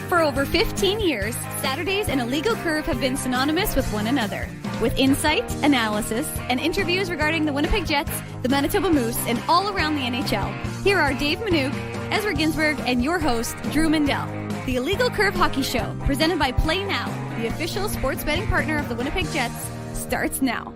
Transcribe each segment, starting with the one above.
For over 15 years, Saturdays in a Legal Curve have been synonymous with one another. With insight, analysis, and interviews regarding the Winnipeg Jets, the Manitoba Moose, and all around the NHL, here are Dave Manouk, Ezra Ginsburg, and your host, Drew Mindell. The Illegal Curve Hockey Show, presented by Play Now, the official sports betting partner of the Winnipeg Jets, starts now.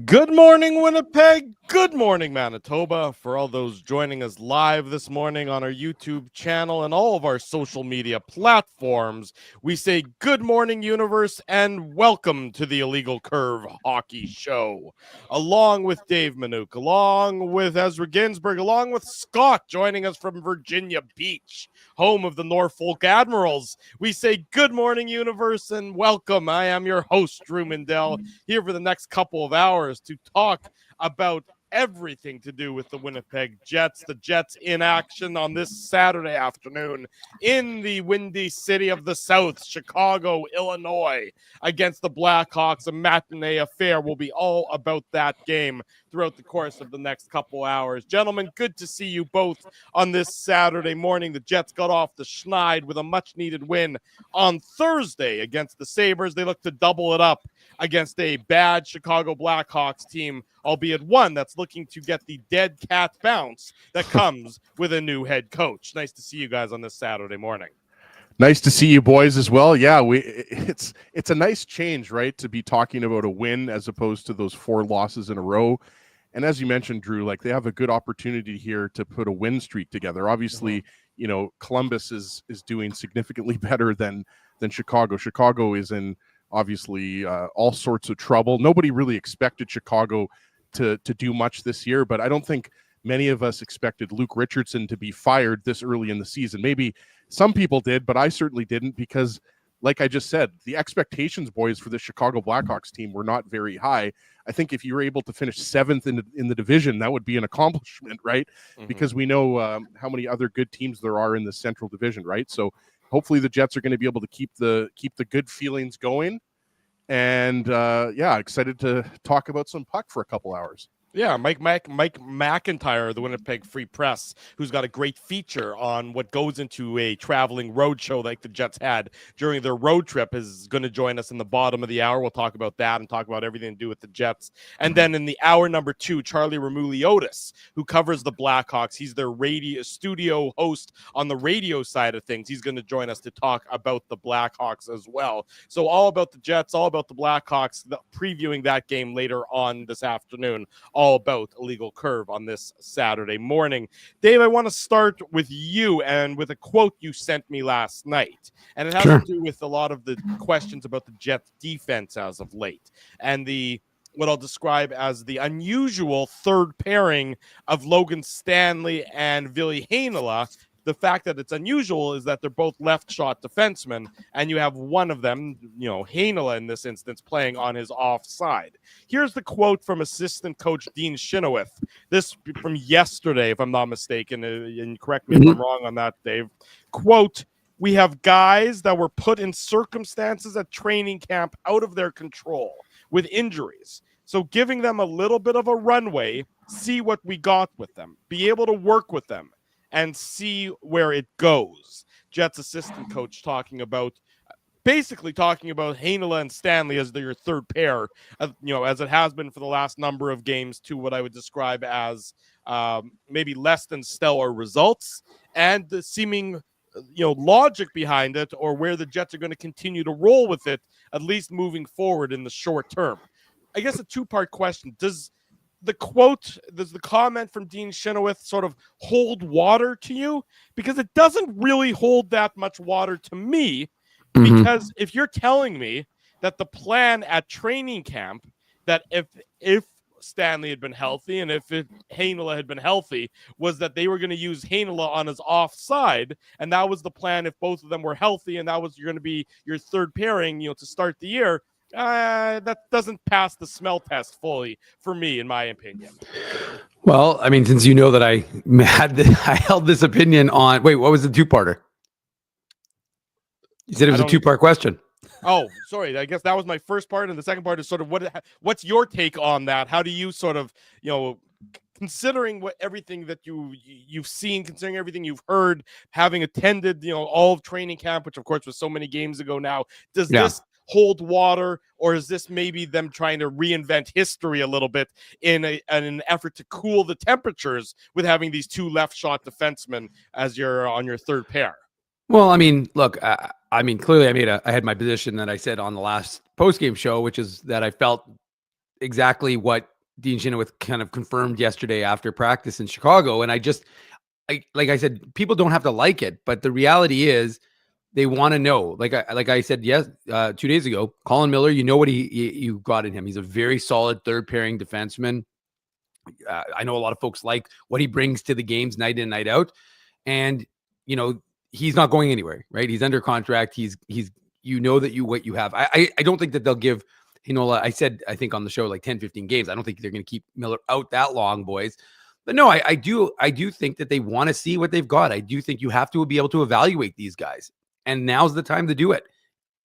Good morning, Winnipeg. Good morning, Manitoba. For all those joining us live this morning on our YouTube channel and all of our social media platforms, we say good morning, universe, and welcome to the Illegal Curve Hockey Show. Along with Dave Manouk, along with Ezra Ginsburg, along with Scott joining us from Virginia Beach, home of the Norfolk Admirals, we say good morning, universe, and welcome. I am your host, Drew Mindell, here for the next couple of hours to talk about everything to do with the Winnipeg Jets. The Jets in action on this Saturday afternoon in the windy city of the South, Chicago, Illinois, against the Blackhawks. A matinee affair. Will be all about that game throughout the course of the next couple hours. Gentlemen, good to see you both on this Saturday morning. The Jets got off the schneid with a much-needed win on Thursday against the Sabres. They look to double it up against a bad Chicago Blackhawks team, albeit one that's looking to get the dead cat bounce that comes with a new head coach. Nice to see you guys on this Saturday morning. Nice to see you boys as well. Yeah, it's a nice change, right, to be talking about a win as opposed to those 4 losses in a row. And as you mentioned, Drew, like they have a good opportunity here to put a win streak together. Obviously, you know, Columbus is doing significantly better than Chicago. Chicago is in obviously all sorts of trouble. Nobody really expected Chicago to do much this year, but I don't think many of us expected Luke Richardson to be fired this early in the season. Maybe some people did, but I certainly didn't, because like I just said, the expectations, boys, for the Chicago Blackhawks team were not very high. I think if you were able to finish 7th in the division, that would be an accomplishment, right? Because we know how many other good teams there are in the Central Division, right? So hopefully the Jets are going to be able to keep the good feelings going. And excited to talk about some puck for a couple hours. Yeah, Mike McIntyre, the Winnipeg Free Press, who's got a great feature on what goes into a traveling road show like the Jets had during their road trip, is going to join us in the bottom of the hour. We'll talk about that and talk about everything to do with the Jets. And then in the hour number 2, Charlie Roumeliotis, who covers the Blackhawks. He's their radio studio host on the radio side of things. He's going to join us to talk about the Blackhawks as well. So all about the Jets, all about the Blackhawks, previewing that game later on this afternoon. All about Illegal Curve on this Saturday morning. Dave, I want to start with you and with a quote you sent me last night. And it has to do with a lot of the questions about the Jets defense as of late and what I'll describe as the unusual third pairing of Logan Stanley and Ville Heinola. The fact that it's unusual is that they're both left shot defensemen, and you have one of them, you know, Heinola in this instance, playing on his offside. Here's the quote from assistant coach Dean Chenoweth. This from yesterday, if I'm not mistaken, and correct me if I'm wrong on that, Dave. Quote, "We have guys that were put in circumstances at training camp out of their control with injuries. So giving them a little bit of a runway, see what we got with them, be able to work with them, and see where it goes." Jets assistant coach basically talking about Heinola and Stanley as their third pair, as it has been for the last number of games, to what I would describe as maybe less than stellar results, and the seeming logic behind it, or where the Jets are going to continue to roll with it, at least moving forward in the short term. I guess a 2-part question. Does the comment from Dean Chenoweth sort of hold water to you? Because it doesn't really hold that much water to me, because if you're telling me that the plan at training camp, that if Stanley had been healthy and if Heinola had been healthy, was that they were going to use Heinola on his offside, and that was the plan if both of them were healthy, and that was going to be your third pairing, to start the year. That doesn't pass the smell test fully for me, in my opinion. Well, I mean, since you know that I held this opinion on. Wait, what was the 2-parter? You said it was a 2-part question. Oh, sorry. I guess that was my first part, and the second part is sort of what's your take on that? How do you sort of considering everything that you've seen, considering everything you've heard, having attended, all of training camp, which of course was so many games ago now, does this hold water, or is this maybe them trying to reinvent history a little bit in an effort to cool the temperatures with having these two left shot defensemen as you're on your third pair? Well, I mean, look, clearly I had my position that I said on the last post-game show, which is that I felt exactly what Dean Chenoweth kind of confirmed yesterday after practice in Chicago. And like I said, people don't have to like it, but the reality is they want to know. Like I said, 2 days ago, Colin Miller, you know what you got in him. He's a very solid third pairing defenseman. I know a lot of folks like what he brings to the games night in, night out. And, he's not going anywhere, right? He's under contract. He's what you have. I don't think that they'll give Heinola, I think on the show, like 10, 15 games. I don't think they're going to keep Miller out that long, boys. But no, I do think that they want to see what they've got. I do think you have to be able to evaluate these guys. And now's the time to do it.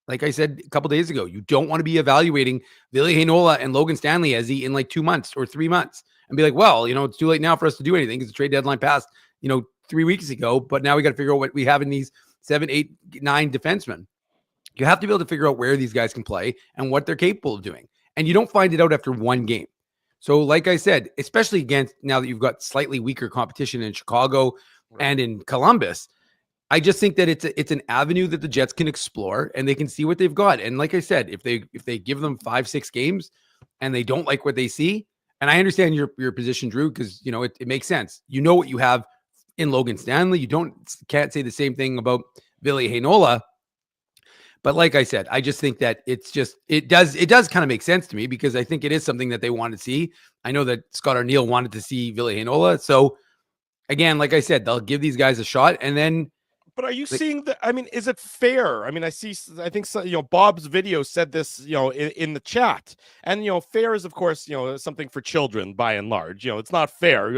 Like I said a couple days ago, you don't want to be evaluating Ville Heinola and Logan Stanley in like 2 months or 3 months and be like, well, it's too late now for us to do anything because the trade deadline passed, 3 weeks ago. But now we got to figure out what we have in these 7, 8, 9 defensemen. You have to be able to figure out where these guys can play and what they're capable of doing. And you don't find it out after one game. So like I said, especially against now that you've got slightly weaker competition in Chicago and in Columbus, I just think that it's an avenue that the Jets can explore and they can see what they've got. And like I said, if they give them 5, 6 games and they don't like what they see, and I understand your position, Drew, because it makes sense. You know what you have in Logan Stanley. You can't say the same thing about Ville Heinola. But like I said, I just think that it does kind of make sense to me because I think it is something that they want to see. I know that Scott Arniel wanted to see Ville Heinola. So again, like I said, they'll give these guys a shot and then. But are you seeing is it fair? I think Bob's video said this, in the chat, and, fair is of course, something for children by and large, it's not fair.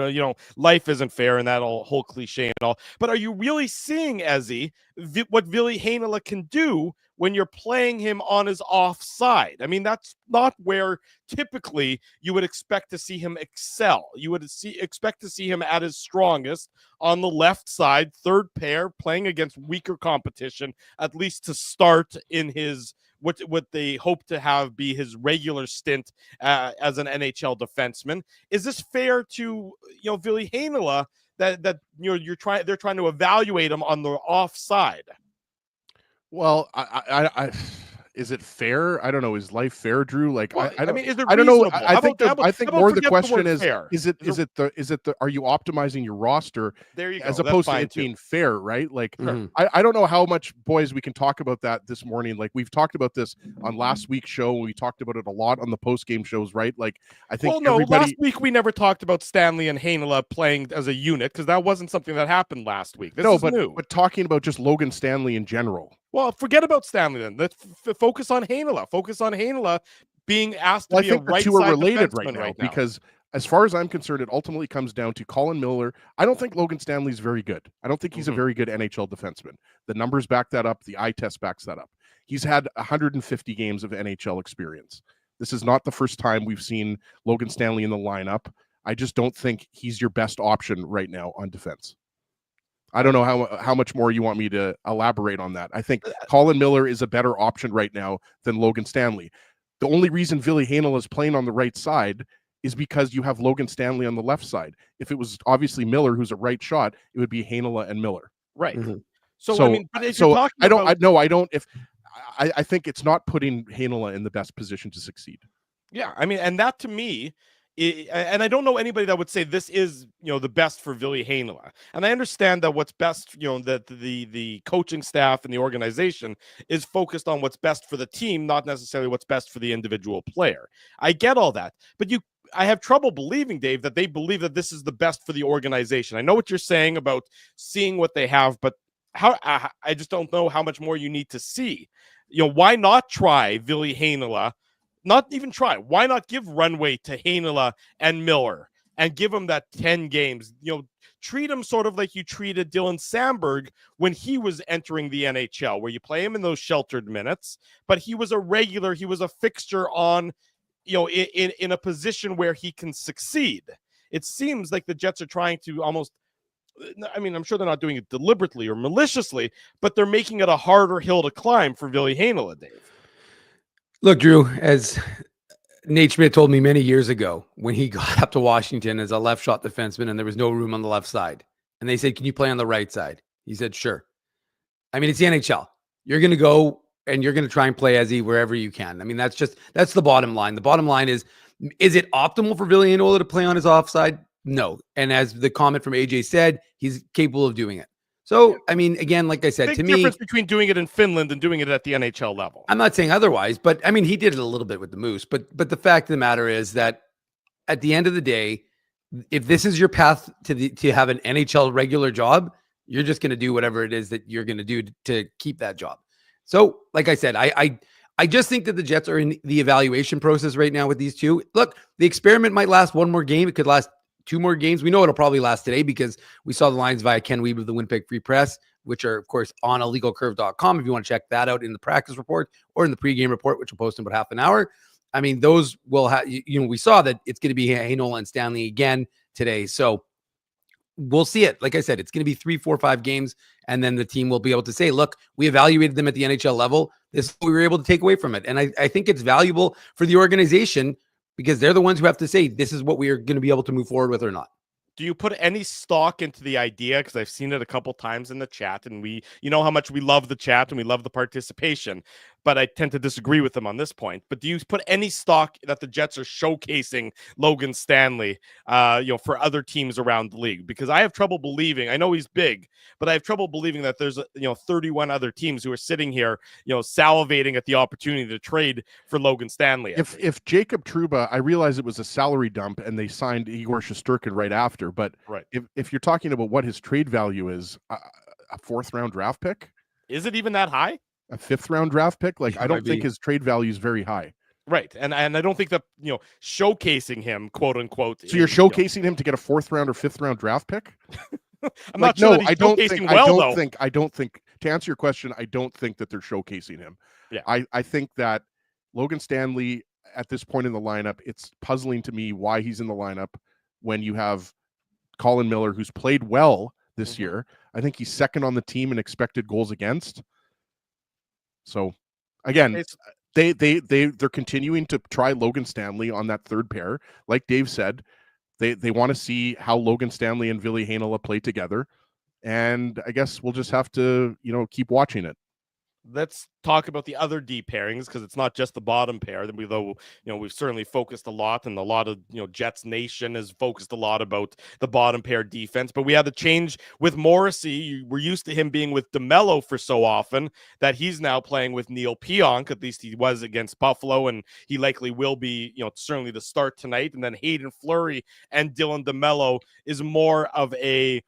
Life isn't fair and that whole cliche and all, but are you really seeing, Ezzy, what Ville Heinola can do when you're playing him on his offside? I mean, that's not where typically you would expect to see him excel. You would expect to see him at his strongest on the left side, third pair, playing against weaker competition, at least to start in his what they hope to have be his regular stint as an NHL defenseman. Is this fair to Ville Heinola that they're trying to evaluate him on the offside? Well, I is it fair? I don't know. Is life fair, Drew? Like, well, I don't mean, is it I don't know. reasonable? I think more the question is fair? Is it the are you optimizing your roster? There you go. As opposed to it being fair, right? Like, I don't know how much, boys, we can talk about that this morning. Like, we've talked about this on last week's show. We talked about it a lot on the post game shows, right? Like, I think last week we never talked about Stanley and Heinola playing as a unit because that wasn't something that happened last week. This is new. But talking about just Logan Stanley in general. Well, forget about Stanley then. Let's focus on Heinola. Focus on Heinola being asked to be a right side defenseman. I think the two are related right now because as far as I'm concerned, it ultimately comes down to Colin Miller. I don't think Logan Stanley's very good. I don't think he's a very good NHL defenseman. The numbers back that up. The eye test backs that up. He's had 150 games of NHL experience. This is not the first time we've seen Logan Stanley in the lineup. I just don't think he's your best option right now on defense. I don't know how much more you want me to elaborate on that. I think Colin Miller is a better option right now than Logan Stanley. The only reason Ville Heinola is playing on the right side is because you have Logan Stanley on the left side. If it was obviously Miller, who's a right shot, it would be Heinola and Miller. Right. So I mean, I think it's not putting Heinola in the best position to succeed. Yeah. I mean, and that to me, and I don't know anybody that would say this is, the best for Ville Heinola. And I understand that what's best, that the coaching staff and the organization is focused on what's best for the team, not necessarily what's best for the individual player. I get all that, but I have trouble believing, Dave, that they believe that this is the best for the organization. I know what you're saying about seeing what they have, but I just don't know how much more you need to see. Why not try Ville Heinola? Not even try. Why not give runway to Heinola and Miller and give them that 10 games? Treat him sort of like you treated Dylan Samberg when he was entering the NHL, where you play him in those sheltered minutes, but he was a regular. He was a fixture on, in a position where he can succeed. it seems like the Jets are trying to almost, I mean, I'm sure they're not doing it deliberately or maliciously, but they're making it a harder hill to climb for Ville Heinola, Dave. Look, Drew, as Nate Schmidt told me many years ago when he got up to Washington as a left shot defenseman and there was no room on the left side. And they said, can you play on the right side? He said, sure. I mean, it's the NHL. You're going to go and you're going to try and play Ezzy wherever you can. I mean, that's the bottom line. The bottom line is it optimal for Ville Heinola to play on his offside? No. And as the comment from AJ said, he's capable of doing it. So, I mean, again, like I said, Big to me, difference between doing it in Finland and doing it at the NHL level. I'm not saying otherwise, but I mean, he did it a little bit with the Moose. But the fact of the matter is that at the end of the day, if this is your path to have an NHL regular job, you're just going to do whatever it is that you're going to do to keep that job. So, like I said, I just think that the Jets are in the evaluation process right now with these two. Look, the experiment might last one more game. It could last 2 more games. We know it'll probably last today because we saw the lines via Ken Weeb of the Winnipeg Free Press, which are, of course, on illegalcurve.com if you want to check that out in the practice report or in the pregame report, which will post in about half an hour. I mean, those will have, we saw that it's going to be Heinola and Stanley again today. So we'll see it. Like I said, it's going to be 3, 4, 5 games, and then the team will be able to say, look, we evaluated them at the NHL level. This is what we were able to take away from it. And I think it's valuable for the organization because they're the ones who have to say, this is what we are going to be able to move forward with or not. Do you put any stock into the idea? Because I've seen it a couple times in the chat, and you know how much we love the chat and we love the participation, but I tend to disagree with them on this point. But do you put any stock that the Jets are showcasing Logan Stanley, for other teams around the league? Because I have trouble believing, I know he's big, but I have trouble believing that there's 31 other teams who are sitting here, salivating at the opportunity to trade for Logan Stanley. If Jacob Trouba, I realize it was a salary dump and they signed Igor Shesterkin right after, but right. if you're talking about what his trade value is, a 4th round draft pick, is it even that high? A 5th round draft pick? Like, I don't think his trade value is very high. Right. And I don't think that, showcasing him, quote unquote. So you're showcasing him to get a 4th round or 5th round draft pick? I'm not sure that he's showcasing well, I don't think, to answer your question, I don't think that they're showcasing him. Yeah. I think that Logan Stanley at this point in the lineup, it's puzzling to me why he's in the lineup when you have Colin Miller, who's played well this year. I think he's second on the team in expected goals against. So again, they're continuing to try Logan Stanley on that 3rd pair. Like Dave said, they want to see how Logan Stanley and Ville Heinola play together. And I guess we'll just have to, keep watching it. Let's talk about the other D pairings, because it's not just the bottom pair. Though we've certainly focused a lot, and a lot of Jets Nation has focused a lot about the bottom pair defense. But we had the change with Morrissey. We're used to him being with DeMello for so often that he's now playing with Neil Pionk. At least he was against Buffalo, and he likely will be. Certainly the start tonight. And then Hayden Fleury and Dylan DeMello is more of a.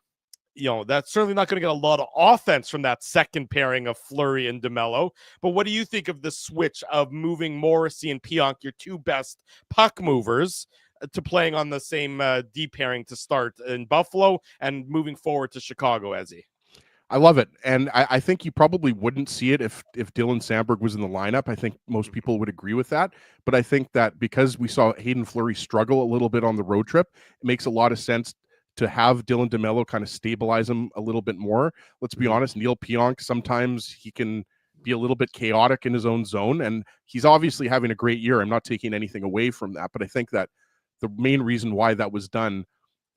That's certainly not going to get a lot of offense from that second pairing of Fleury and DeMello. But what do you think of the switch of moving Morrissey and Pionk, your 2 best puck movers, to playing on the same D pairing to start in Buffalo and moving forward to Chicago, Ezzy? I love it. And I think you probably wouldn't see it if Dylan Sandberg was in the lineup. I think most people would agree with that. But I think that because we saw Hayden Fleury struggle a little bit on the road trip, it makes a lot of sense to have Dylan DeMello kind of stabilize him a little bit more. Let's be honest, Neil Pionk, sometimes he can be a little bit chaotic in his own zone, and he's obviously having a great year. I'm not taking anything away from that, but I think that the main reason why that was done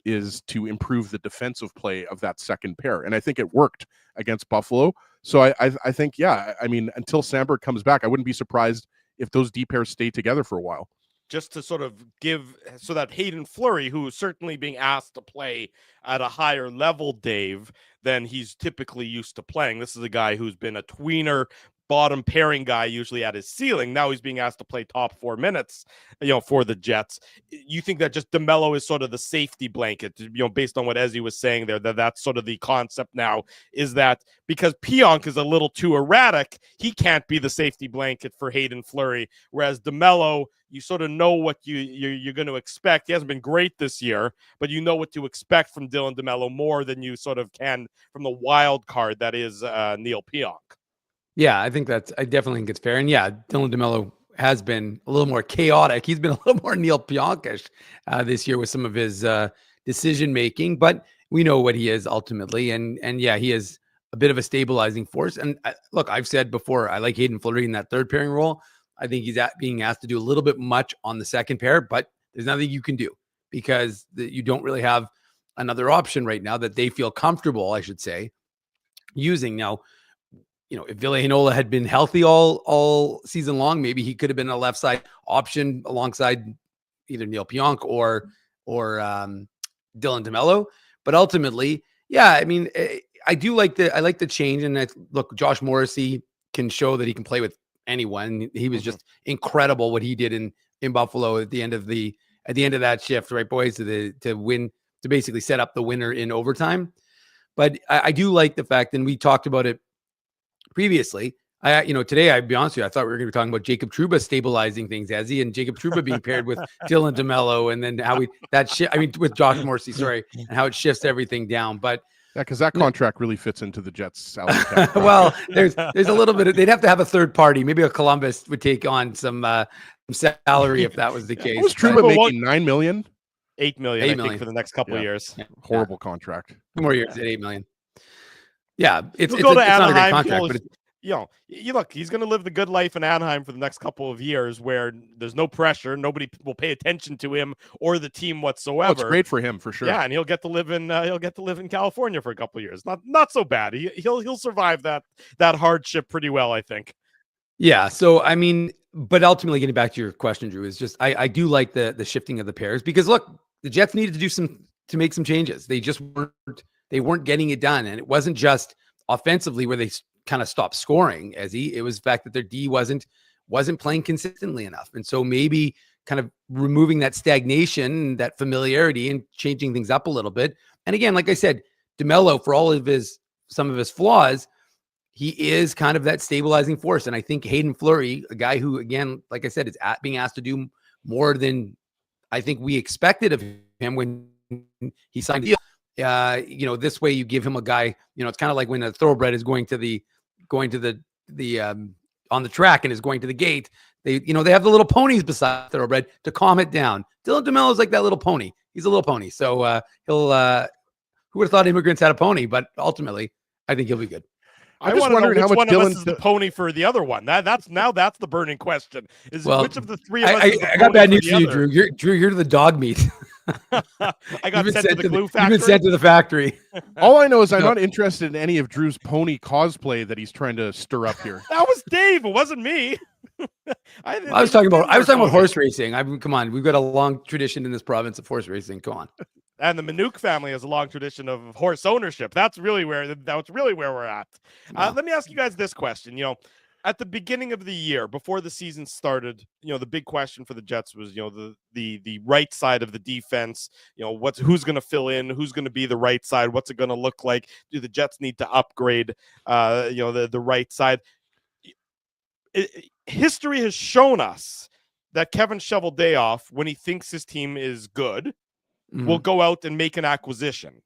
is to improve the defensive play of that second pair, and I think it worked against Buffalo. So I think, yeah, I mean, until Sandberg comes back, I wouldn't be surprised if those D pairs stay together for a while. Just to sort of give so that Hayden Fleury, who is certainly being asked to play at a higher level, Dave, than he's typically used to playing. This is a guy who's been a tweener, bottom pairing guy, usually at his ceiling. Now he's being asked to play top 4 minutes, for the Jets. You think that just DeMello is sort of the safety blanket, based on what Ezzy was saying there, that's sort of the concept now, is that because Pionk is a little too erratic, he can't be the safety blanket for Hayden Fleury, whereas DeMello, you sort of know what you're going to expect. He hasn't been great this year, but you know what to expect from Dylan DeMello more than you sort of can from the wild card that is Neil Pionk. Yeah, I definitely think it's fair. And yeah, Dylan DeMello has been a little more chaotic. He's been a little more Neil Pionkish this year with some of his decision making, but we know what he is ultimately. And yeah, he is a bit of a stabilizing force. And look, I've said before, I like Hayden Fleury in that third pairing role. I think he's being asked to do a little bit much on the second pair, but there's nothing you can do because you don't really have another option right now that they feel comfortable, I should say, using. Now, if Heinola had been healthy all season long, maybe he could have been a left side option alongside either Neil Pionk or Dylan DeMello. But ultimately, yeah, I mean, I like the change. And look, Josh Morrissey can show that he can play with anyone. He was just incredible what he did in Buffalo at the end of that shift, right, boys, to win, to basically set up the winner in overtime. But I do like the fact, and we talked about it previously. Today, I'll be honest with you, I thought we were going to be talking about Jacob Trouba stabilizing things, and Jacob Trouba being paired with Dylan DeMello, and then how with Josh Morrissey, sorry, and how it shifts everything down. But yeah, because that contract really fits into the Jets' salary cap. Well, there's a little bit they'd have to have a third party. Maybe a Columbus would take on some salary if that was the case. Was Trouba making $9 million? $8 million, I think, for the next couple of years. Yeah. Horrible contract. 2 more years at $8 million. Yeah, it's not a great contract, but look, he's going to live the good life in Anaheim for the next couple of years where there's no pressure. Nobody will pay attention to him or the team whatsoever. Oh, it's great for him for sure. Yeah, and he'll get to live in California for a couple of years. Not so bad. He'll survive that hardship pretty well, I think. Yeah. So I mean, but ultimately, getting back to your question, Drew, is just I do like the shifting of the pairs because look, the Jets needed to make some changes. They just weren't getting it done, and it wasn't just offensively where they kind of stopped scoring. It was the fact that their D wasn't playing consistently enough, and so maybe kind of removing that stagnation, that familiarity, and changing things up a little bit. And again, like I said, DeMello, for all of some of his flaws, he is kind of that stabilizing force. And I think Hayden Fleury, a guy who, again, like I said, is being asked to do more than I think we expected of him when he signed the deal. This way you give him a guy, it's kind of like when a thoroughbred is going to the on the track and is going to the gate. They have the little ponies beside thoroughbred to calm it down. Dylan DeMello is like that little pony. He's a little pony. So who would have thought immigrants had a pony? But ultimately, I think he'll be good. I was wondering how much one of us is the pony for the other one. That's the burning question. Which of the three of us? I got bad news for you, Drew. You're the dog meat. I got sent to the glue factory. You've been sent to the factory. All I know is I'm not interested in any of Drew's pony cosplay that he's trying to stir up here. That was Dave. It wasn't me. I was talking about horse racing. Come on, we've got a long tradition in this province of horse racing. Come on. And the Minuk family has a long tradition of horse ownership. That's really where we're at. Let me ask you guys this question. At the beginning of the year, before the season started, the big question for the Jets was, the right side of the defense. Who's going to fill in? Who's going to be the right side? What's it going to look like? Do the Jets need to upgrade? The right side. History has shown us that Kevin Cheveldayoff, when he thinks his team is good, will go out and make an acquisition.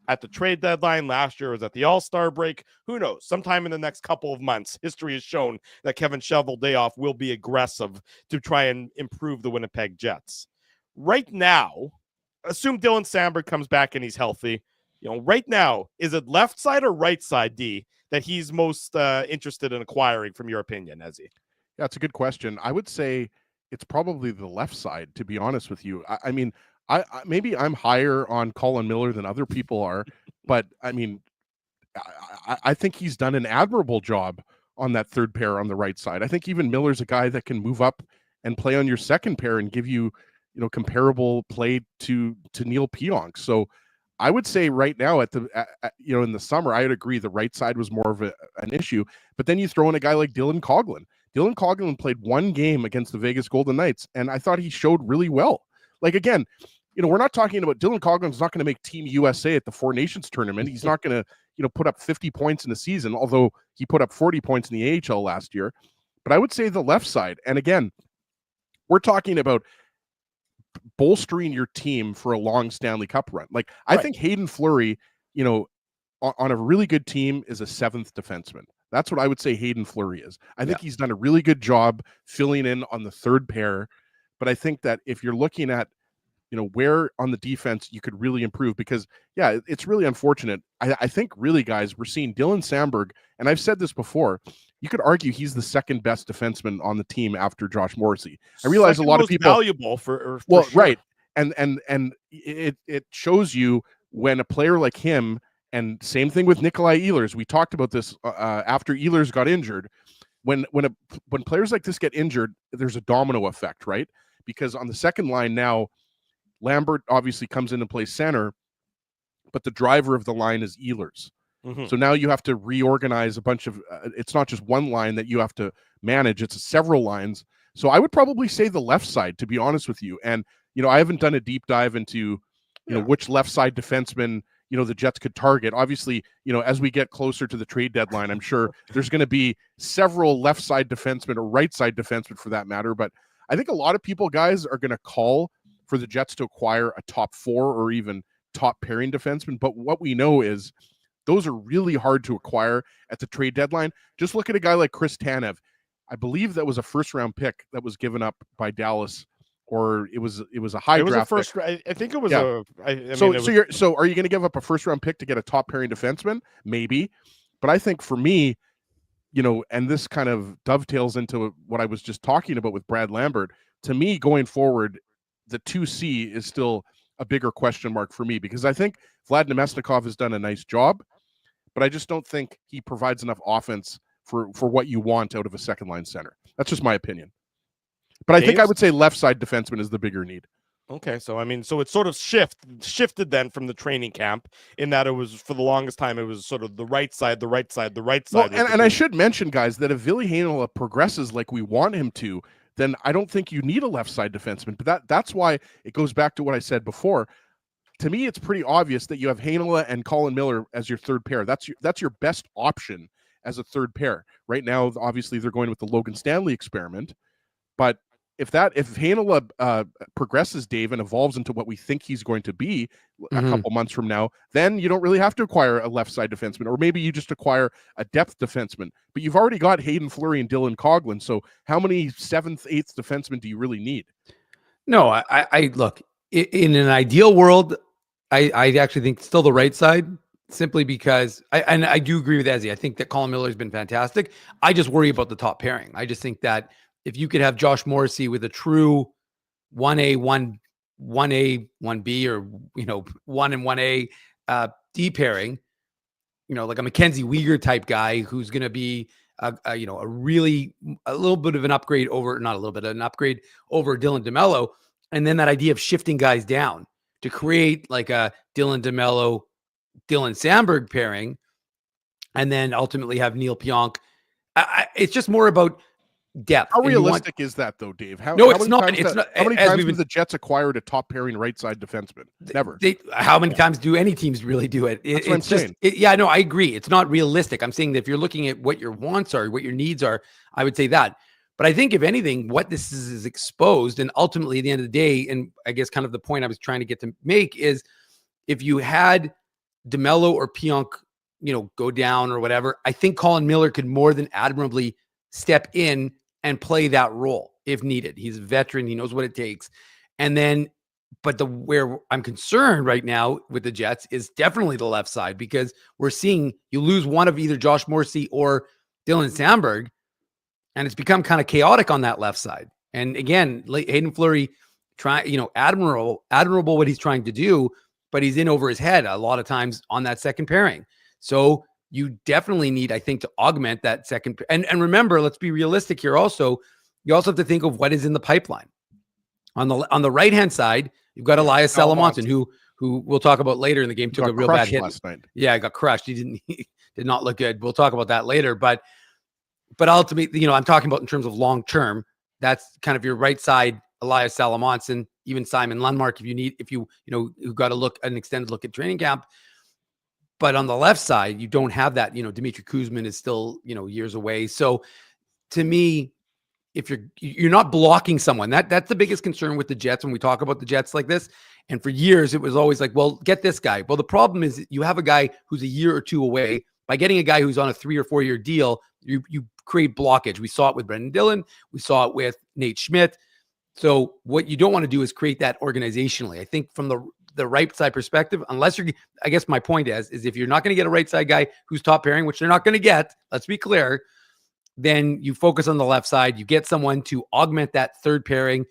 At the trade deadline last year, was at the All-Star break. Who knows? Sometime in the next couple of months, history has shown that Kevin Cheveldayoff will be aggressive to try and improve the Winnipeg Jets. Right now, assume Dylan Samberg comes back and he's healthy. Right now, is it left side or right side, D, that he's most interested in acquiring, from your opinion, Ezzy? Yeah, it's a good question. I would say it's probably the left side, to be honest with you. I mean, maybe I'm higher on Colin Miller than other people are, but I mean, I think he's done an admirable job on that third pair on the right side. I think even Miller's a guy that can move up and play on your second pair and give you, comparable play to Neil Pionk. So I would say right now in the summer, I would agree the right side was more of an issue, but then you throw in a guy like Dylan Coghlan. Dylan Coghlan played one game against the Vegas Golden Knights, and I thought he showed really well. Like, again, we're not talking about Dylan Coghlan's not going to make Team USA at the Four Nations tournament. He's not going to, put up 50 points in the season, although he put up 40 points in the AHL last year. But I would say the left side. And again, we're talking about bolstering your team for a long Stanley Cup run. Like, I think Hayden Fleury, on a really good team is a seventh defenseman. That's what I would say Hayden Fleury is. I think he's done a really good job filling in on the third pair. But I think that if you're looking at, where on the defense you could really improve, because it's really unfortunate. I think really, guys, we're seeing Dylan Samberg, and I've said this before, you could argue he's the second best defenseman on the team after Josh Morrissey. I realize second a lot of most people valuable for well, sure. right. And it shows you when a player like him, and same thing with Nikolai Ehlers. We talked about this after Ehlers got injured. When players like this get injured, there's a domino effect, right? Because on the second line now, Lambert obviously comes in and plays center, but the driver of the line is Ehlers. Mm-hmm. So now you have to reorganize a bunch of, it's not just one line that you have to manage, it's several lines. So I would probably say the left side, to be honest with you. And, I haven't done a deep dive into, which left side defenseman, the Jets could target. Obviously, as we get closer to the trade deadline, I'm sure there's going to be several left side defensemen or right side defensemen for that matter. But I think a lot of people, guys, are going to call for the Jets to acquire a top 4 or even top pairing defenseman. But what we know is those are really hard to acquire at the trade deadline. Just look at a guy like Chris Tanev. I believe that was a first round pick that was given up by Dallas, or it was a high draft. I think it was So are you going to give up a first round pick to get a top pairing defenseman? Maybe. But I think for me, and this kind of dovetails into what I was just talking about with Brad Lambert. To me, going forward, the 2C is still a bigger question mark for me, because I think Vlad Nemesnikov has done a nice job, but I just don't think he provides enough offense for what you want out of a second line center. That's just my opinion. But I think I would say left side defenseman is the bigger need. Okay, so so it sort of shifted then from the training camp, in that it was, for the longest time, it was sort of the right side. Well, and I should mention, guys, that if Ville Heinola progresses like we want him to, then I don't think you need a left side defenseman. But that's why it goes back to what I said before. To me, it's pretty obvious that you have Heinola and Colin Miller as your third pair. That's your best option as a third pair. Right now, obviously, they're going with the Logan Stanley experiment. But if Heinola progresses, Dave, and evolves into what we think he's going to be a couple months from now, then you don't really have to acquire a left side defenseman, or maybe you just acquire a depth defenseman. But you've already got Hayden Fleury and Dylan Coghlan. So how many 7th, 8th defensemen do you really need? No, I look, in an ideal world, I actually think still the right side, simply because I do agree with Ezzy. I think that Colin Miller has been fantastic. I just worry about the top pairing. I just think that if you could have Josh Morrissey with a true 1A, 1A, 1B, or 1 and 1A D pairing, like a Mackenzie Weegar type guy who's going to be a little bit of an upgrade over, not a little bit, an upgrade over Dylan DeMello, and then that idea of shifting guys down to create like a Dylan DeMello, Dylan Samberg pairing, and then ultimately have Neil Pionk. It's just more about depth. How realistic is that, though, Dave? It's not. How many times have the Jets acquired a top pairing right side defenseman? Never. How many times do any teams really do it? That's what I'm saying. I agree. It's not realistic. I'm saying that if you're looking at what your wants are, what your needs are, I would say that. But I think, if anything, what this is exposed, and ultimately at the end of the day, and I guess kind of the point I was trying to get to make is, if you had DeMello or Pionk, go down or whatever, I think Colin Miller could more than admirably step in and play that role if needed. He's a veteran. He knows what it takes. And then, but where I'm concerned right now with the Jets is definitely the left side, because we're seeing you lose one of either Josh Morrissey or Dylan Samberg, and it's become kind of chaotic on that left side. And again, Hayden Fleury, admirable what he's trying to do, but he's in over his head a lot of times on that second pairing. So you definitely need, I think, to augment that second. And remember, let's be realistic here also. You also have to think of what is in the pipeline. On the right-hand side, you've got Elias Salamonson, who we'll talk about later in the game, took a real bad hit last night. Yeah, I got crushed. He did not look good. We'll talk about that later. But ultimately, I'm talking about in terms of long-term. That's kind of your right side, Elias Salamonson, even Simon Lundmark, if you got an extended look at training camp. But on the left side, you don't have that. Dmitry Kuzmin is still, years away. So to me, if you're not blocking someone, that's the biggest concern with the Jets when we talk about the Jets like this. And for years, it was always like, well, get this guy. Well, the problem is you have a guy who's a year or two away by getting a guy who's on a 3 or 4 year deal, you create blockage. We saw it with Brendan Dillon. We saw it with Nate Schmidt. So what you don't want to do is create that organizationally. I think from the right side perspective, unless you're, I guess my point is if you're not going to get a right side guy who's top pairing, which they're not going to get, let's be clear, then you focus on the left side. You get someone to augment that third pairing.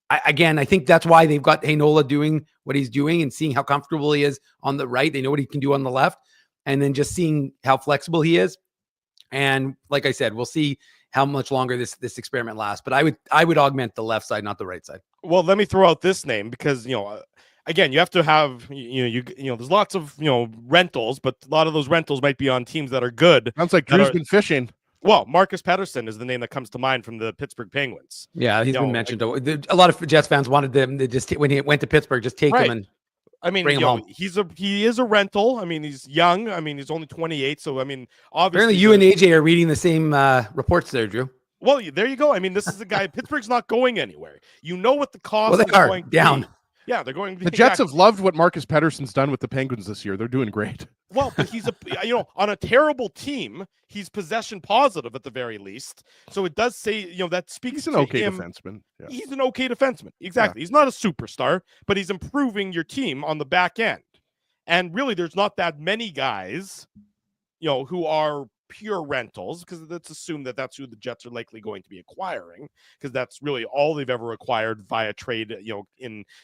I think that's why they've got Heinola doing what he's doing and seeing how comfortable he is on the right. They know what he can do on the left, and then just seeing how flexible he is. And like I said, we'll see how much longer this experiment lasts. But I would augment the left side, not the right side. Well, let me throw out this name because, again, you have to have, there's lots of, rentals, but a lot of those rentals might be on teams that are good. Sounds like Drew's been fishing. Well, Marcus Pettersson is the name that comes to mind from the Pittsburgh Penguins. Yeah, he's been mentioned. A lot of Jets fans wanted them to just, when he went to Pittsburgh, just take him and bring him home. He is a rental. I mean, he's young. I mean, he's only 28. So, I mean, obviously. Apparently you and AJ are reading the same reports there, Drew. Well, there you go. I mean, this is a guy, Pittsburgh's not going anywhere. You know what the cost is going down. Be. Yeah, they're going. The Jets have loved what Marcus Pettersson's done with the Penguins this year. They're doing great. Well, but he's on a terrible team. He's possession positive at the very least. So it does say, that speaks. He's an to okay him. defenseman. Yeah. He's an okay defenseman. Exactly. Yeah. He's not a superstar, but he's improving your team on the back end. And really, there's not that many guys, who are pure rentals, because let's assume that that's who the Jets are likely going to be acquiring, because that's really all they've ever acquired via trade,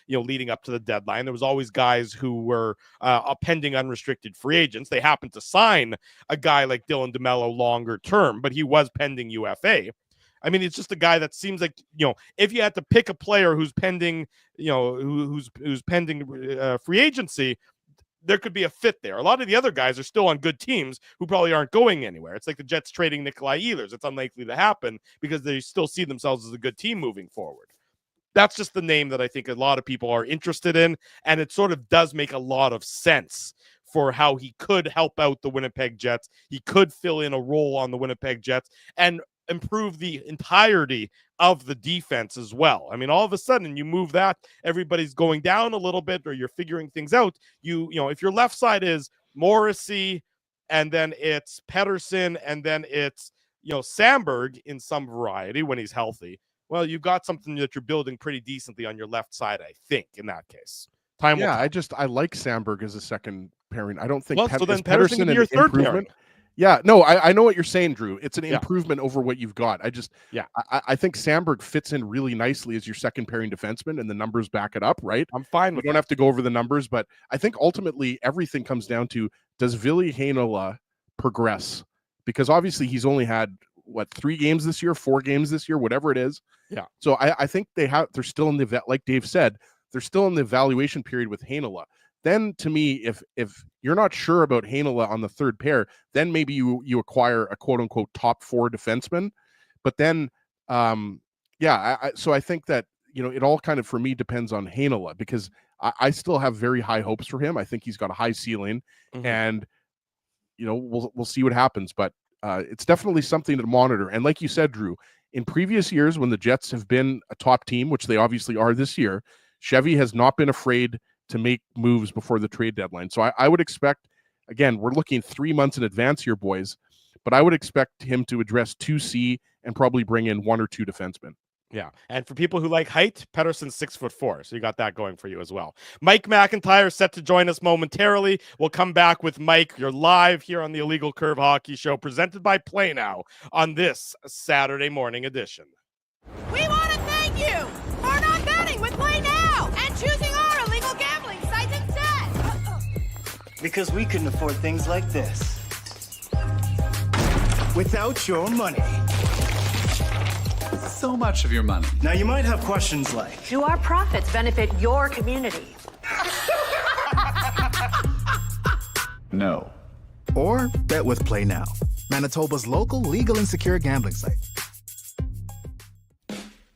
leading up to the deadline. There was always guys who were pending unrestricted free agents. They happened to sign a guy like Dylan DeMello longer term, but he was pending UFA. I mean, it's just a guy that seems like, if you had to pick a player who's pending, who's pending free agency, there could be a fit there. A lot of the other guys are still on good teams who probably aren't going anywhere. It's like the Jets trading Nikolai Ehlers. It's unlikely to happen because they still see themselves as a good team moving forward. That's just the name that I think a lot of people are interested in, and it sort of does make a lot of sense for how he could help out the Winnipeg Jets. He could fill in a role on the Winnipeg Jets and improve the entirety of the defense as well. I mean, all of a sudden you move that, everybody's going down a little bit, or you're figuring things out. If your left side is Morrissey, and then it's Pettersson, and then it's, Samberg in some variety when he's healthy, well, you've got something that you're building pretty decently on your left side, I think, in that case. I like Samberg as a second pairing. I don't think so then Pettersson can be your third pairing. Yeah, no, I know what you're saying, Drew. It's an improvement over what you've got. I think Samberg fits in really nicely as your second pairing defenseman, and the numbers back it up, right? I'm fine with We don't have to go over the numbers, but I think ultimately everything comes down to, does Ville Heinola progress? Because obviously he's only had, 3 games this year, 4 games this year, whatever it is. Yeah. So I think they're still in the, like Dave said, they're still in the evaluation period with Heinola. Then to me, if you're not sure about Heinola on the third pair, then maybe you acquire a quote unquote top 4 defenseman. But then, so I think that, it all kind of for me depends on Heinola, because I still have very high hopes for him. I think he's got a high ceiling, and we'll see what happens. But it's definitely something to monitor. And like you said, Drew, in previous years when the Jets have been a top team, which they obviously are this year, Chevy has not been afraid to make moves before the trade deadline. So I would expect, again, we're looking 3 months in advance here, boys, but I would expect him to address 2C and probably bring in 1 or 2 defensemen. Yeah. And for people who like height, Pettersson's 6'4", so you got that going for you as well. Mike McIntyre set to join us momentarily. We'll come back with Mike. You're live here on the Illegal Curve Hockey Show, presented by Play Now on this Saturday morning edition. We want to thank you for not betting with Play Now and choosing our illegal gambling sites instead. Because we couldn't afford things like this without your money. So much of your money. Now you might have questions like, do our profits benefit your community? No. Or bet with Play Now, Manitoba's local legal and secure gambling site.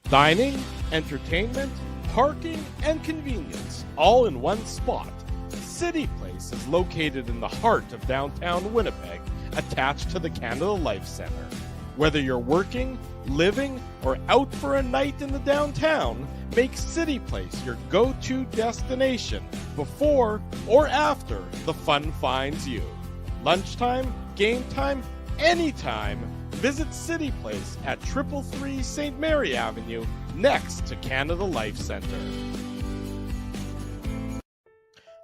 Dining, entertainment, parking, and convenience, all in one spot. City Place is located in the heart of downtown Winnipeg, attached to the Canada Life Center. Whether you're working, living, or out for a night in the downtown, make City Place your go-to destination before or after the fun finds you. Lunchtime, game time, anytime. Visit City Place at 333 St. Mary Avenue, next to Canada Life Center.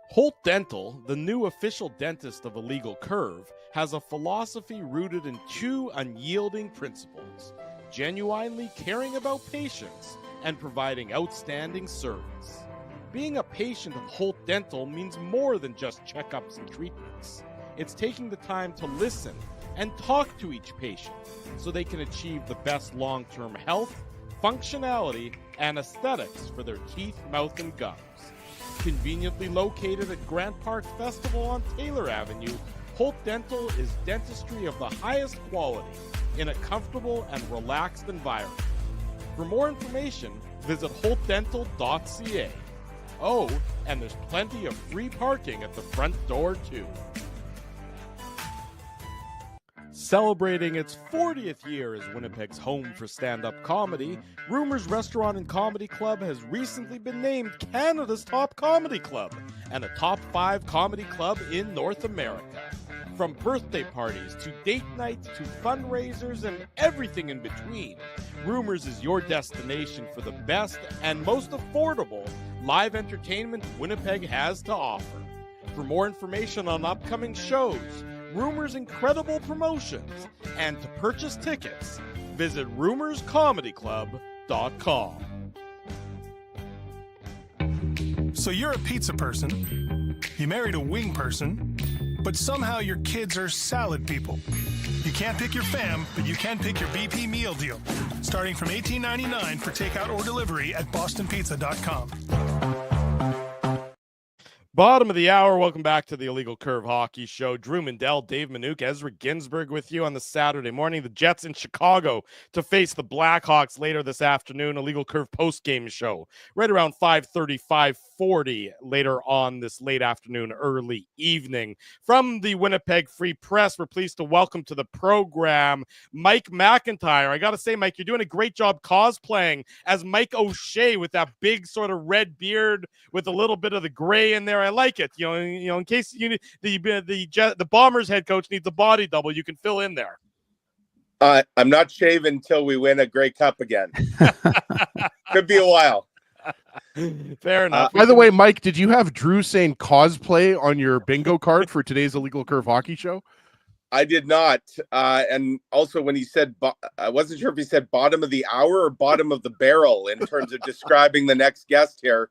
Holt Dental, the new official dentist of Illegal Curve, has a philosophy rooted in two unyielding principles: genuinely caring about patients and providing outstanding service. Being a patient of Holt Dental means more than just checkups and treatments. It's taking the time to listen and talk to each patient so they can achieve the best long-term health, functionality, and aesthetics for their teeth, mouth, and gums. Conveniently located at Grant Park Festival on Taylor Avenue, Holt Dental is dentistry of the highest quality in a comfortable and relaxed environment. For more information, visit holtdental.ca. Oh, and there's plenty of free parking at the front door, too. Celebrating its 40th year as Winnipeg's home for stand-up comedy, Rumors Restaurant and Comedy Club has recently been named Canada's top comedy club and a top 5 comedy club in North America. From birthday parties to date nights to fundraisers and everything in between, Rumors is your destination for the best and most affordable live entertainment Winnipeg has to offer. For more information on upcoming shows, Rumors' incredible promotions, and to purchase tickets, visit rumorscomedyclub.com. So you're a pizza person, you married a wing person, but somehow your kids are salad people. You can't pick your fam, but you can pick your BP meal deal, starting from $18.99 for takeout or delivery at bostonpizza.com. Bottom of the hour, welcome back to the Illegal Curve Hockey Show. Drew Mindell, Dave Minuk, Ezra Ginsburg with you on the Saturday morning. The Jets in Chicago to face the Blackhawks later this afternoon. Illegal Curve post-game show right around 5:30, 5:40 later on this late afternoon, early evening. From the Winnipeg Free Press, we're pleased to welcome to the program Mike McIntyre. I got to say, Mike, you're doing a great job cosplaying as Mike O'Shea with that big sort of red beard with a little bit of the gray in there. I like it. You know, in case you the Bombers head coach needs a body double, you can fill in there. I'm not shaving until we win a Grey Cup again. Could be a while. Fair enough. By the way, Mike, did you have Drew saying cosplay on your bingo card for today's Illegal Curve Hockey Show? I did not. And also when he said, I wasn't sure if he said bottom of the hour or bottom of the barrel in terms of describing the next guest here.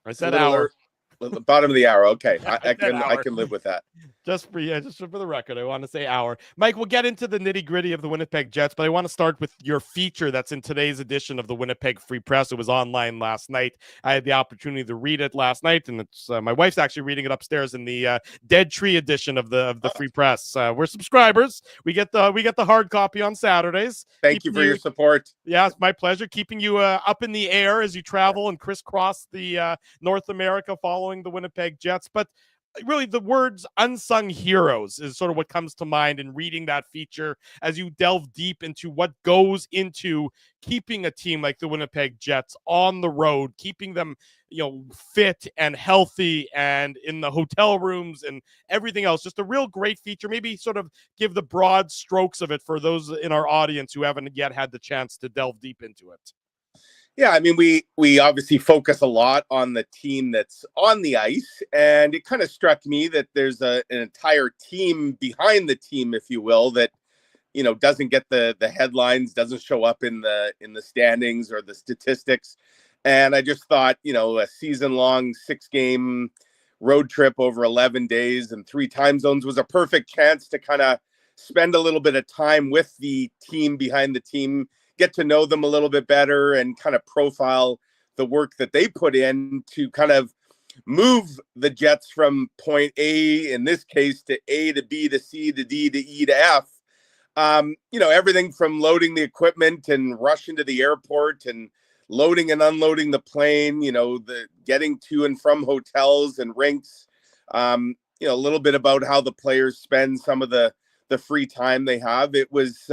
I said hour. Bottom of the hour. Okay. I can live with that. Just for the record, I want to say hour. Mike, we'll get into the nitty-gritty of the Winnipeg Jets, but I want to start with your feature that's in today's edition of the Winnipeg Free Press. It was online last night. I had the opportunity to read it last night, and it's my wife's actually reading it upstairs in the Dead Tree edition of the Free Press. We're subscribers. We get the hard copy on Saturdays. Thank you for your support. Yeah, it's my pleasure. Keeping you up in the air as you travel and crisscross the North America following the Winnipeg Jets. But really, the words unsung heroes is sort of what comes to mind in reading that feature as you delve deep into what goes into keeping a team like the Winnipeg Jets on the road, keeping them, fit and healthy and in the hotel rooms and everything else. Just a real great feature. Maybe sort of give the broad strokes of it for those in our audience who haven't yet had the chance to delve deep into it. Yeah, I mean, we obviously focus a lot on the team that's on the ice, and it kind of struck me that there's an entire team behind the team, if you will, that doesn't get the headlines, doesn't show up in the standings or the statistics. And I just thought, a season-long 6-game road trip over 11 days and 3 time zones was a perfect chance to kind of spend a little bit of time with the team behind the team, get to know them a little bit better and kind of profile the work that they put in to kind of move the Jets from point A, in this case, to A to B to C to D to E to F. Everything from loading the equipment and rushing to the airport and loading and unloading the plane, the getting to and from hotels and rinks, a little bit about how the players spend some of the free time they have. It was,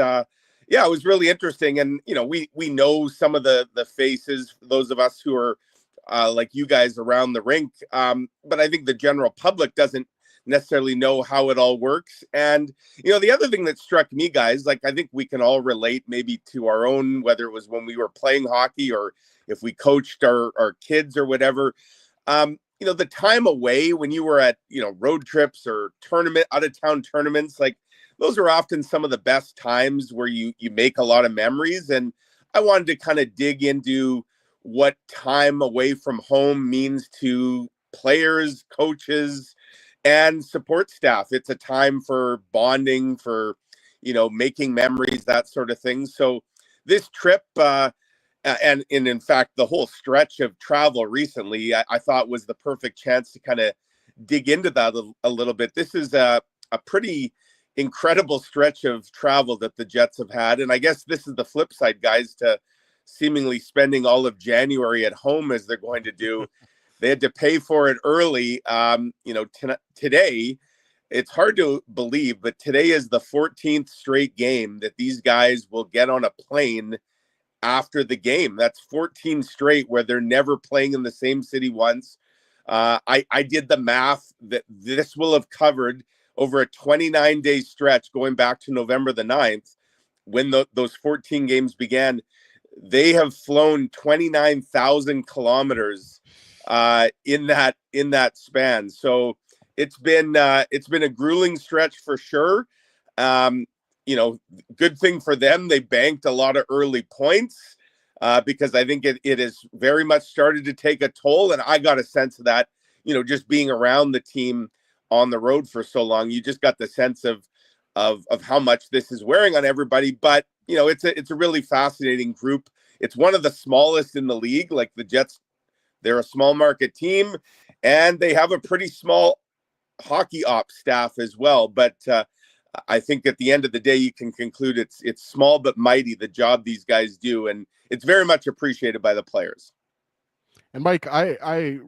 it was really interesting. And, we know some of the faces, those of us who are like you guys around the rink. But I think the general public doesn't necessarily know how it all works. And, the other thing that struck me, guys, like I think we can all relate maybe to our own, whether it was when we were playing hockey or if we coached our kids or whatever, the time away when you were at, road trips or out of town tournaments, like those are often some of the best times where you make a lot of memories. And I wanted to kind of dig into what time away from home means to players, coaches, and support staff. It's a time for bonding, for, making memories, that sort of thing. So this trip, and in fact, the whole stretch of travel recently, I thought was the perfect chance to kind of dig into that a little bit. This is a pretty incredible stretch of travel that the Jets have had. And I guess this is the flip side, guys, to seemingly spending all of January at home as they're going to do. They had to pay for it early. Today, it's hard to believe, but today is the 14th straight game that these guys will get on a plane after the game. That's 14 straight where they're never playing in the same city once. I did the math that this will have covered over a 29-day stretch going back to November the 9th when those 14 games began. They have flown 29,000 kilometers in that span. So it's been a grueling stretch for sure. Good thing for them. They banked a lot of early points because I think it has very much started to take a toll. And I got a sense of that, just being around the team on the road for so long, you just got the sense of how much this is wearing on everybody. But, it's a really fascinating group. It's one of the smallest in the league. Like the Jets, they're a small market team and they have a pretty small hockey ops staff as well. But I think at the end of the day, you can conclude it's small but mighty, the job these guys do. And it's very much appreciated by the players. And Mike, I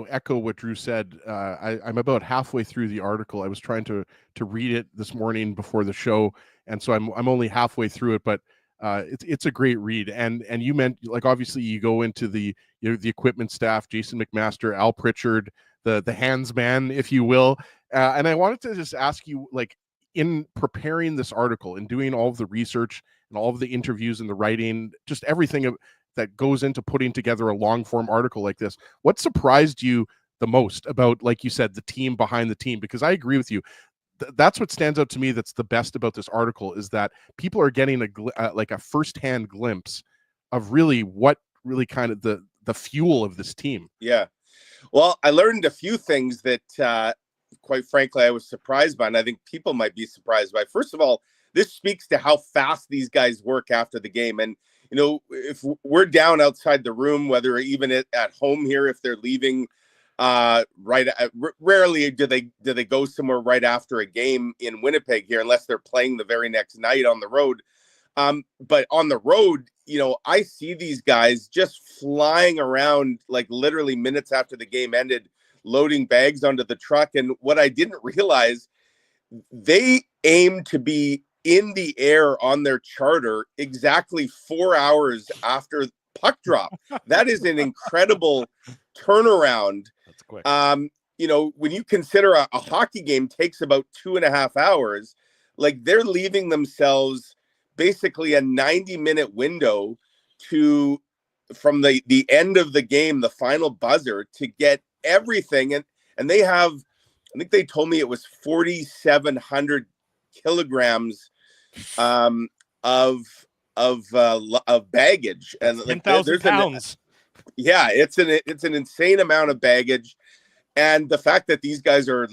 echo what Drew said. I'm about halfway through the article. I was trying to read it this morning before the show, and so I'm only halfway through it. But it's a great read. And you meant, like, obviously you go into the the equipment staff, Jason McMaster, Al Pritchard, the hands man, if you will. And I wanted to just ask you, like, in preparing this article and doing all of the research and all of the interviews and the writing, just everything that goes into putting together a long form article like this, what surprised you the most about, like you said, the team behind the team? Because I agree with you. That's what stands out to me. That's the best about this article, is that people are getting a firsthand glimpse of really what really kind of the fuel of this team. Yeah. Well, I learned a few things that, quite frankly, I was surprised by, and I think people might be surprised by. First of all, this speaks to how fast these guys work after the game. And, if we're down outside the room, whether even at home here, if they're leaving, rarely do they go somewhere right after a game in Winnipeg here, unless they're playing the very next night on the road. But on the road, I see these guys just flying around, like literally minutes after the game ended, loading bags onto the truck. And what I didn't realize, they aim to be in the air on their charter exactly 4 hours after puck drop. That is an incredible turnaround. That's quick. When you consider a hockey game takes about 2.5 hours, like they're leaving themselves basically a 90-minute window from the end of the game, the final buzzer, to get everything. And they have, I think they told me it was 4,700 kilograms of baggage, and 10,000 pounds. Yeah, it's an insane amount of baggage, and the fact that these guys are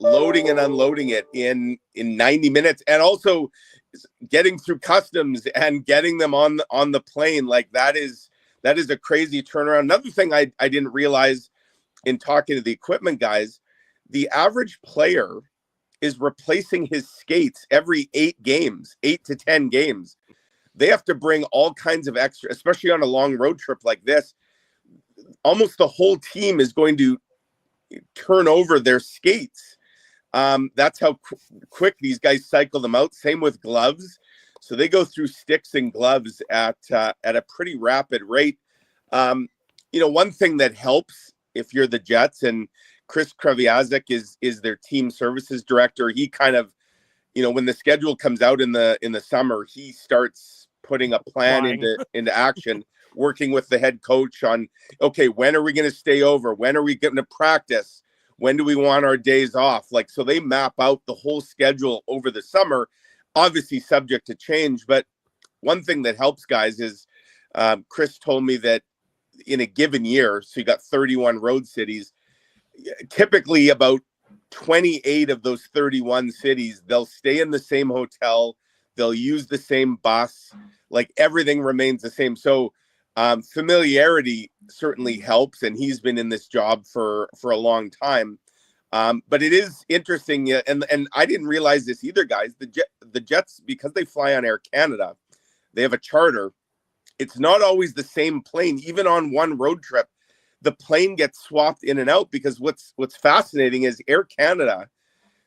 loading and unloading it in 90 minutes, and also getting through customs and getting them on the plane, like that is a crazy turnaround. Another thing I didn't realize in talking to the equipment guys, the average player is replacing his skates every 8 to 10 games. They have to bring all kinds of extra, especially on a long road trip like this. Almost the whole team is going to turn over their skates. That's how quick these guys cycle them out. Same with gloves. So they go through sticks and gloves at a pretty rapid rate. One thing that helps if you're the Jets, and Chris Kreviazek is their team services director. He kind of, when the schedule comes out in the summer, he starts putting a plan into action, working with the head coach on, okay, when are we going to stay over? When are we going to practice? When do we want our days off? Like, so they map out the whole schedule over the summer, obviously subject to change. But one thing that helps guys is Chris told me that in a given year, so you got 31 road cities, typically about 28 of those 31 cities, they'll stay in the same hotel, they'll use the same bus, like everything remains the same. So familiarity certainly helps, and he's been in this job for a long time. But it is interesting, and I didn't realize this either, guys. The Jets, because they fly on Air Canada, they have a charter. It's not always the same plane. Even on one road trip, the plane gets swapped in and out, because what's fascinating is Air Canada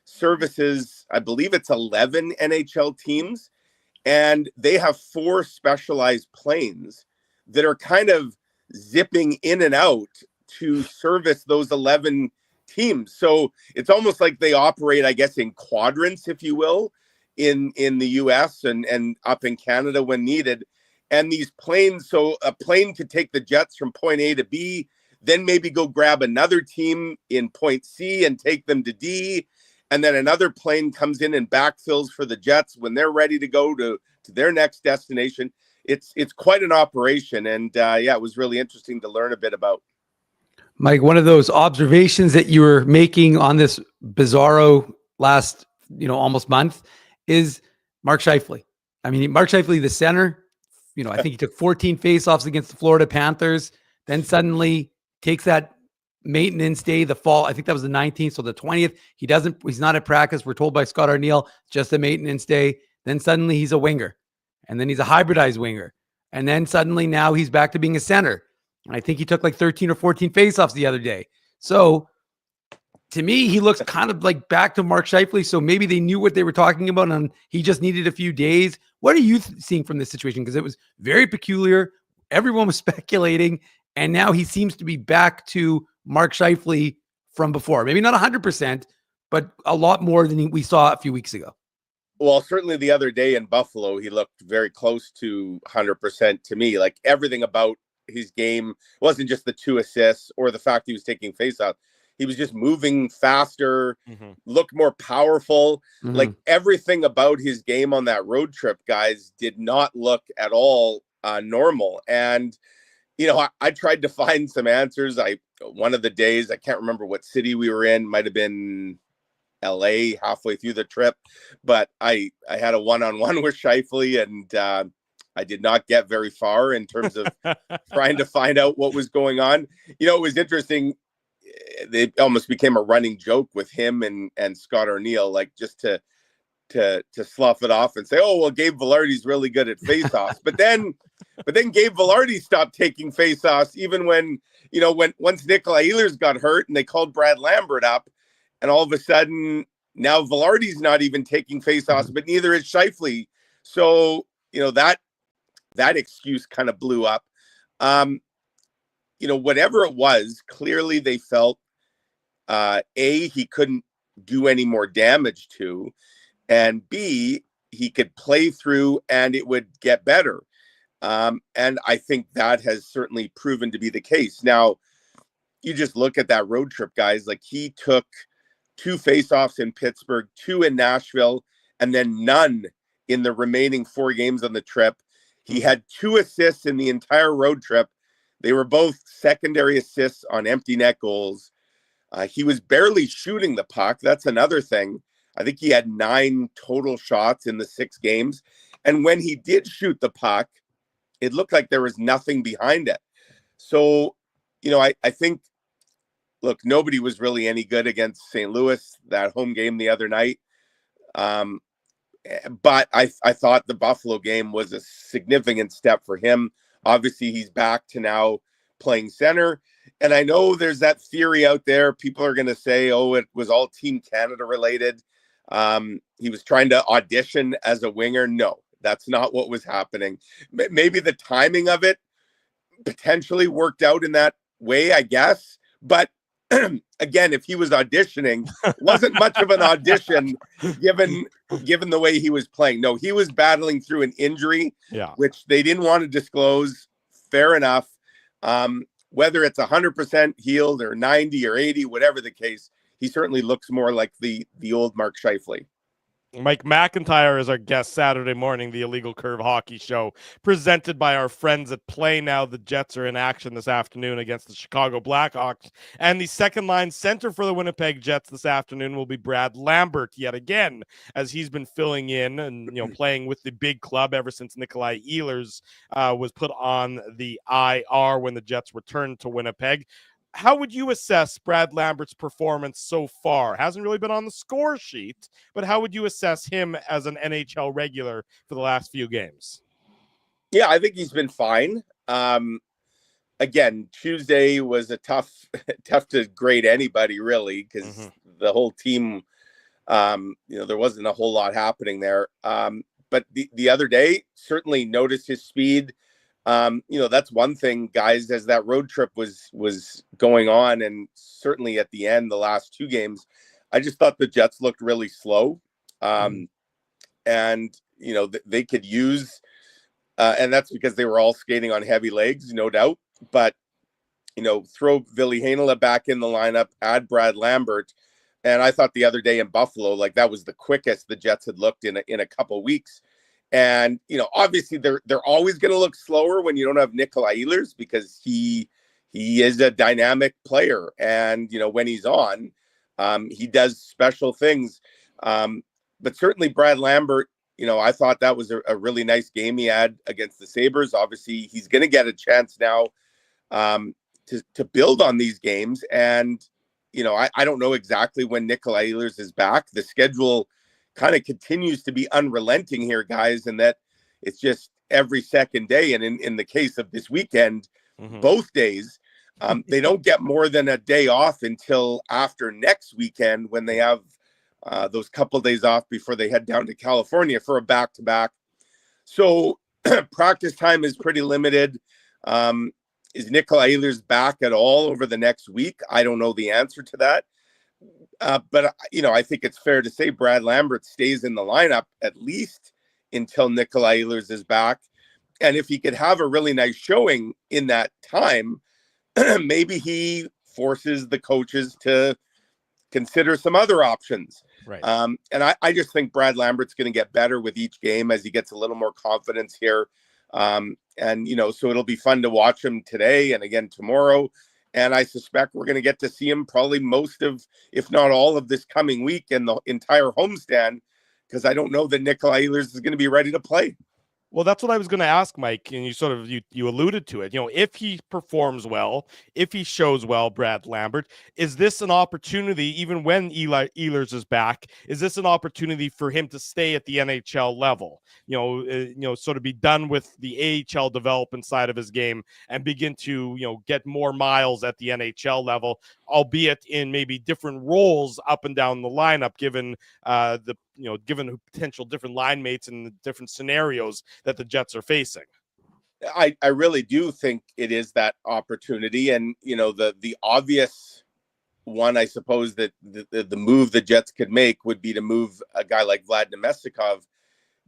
services, I believe it's 11 NHL teams, and they have 4 specialized planes that are kind of zipping in and out to service those 11 teams. So it's almost like they operate, I guess, in quadrants, if you will, in the US and up in Canada when needed. And these planes, so a plane could take the Jets from point A to B, then maybe go grab another team in point C and take them to D. And then another plane comes in and backfills for the Jets when they're ready to go to their next destination. It's quite an operation. And it was really interesting to learn a bit about. Mike, one of those observations that you were making on this bizarro last, almost month is Mark Scheifele. I mean, Mark Scheifele, the center, I think he took 14 faceoffs against the Florida Panthers, then suddenly takes that maintenance day, the fall. I think that was the 19th. So the 20th, he's not at practice. We're told by Scott Arniel, just a maintenance day. Then suddenly he's a winger, and then he's a hybridized winger. And then suddenly now he's back to being a center. And I think he took like 13 or 14 faceoffs the other day. So to me, he looks kind of like back to Mark Scheifele. So maybe they knew what they were talking about and he just needed a few days. What are you seeing from this situation? Because it was very peculiar. Everyone was speculating. And now he seems to be back to Mark Scheifele from before. Maybe not 100%, but a lot more than we saw a few weeks ago. Well, certainly the other day in Buffalo, he looked very close to 100% to me. Like everything about his game wasn't just the 2 assists or the fact he was taking faceoff. He was just moving faster, looked more powerful. Like everything about his game on that road trip, guys, did not look at all normal. And, I tried to find some answers. One of the days, I can't remember what city we were in, might have been LA halfway through the trip, but I had a one-on-one with Scheifele, and I did not get very far in terms of trying to find out what was going on. It was interesting. They almost became a running joke with him and Scott Arniel, like just to slough it off and say, oh, well, Gabe Vilardi's really good at faceoffs. But then Gabe Vilardi stopped taking faceoffs, even when once Nikolai Ehlers got hurt and they called Brad Lambert up, and all of a sudden now Vilardi's not even taking faceoffs, but neither is Scheifele. So, that excuse kind of blew up. Whatever it was, clearly they felt, he couldn't do any more damage to, and B, he could play through and it would get better. And I think that has certainly proven to be the case. Now, you just look at that road trip, guys, like he took 2 faceoffs in Pittsburgh, 2 in Nashville, and then none in the remaining 4 games on the trip. He had 2 assists in the entire road trip. They were both secondary assists on empty net goals. He was barely shooting the puck. That's another thing. I think he had 9 total shots in the 6 games. And when he did shoot the puck, it looked like there was nothing behind it. So, I think, look, nobody was really any good against St. Louis, that home game the other night. But I thought the Buffalo game was a significant step for him. Obviously, he's back to now playing center. And I know there's that theory out there. People are going to say, oh, it was all Team Canada related. He was trying to audition as a winger. No, that's not what was happening. Maybe the timing of it potentially worked out in that way, I guess. But again, if he was auditioning, wasn't much of an audition given the way he was playing. No, he was battling through an injury, which they didn't want to disclose. Fair enough. Whether it's 100% healed or 90 or 80, whatever the case, he certainly looks more like the old Mark Scheifele. Mike McIntyre is our guest Saturday morning, the Illegal Curve Hockey Show, presented by our friends at Play Now. The Jets are in action this afternoon against the Chicago Blackhawks. And the second-line center for the Winnipeg Jets this afternoon will be Brad Lambert yet again, as he's been filling in and playing with the big club ever since Nikolai Ehlers was put on the IR when the Jets returned to Winnipeg. How would you assess Brad Lambert's performance so far? Hasn't really been on the score sheet, but how would you assess him as an NHL regular for the last few games? Yeah, I think he's been fine. Again, Tuesday was a tough to grade anybody really, because the whole team, there wasn't a whole lot happening there. But the other day, certainly noticed his speed. That's one thing, guys, as that road trip was going on, and certainly at the end, the last two games, I just thought the Jets looked really slow. And, they could use, and that's because they were all skating on heavy legs, no doubt. But, throw Ville Heinola back in the lineup, add Brad Lambert. And I thought the other day in Buffalo, like that was the quickest the Jets had looked in a couple weeks. And, obviously they're always going to look slower when you don't have Nikolai Ehlers, because he is a dynamic player. And, when he's on, he does special things. But certainly Brad Lambert, I thought that was a really nice game he had against the Sabres. Obviously he's going to get a chance now to build on these games. And, I don't know exactly when Nikolai Ehlers is back. The schedule kind of continues to be unrelenting here, guys, and that it's just every second day. And in the case of this weekend, both days, they don't get more than a day off until after next weekend, when they have those couple days off before they head down to California for a back-to-back. So practice time is pretty limited. Is Nikolai Ehlers back at all over the next week? I don't know the answer to that. But, I think it's fair to say Brad Lambert stays in the lineup at least until Nikolai Ehlers is back. And if he could have a really nice showing in that time, maybe he forces the coaches to consider some other options. Right. And I just think Brad Lambert's going to get better with each game as he gets a little more confidence here. So it'll be fun to watch him today and again tomorrow. And I suspect we're going to get to see him probably most of, if not all of this coming week in the entire homestand, because I don't know that Nikolai Ehlers is going to be ready to play. Well, that's what I was going to ask, Mike, and you alluded to it. If he performs well, if he shows well, Brad Lambert, is this an opportunity, even when Ehlers is back, is this an opportunity for him to stay at the NHL level? Sort of be done with the AHL development side of his game and begin to, get more miles at the NHL level, albeit in maybe different roles up and down the lineup, given given potential different line mates and the different scenarios that the Jets are facing. I really do think it is that opportunity. And, the obvious one, I suppose, that the move the Jets could make would be to move a guy like Vlad Nemestikov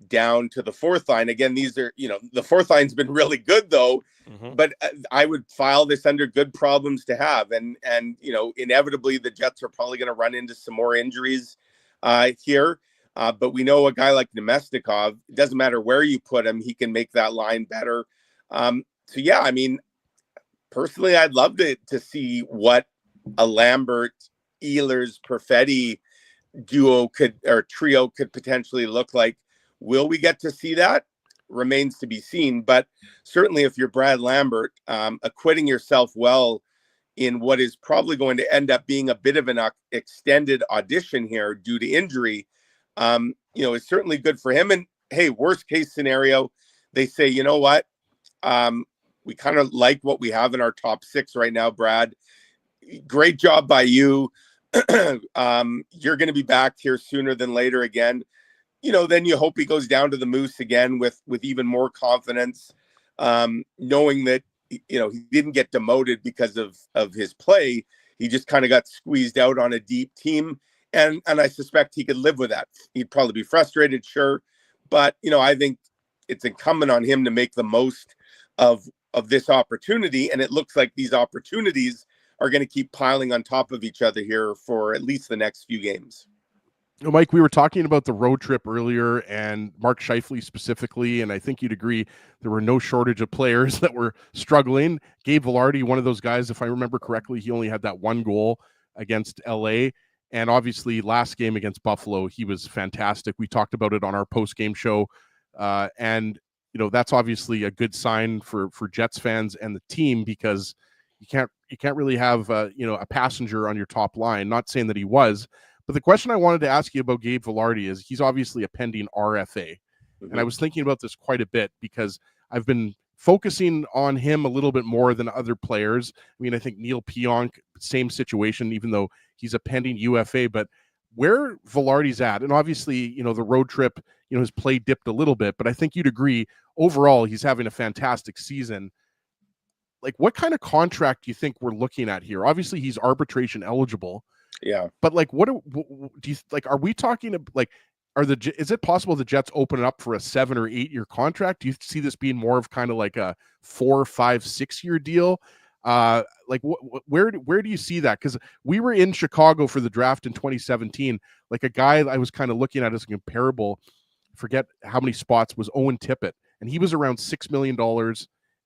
down to the fourth line. Again, these are, the fourth line's been really good though, but I would file this under good problems to have. And inevitably the Jets are probably going to run into some more injuries here. But we know a guy like Nemestikov, it doesn't matter where you put him, he can make that line better. Personally, I'd love to see what a Lambert, Ehlers, Perfetti trio could potentially look like. Will we get to see that? Remains to be seen. But certainly if you're Brad Lambert, acquitting yourself well in what is probably going to end up being a bit of an extended audition here due to injury, it's certainly good for him. And hey, worst case scenario, they say, you know what? We kind of like what we have in our top six right now, Brad. Great job by you. You're going to be back here sooner than later again. Then you hope he goes down to the Moose again with even more confidence, knowing that, he didn't get demoted because of his play. he just kind of got squeezed out on a deep team. And I suspect he could live with that. He'd probably be frustrated, sure. But, I think it's incumbent on him to make the most of this opportunity. And it looks like these opportunities are going to keep piling on top of each other here for at least the next few games. Mike, we were talking about the road trip earlier and Mark Scheifele specifically, and I think you'd agree there were no shortage of players that were struggling. Gabe Vilardi, one of those guys, if I remember correctly, he only had that one goal against LA. And obviously last game against Buffalo, he was fantastic. We talked about it on our post-game show. And that's obviously a good sign for Jets fans and the team, because you can't really have a passenger on your top line. Not saying that he was. But the question I wanted to ask you about Gabe Vilardi is he's obviously a pending RFA. Mm-hmm. And I was thinking about this quite a bit because I've been focusing on him a little bit more than other players. I mean, I think Neil Pionk, same situation, even though he's a pending UFA, but where Vilardi's at, and obviously, the road trip, his play dipped a little bit, but I think you'd agree, overall, he's having a fantastic season. Like, what kind of contract do you think we're looking at here? Obviously, he's arbitration eligible. Yeah. But like, what do you like? Are we talking like, is it possible the Jets open it up for a 7 or 8 year contract? Do you see this being more of kind of like a 4, 5, 6 year deal? Like where do you see that? Because we were in Chicago for the draft in 2017. Like a guy I was kind of looking at as comparable, forget how many spots, was Owen Tippett, and he was around $6 million,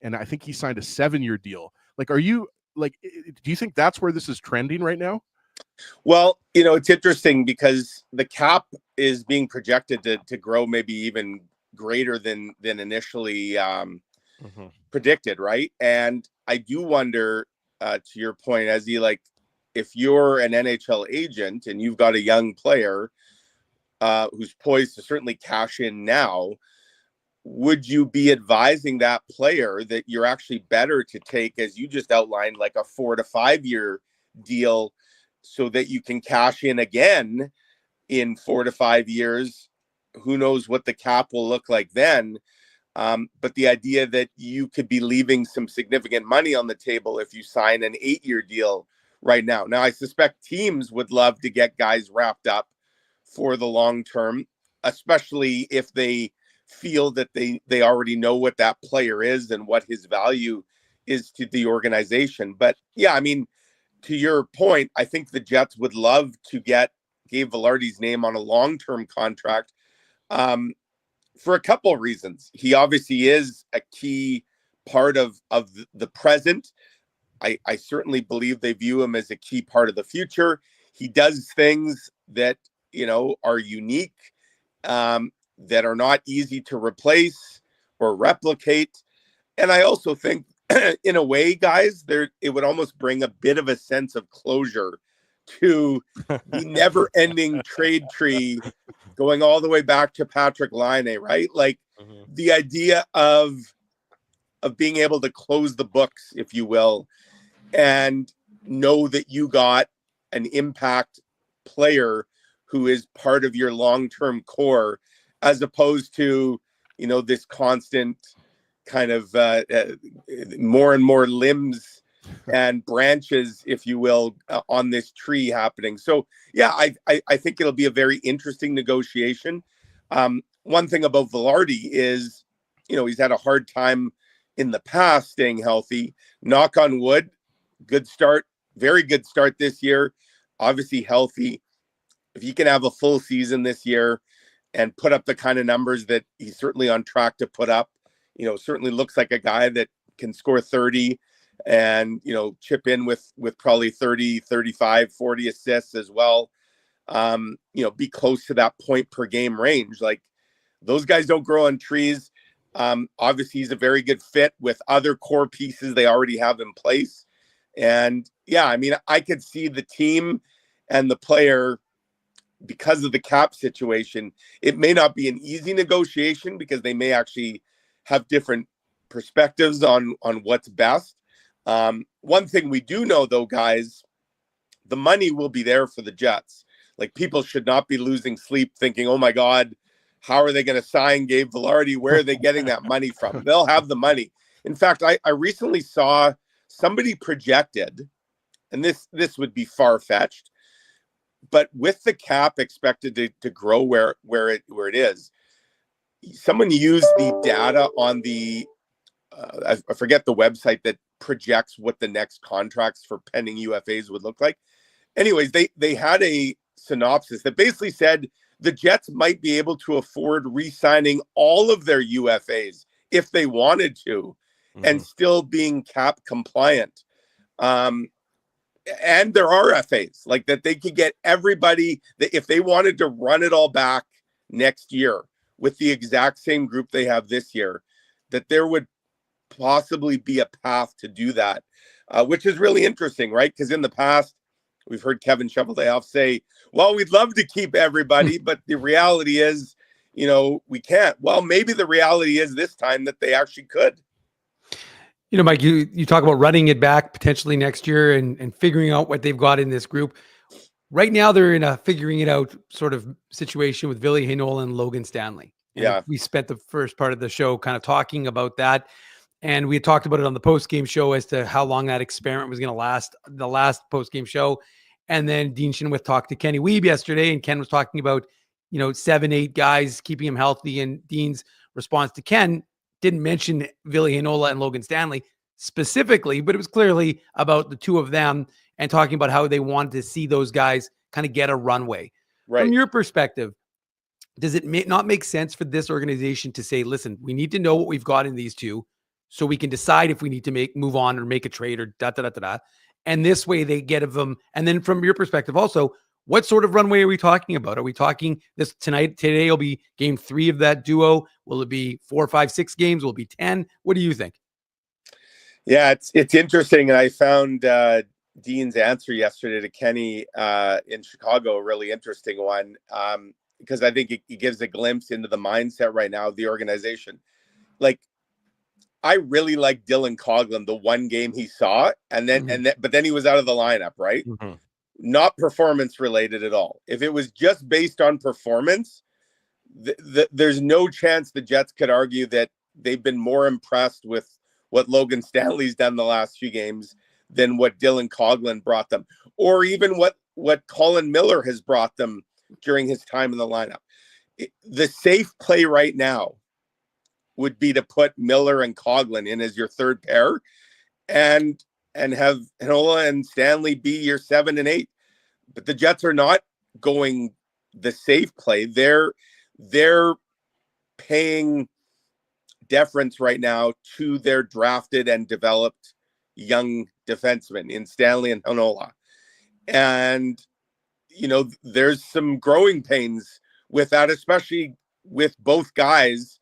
and I think he signed a 7-year deal. Like, do you think that's where this is trending right now? Well, it's interesting because the cap is being projected to grow maybe even greater than initially predicted, right? And I do wonder, to your point, if you're an NHL agent and you've got a young player who's poised to certainly cash in now, would you be advising that player that you're actually better to take, as you just outlined, like a 4 to 5 year deal, so that you can cash in again in 4 to 5 years? Who knows what the cap will look like then? But the idea that you could be leaving some significant money on the table if you sign an 8-year deal right now. Now, I suspect teams would love to get guys wrapped up for the long term, especially if they feel that they already know what that player is and what his value is to the organization. But yeah, I mean, to your point, I think the Jets would love to get Gabe Vilardi's name on a long-term contract for a couple of reasons. He obviously is a key part of the present. I certainly believe they view him as a key part of the future. He does things that, are unique, that are not easy to replace or replicate. And I also think, in a way, guys, it would almost bring a bit of a sense of closure to the never-ending trade tree going all the way back to Patrick Laine, right? Like the idea of being able to close the books, if you will, and know that you got an impact player who is part of your long-term core, as opposed to, this constant kind of more and more limbs and branches, if you will, on this tree happening. So yeah, I think it'll be a very interesting negotiation. One thing about Vilardi is, he's had a hard time in the past staying healthy. Knock on wood, good start, very good start this year. Obviously healthy. If he can have a full season this year and put up the kind of numbers that he's certainly on track to put up, certainly looks like a guy that can score 30 and, chip in with probably 30, 35, 40 assists as well. Be close to that point per game range. Like, those guys don't grow on trees. Obviously he's a very good fit with other core pieces they already have in place. And yeah, I mean, I could see the team and the player, because of the cap situation, it may not be an easy negotiation because they may actually have different perspectives on what's best. One thing we do know, though, guys, the money will be there for the Jets. Like, people should not be losing sleep thinking, oh my God, how are they going to sign Gabe Vilardi? Where are they getting that money from? They'll have the money. In fact, I recently saw somebody projected, and this would be far-fetched, but with the cap expected to grow where it is, someone used the data on the I forget the website that projects what the next contracts for pending UFAs would look like. Anyways, they had a synopsis that basically said the Jets might be able to afford re-signing all of their UFAs if they wanted to, and still being cap compliant. And there are FAs like that they could get everybody that if they wanted to run it all back next year with the exact same group they have this year, that there would possibly be a path to do that, which is really interesting, right? Because in the past, we've heard Kevin Cheveldayoff say, well, we'd love to keep everybody, but the reality is, we can't. Well, maybe the reality is this time that they actually could. Mike, you talk about running it back potentially next year and figuring out what they've got in this group. Right now, they're in a figuring it out sort of situation with Ville Heinola and Logan Stanley. And we spent the first part of the show kind of talking about that. And we had talked about it on the post-game show as to how long that experiment was going to last, the last post-game show. And then Dean Chenoweth talked to Kenny Wiebe yesterday, and Ken was talking about, 7-8 guys, keeping him healthy. And Dean's response to Ken didn't mention Ville Heinola and Logan Stanley specifically, but it was clearly about the two of them and talking about how they wanted to see those guys kind of get a runway. Right. From your perspective, does it not make sense for this organization to say, listen, we need to know what we've got in these two so we can decide if we need to move on or make a trade or da-da-da-da-da. And this way they get of them. And then from your perspective also, what sort of runway are we talking about? Are we talking this today will be game 3 of that duo? Will it be 4, 5, 6 games? Will it be 10? What do you think? Yeah, it's interesting. And I found Dean's answer yesterday to Kenny in Chicago a really interesting one, because I think it gives a glimpse into the mindset right now of the organization. Like, I really like Dylan Coghlan, the one game he saw, but then he was out of the lineup, right? Not performance related at all. If it was just based on performance, there's no chance the Jets could argue that they've been more impressed with what Logan Stanley's done the last few games than what Dylan Coghlan brought them, or even what Colin Miller has brought them during his time in the lineup. The safe play right now would be to put Miller and Coghlan in as your third pair and have Heinola and Stanley be your 7 and 8. But the Jets are not going the safe play. They're paying deference right now to their drafted and developed young defensemen in Stanley and Heinola. And, there's some growing pains with that, especially with both guys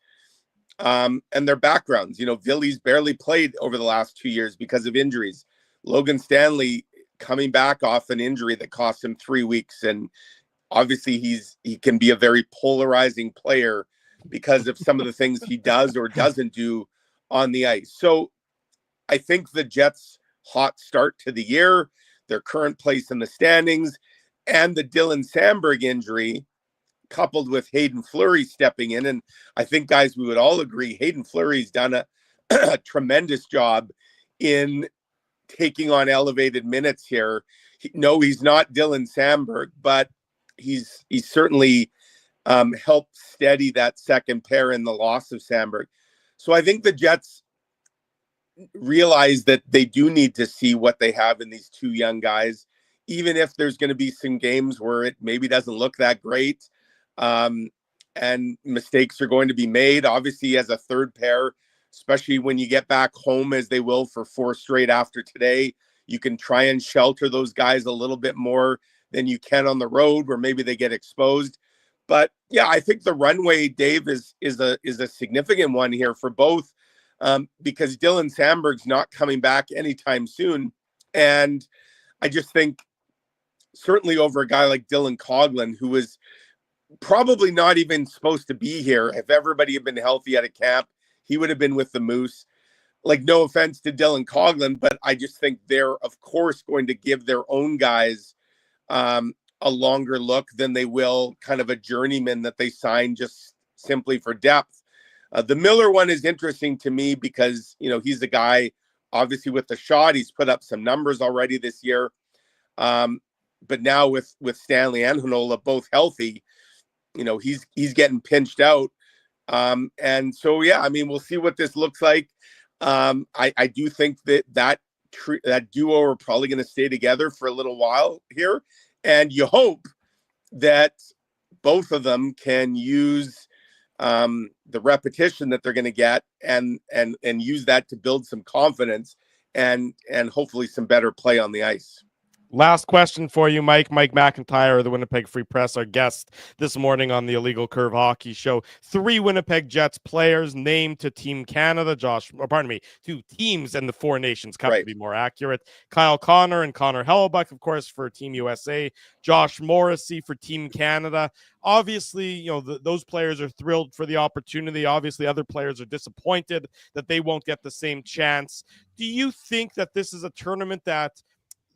and their backgrounds. Ville's barely played over the last 2 years because of injuries. Logan Stanley coming back off an injury that cost him 3 weeks. And obviously he can be a very polarizing player because of some of the things he does or doesn't do on the ice. So I think the Jets' hot start to the year, their current place in the standings, and the Dylan Samberg injury, coupled with Hayden Fleury stepping in. And I think, guys, we would all agree Hayden Fleury's done a tremendous job in taking on elevated minutes here. He's not Dylan Samberg, but he's certainly helped steady that second pair in the loss of Samberg. So I think the Jets realize that they do need to see what they have in these two young guys, even if there's going to be some games where it maybe doesn't look that great. And mistakes are going to be made, obviously, as a third pair, especially when you get back home, as they will for 4 straight after today. You can try and shelter those guys a little bit more than you can on the road, where maybe they get exposed. But yeah, I think the runway, Dave, is a significant one here for both, because Dylan Samberg's not coming back anytime soon. And I just think certainly over a guy like Dylan Coghlan, who was probably not even supposed to be here. If everybody had been healthy at a camp, he would have been with the Moose. Like, no offense to Dylan Coghlan, but I just think they're, of course, going to give their own guys a longer look than they will kind of a journeyman that they sign just simply for depth. The Miller one is interesting to me because, he's a guy, obviously, with the shot. He's put up some numbers already this year. But now with Stanley and Heinola both healthy, he's getting pinched out. And so, yeah, I mean, we'll see what this looks like. I do think that duo are probably going to stay together for a little while here. And you hope that both of them can use the repetition that they're going to get and use that to build some confidence and hopefully some better play on the ice. Last question for you, Mike. Mike McIntyre of the Winnipeg Free Press, our guest this morning on the Illegal Curve Hockey Show. 3 Winnipeg Jets players named to Team Canada. 2 teams and the 4 Nations Cup, to be more accurate. Kyle Connor and Connor Hellebuck, of course, for Team USA. Josh Morrissey for Team Canada. Obviously, those players are thrilled for the opportunity. Obviously, other players are disappointed that they won't get the same chance. Do you think that this is a tournament that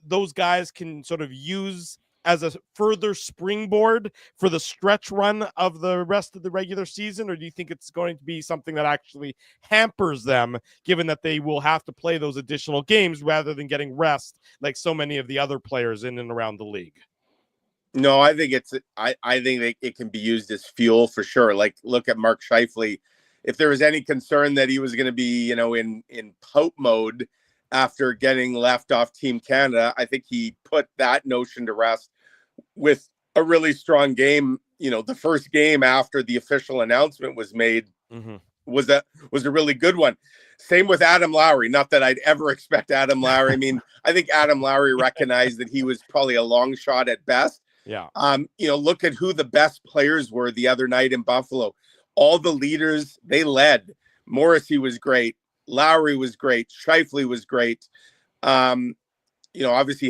those guys can sort of use as a further springboard for the stretch run of the rest of the regular season? Or do you think it's going to be something that actually hampers them, given that they will have to play those additional games rather than getting rest like so many of the other players in and around the league? No, I think I think it can be used as fuel for sure. Like, look at Mark Scheifele. If there was any concern that he was going to be, in pout mode after getting left off Team Canada, I think he put that notion to rest with a really strong game. The first game after the official announcement was made was a really good one. Same with Adam Lowry. Not that I'd ever expect Adam Lowry. I mean, I think Adam Lowry recognized that he was probably a long shot at best. Yeah. Look at who the best players were the other night in Buffalo. All the leaders, they led. Morrissey was great. Lowry was great. Scheifele was great. Obviously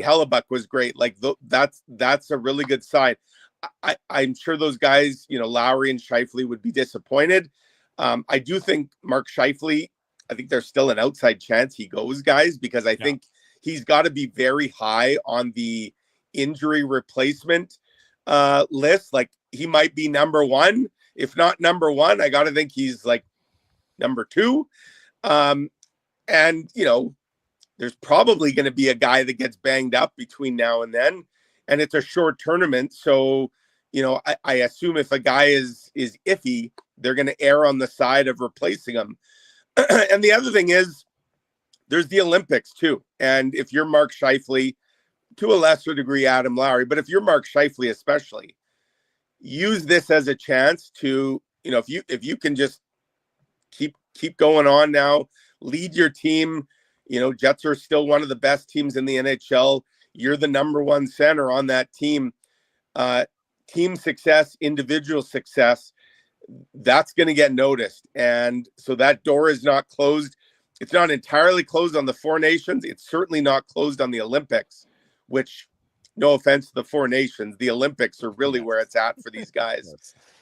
Hellebuck was great. Like that's a really good sign. I'm sure those guys, Lowry and Scheifele would be disappointed. I do think Mark Scheifele, I think there's still an outside chance he goes, guys, because I think he's got to be very high on the injury replacement list. Like, he might be number 1. If not number 1, I got to think he's like number 2. There's probably going to be a guy that gets banged up between now and then, and it's a short tournament. So, I assume if a guy is iffy, they're going to err on the side of replacing him. And the other thing is there's the Olympics too. And if you're Mark Scheifele, to a lesser degree, Adam Lowry, but if you're Mark Scheifele, especially, use this as a chance to, if you can just keep going on now, lead your team. Jets are still one of the best teams in the NHL. You're the number 1 center on that team. Team success, individual success, that's going to get noticed. And so that door is not closed. It's not entirely closed on the 4 Nations. It's certainly not closed on the Olympics, which, no offense to the 4 Nations, the Olympics are really where it's at for these guys.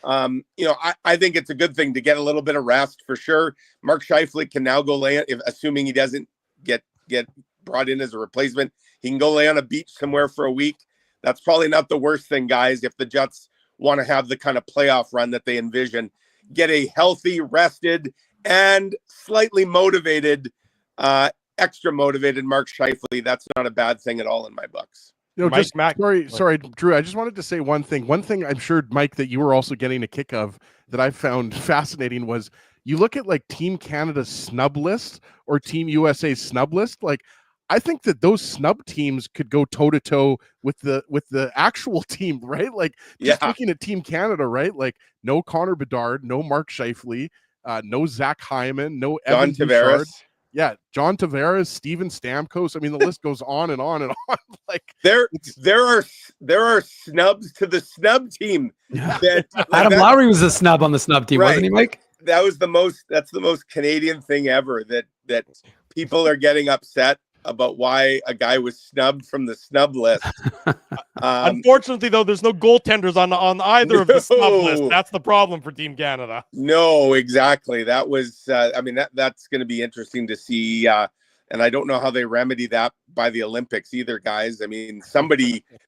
I think it's a good thing to get a little bit of rest for sure. Mark Scheifele can now go lay, assuming he doesn't get brought in as a replacement, he can go lay on a beach somewhere for a week. That's probably not the worst thing, guys, if the Jets want to have the kind of playoff run that they envision. Get a healthy, rested, and slightly motivated, extra motivated Mark Scheifele. That's not a bad thing at all in my books. Sorry, Drew. I just wanted to say one thing. One thing I'm sure, Mike, that you were also getting a kick of that I found fascinating was you look at like Team Canada's snub list or Team USA's snub list. Like, I think that those snub teams could go toe to toe with the actual team, right? Like, just looking at Team Canada, right? Like, no Connor Bedard, no Mark Scheifele, no Zach Hyman, no Evan Bouchard. Yeah, John Tavares, Steven Stamkos. I mean, the list goes on and on and on. Like, there are snubs to the snub team. Adam Lowry was a snub on the snub team, wasn't he, Mike? That's the most Canadian thing ever, that people are getting upset about why a guy was snubbed from the snub list. Unfortunately, though, there's no goaltenders on either of the snub lists. That's the problem for Team Canada. No, exactly. That was, that's going to be interesting to see. And I don't know how they remedy that by the Olympics either, guys. I mean,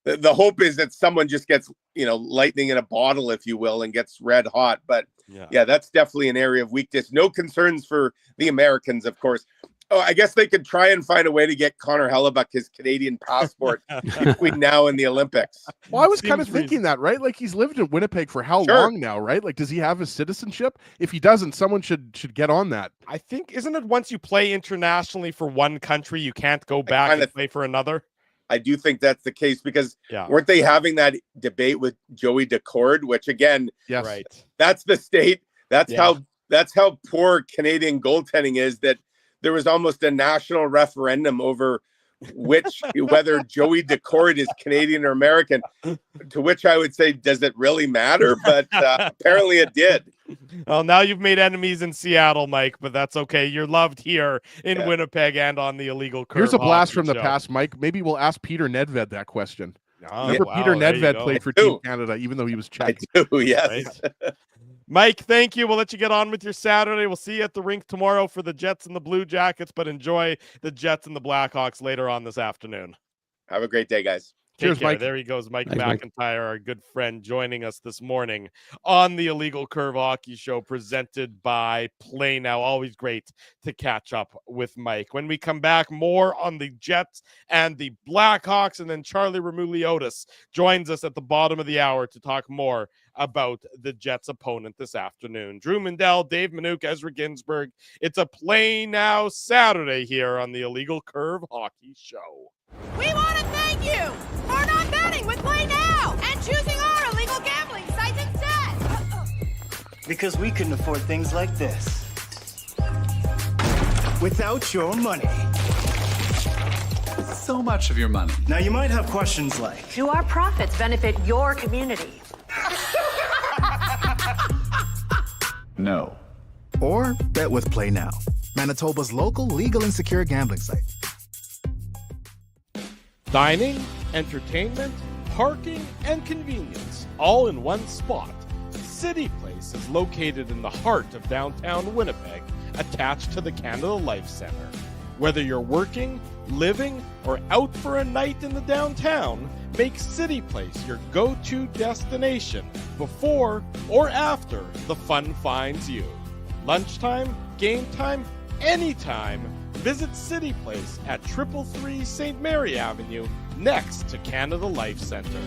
the hope is that someone just gets, lightning in a bottle, if you will, and gets red hot. But yeah, that's definitely an area of weakness. No concerns for the Americans, of course. Oh, I guess they could try and find a way to get Connor Hellebuck his Canadian passport between now and the Olympics. Well, I was kind of thinking that, right? Like, he's lived in Winnipeg for how long now, right? Like, does he have his citizenship? If he doesn't, someone should get on that. I think, isn't it once you play internationally for one country, you can't go back and play for another? I do think that's the case because weren't they having that debate with Joey Decord, which again, right? That's the state. That's how poor Canadian goaltending is, that there was almost a national referendum over whether Joey Decord is Canadian or American, to which I would say, does it really matter? But apparently it did. Well, now you've made enemies in Seattle, Mike, but that's okay. You're loved here in Winnipeg and on the Illegal Curve. Here's a blast from the show. past, Mike. Maybe we'll ask Peter Nedved that question. Oh, Remember Peter Nedved played for Team Canada, even though he was Czech. I do, yes. Right? Mike, thank you. We'll let you get on with your Saturday. We'll see you at the rink tomorrow for the Jets and the Blue Jackets, but enjoy the Jets and the Blackhawks later on this afternoon. Have a great day, guys. Cheers, Mike. There he goes, Mike Thanks, McIntyre, our good friend, joining us this morning on the Illegal Curve Hockey Show, presented by Play Now. Always great to catch up with Mike. When we come back, more on the Jets and the Blackhawks, and then Charlie Roumeliotis joins us at the bottom of the hour to talk more about the Jets' opponent this afternoon. Drew Mindell, Dave Minuk, Ezra Ginsburg. It's a Play Now Saturday here on the Illegal Curve Hockey Show. We want to thank you for not betting with Play Now and choosing our illegal gambling sites instead. Because we couldn't afford things like this without your money. So much of your money. Now, you might have questions like, Do our profits benefit your community? No. Or bet with Play Now, Manitoba's local legal and secure gambling site. Dining, entertainment, parking, and convenience, all in one spot. City Place is located in the heart of downtown Winnipeg, attached to the Canada Life Centre. Whether you're working, living, or out for a night in the downtown, make City Place your go-to destination before or after the fun finds you. Lunchtime, game time, anytime, visit City Place at 333 St. Mary Avenue, next to Canada Life Centre.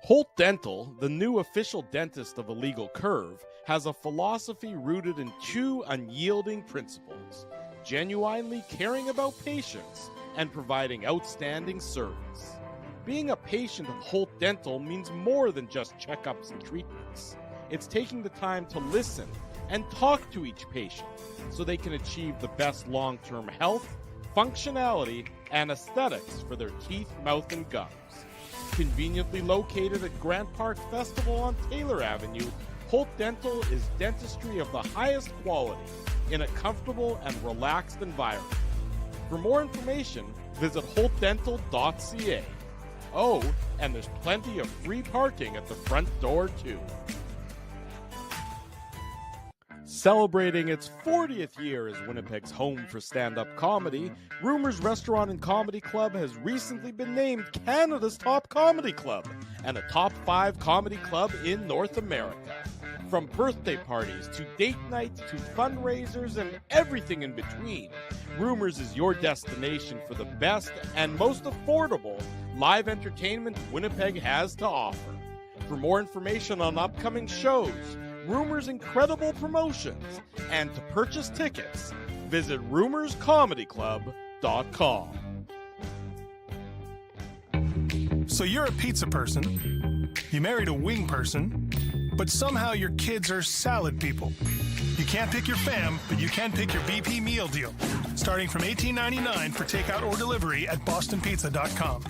Holt Dental, the new official dentist of Illegal Curve, has a philosophy rooted in two unyielding principles: genuinely caring about patients and providing outstanding service. Being a patient of Holt Dental means more than just checkups and treatments. It's taking the time to listen and talk to each patient so they can achieve the best long-term health, functionality, and aesthetics for their teeth, mouth, and gums. Conveniently located at Grant Park Festival on Taylor Avenue, Holt Dental is dentistry of the highest quality in a comfortable and relaxed environment. For more information, visit holtdental.ca. Oh, and there's plenty of free parking at the front door, too. Celebrating its 40th year as Winnipeg's home for stand-up comedy, Rumors Restaurant and Comedy Club has recently been named Canada's top comedy club and a top 5 comedy club in North America. From birthday parties to date nights to fundraisers and everything in between, Rumors is your destination for the best and most affordable live entertainment Winnipeg has to offer. For more information on upcoming shows, Rumors' incredible promotions, and to purchase tickets, visit rumorscomedyclub.com. So you're a pizza person, you married a wing person, but somehow your kids are salad people. You can't pick your fam, but you can pick your BP meal deal, starting from $18.99 for takeout or delivery at bostonpizza.com.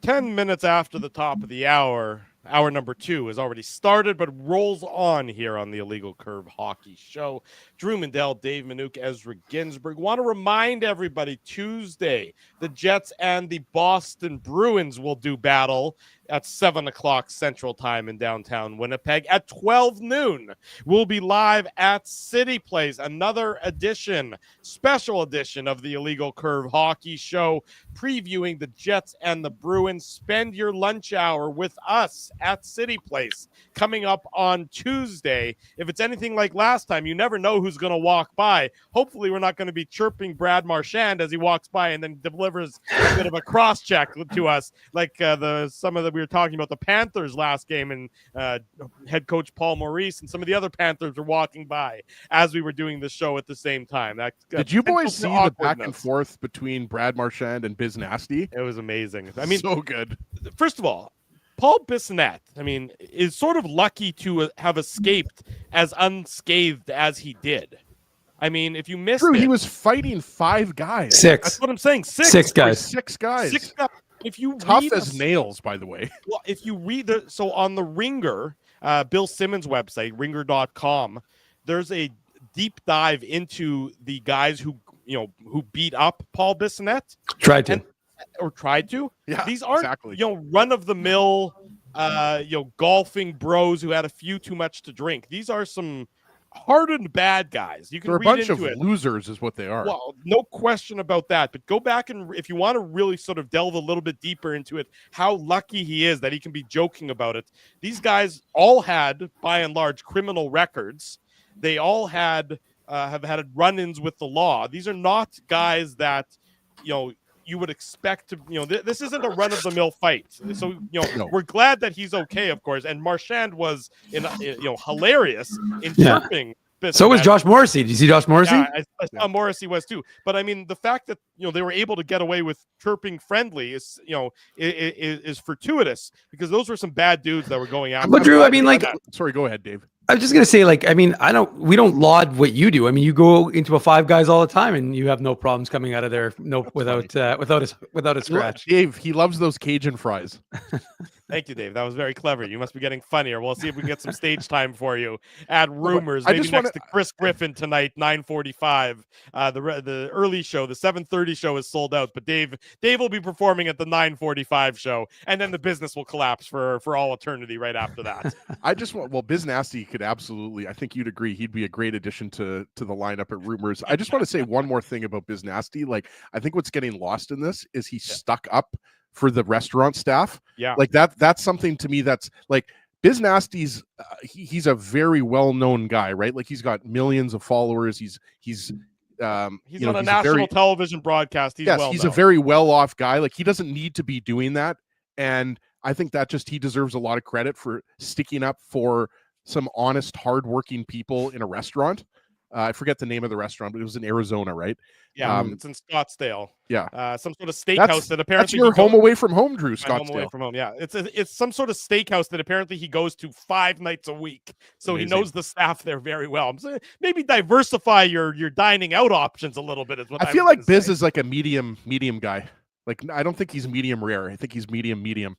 10 minutes after the top of the hour, hour number 2 has already started, but rolls on here on the Illegal Curve Hockey Show. Drew Mindell, Dave Minuk, Ezra Ginsburg. Want to remind everybody, Tuesday, the Jets and the Boston Bruins will do battle at 7 o'clock Central Time in downtown Winnipeg. At 12 noon, we'll be live at City Place, another special edition of the Illegal Curve Hockey Show, previewing the Jets and the Bruins. Spend your lunch hour with us at City Place coming up on Tuesday. If it's anything like last time, you never know who's going to walk by. Hopefully, we're not going to be chirping Brad Marchand as he walks by and then delivers a bit of a cross-check to us, like we were talking about the Panthers last game, and head coach Paul Maurice and some of the other Panthers were walking by as we were doing the show at the same time. Did you boys see the back and forth between Brad Marchand and Biz Nasty? It was amazing. I mean, so good. First of all, Paul Bissonnette, is sort of lucky to have escaped as unscathed as he did. If you missed Drew, it, he was fighting 5 guys. 6. That's what I'm saying. 6 guys. 6 guys. 6 guys. If you tough as nails, by the way. Well, if you read on the Ringer, Bill Simmons' website, ringer.com, there's a deep dive into the guys who beat up Paul Bissonnette. Tried to. Yeah, these aren't run of the mill golfing bros who had a few too much to drink. These are some hardened bad guys. You can They're a read bunch into of it. losers is what they are. Well, no question about that. But go back and if you want to really sort of delve a little bit deeper into it, how lucky he is that he can be joking about it. These guys all had, by and large, criminal records. They all have had run-ins with the law. These are not guys that, you would expect to, this isn't a run-of-the-mill fight. So, we're glad that he's okay, of course. And Marchand was, hilarious in chirping. So was Josh Morrissey. Did you see Josh Morrissey? Yeah, I saw Morrissey was too. But the fact that they were able to get away with chirping friendly is is fortuitous, because those were some bad dudes that were going out. But Drew, sorry, go ahead, Dave. I was just gonna say, we don't laud what you do. You go into a 5 guys all the time, and you have no problems coming out of there, without a scratch. Dave, he loves those Cajun fries. Thank you, Dave. That was very clever. You must be getting funnier. We'll see if we can get some stage time for you at Rumors. Maybe next to Chris Griffin tonight, 9:45. The early show, the 7:30 show is sold out, but Dave will be performing at the 9:45 show, and then the business will collapse for all eternity right after that. Biz Nasty could absolutely, I think you'd agree, he'd be a great addition to the lineup at Rumors. I just want to say one more thing about Biz Nasty. I think what's getting lost in this is he stuck up for the restaurant staff. Yeah. That's something to me that's Biz Nasty's he's a very well-known guy, right? He's got millions of followers. He's on a national television broadcast. He's a very well-off guy. He doesn't need to be doing that. And I think that he deserves a lot of credit for sticking up for some honest, hardworking people in a restaurant. I forget the name of the restaurant, but it was in Arizona, right? Yeah, it's in Scottsdale. Yeah, some sort of steakhouse that apparently that's your home away from home, Drew. Scottsdale. Home away from home. Yeah, it's some sort of steakhouse that apparently he goes to 5 nights a week, so Amazing. He knows the staff there very well. I'm saying maybe diversify your dining out options a little bit. Is what I feel like Biz is a medium guy. I don't think he's medium rare. I think he's medium.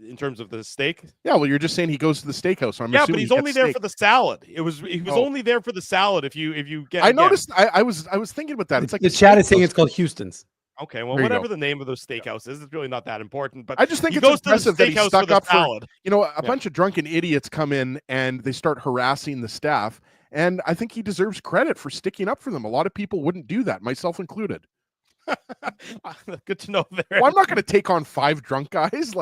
In terms of the steak? Yeah, well, you're just saying he goes to the steakhouse. So but he's only there for the salad. He was only there for the salad. If you get, I noticed. I was thinking about that. It's the chat is saying it's called Houston's. Okay, well, whatever the name of those steakhouses is, it's really not that important. But I just think it's impressive that he stuck up for. A bunch of drunken idiots come in and they start harassing the staff, and I think he deserves credit for sticking up for them. A lot of people wouldn't do that, myself included. Good to know there. Well, I'm not going to take on 5 drunk guys.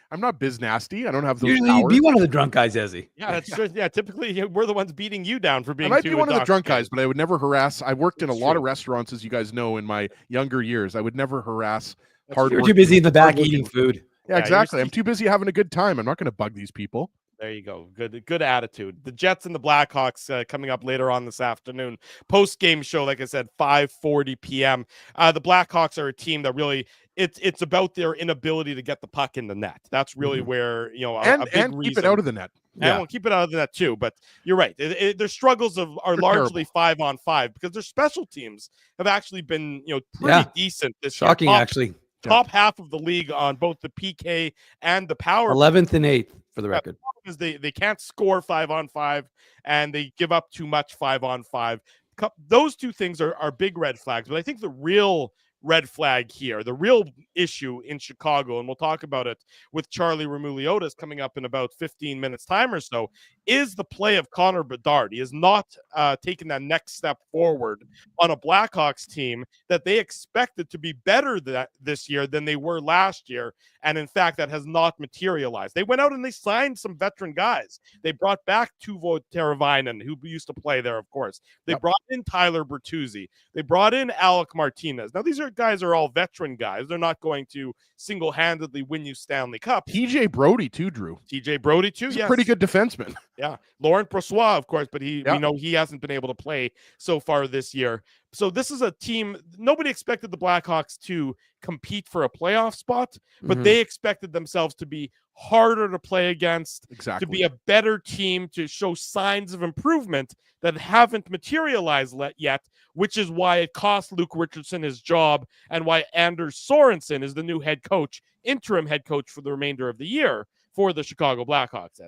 I'm not Biz Nasty. I don't have those Usually powers. You'd be one of the drunk guys, Ezzy. Yeah, that's true. Yeah, typically we're the ones beating you down for being. I might be one of the drunk guys, but I would never harass. I worked in a lot of restaurants, as you guys know, in my younger years. I would never harass. You're too busy in the back eating food. Yeah, exactly. I'm too busy having a good time. I'm not going to bug these people. There you go. Good attitude. The Jets and the Blackhawks coming up later on this afternoon. Post-game show, like I said, 5:40 p.m. The Blackhawks are a team that really it's about their inability to get the puck in the net. That's really where a big reason. Keep it out of the net. And we'll keep it out of the net too. But you're right. Their struggles are largely terrible. 5-on-5 because their special teams have actually been pretty decent this year. Shocking, actually. Top half of the league on both the PK and the power. 11th and 8th for the record. Is they can't score 5-on-5 and they give up too much 5-on-5. Those two things are big red flags. But I think the real red flag here. The real issue in Chicago, and we'll talk about it with Charlie Roumeliotis coming up in about 15 minutes time or so, is the play of Connor Bedard. He has not taken that next step forward on a Blackhawks team that they expected to be better this year than they were last year. And in fact, that has not materialized. They went out and they signed some veteran guys. They brought back Teuvo Teravainen, who used to play there, of course. They brought in Tyler Bertuzzi. They brought in Alec Martinez. Now, these guys are all veteran guys. They're not going to single-handedly win you Stanley Cup. TJ Brody too, Drew. TJ Brody too, He's yes. a pretty good defenseman. Yeah. Laurent Brossoit, of course, but we know he hasn't been able to play so far this year. So this is a team, nobody expected the Blackhawks to compete for a playoff spot, but they expected themselves to be harder to play against, to be a better team, to show signs of improvement that haven't materialized yet, which is why it cost Luke Richardson his job and why Anders Sorensen is the new interim head coach for the remainder of the year for the Chicago Blackhawks.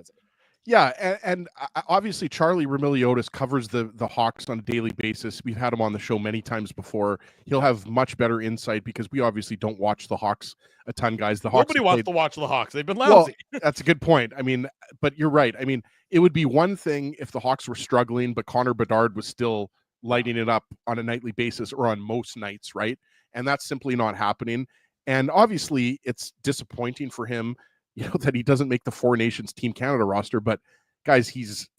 Yeah, and obviously Charlie Roumeliotis covers the Hawks on a daily basis. We've had him on the show many times before. He'll have much better insight because we obviously don't watch the Hawks a ton, guys. Nobody wants to watch the Hawks. They've been lousy. Well, that's a good point. I mean, but you're right. I mean, it would be one thing if the Hawks were struggling, but Connor Bedard was still lighting it up on a nightly basis or on most nights, right? And that's simply not happening. And obviously, it's disappointing for him, that he doesn't make the Four Nations Team Canada roster, but guys, he's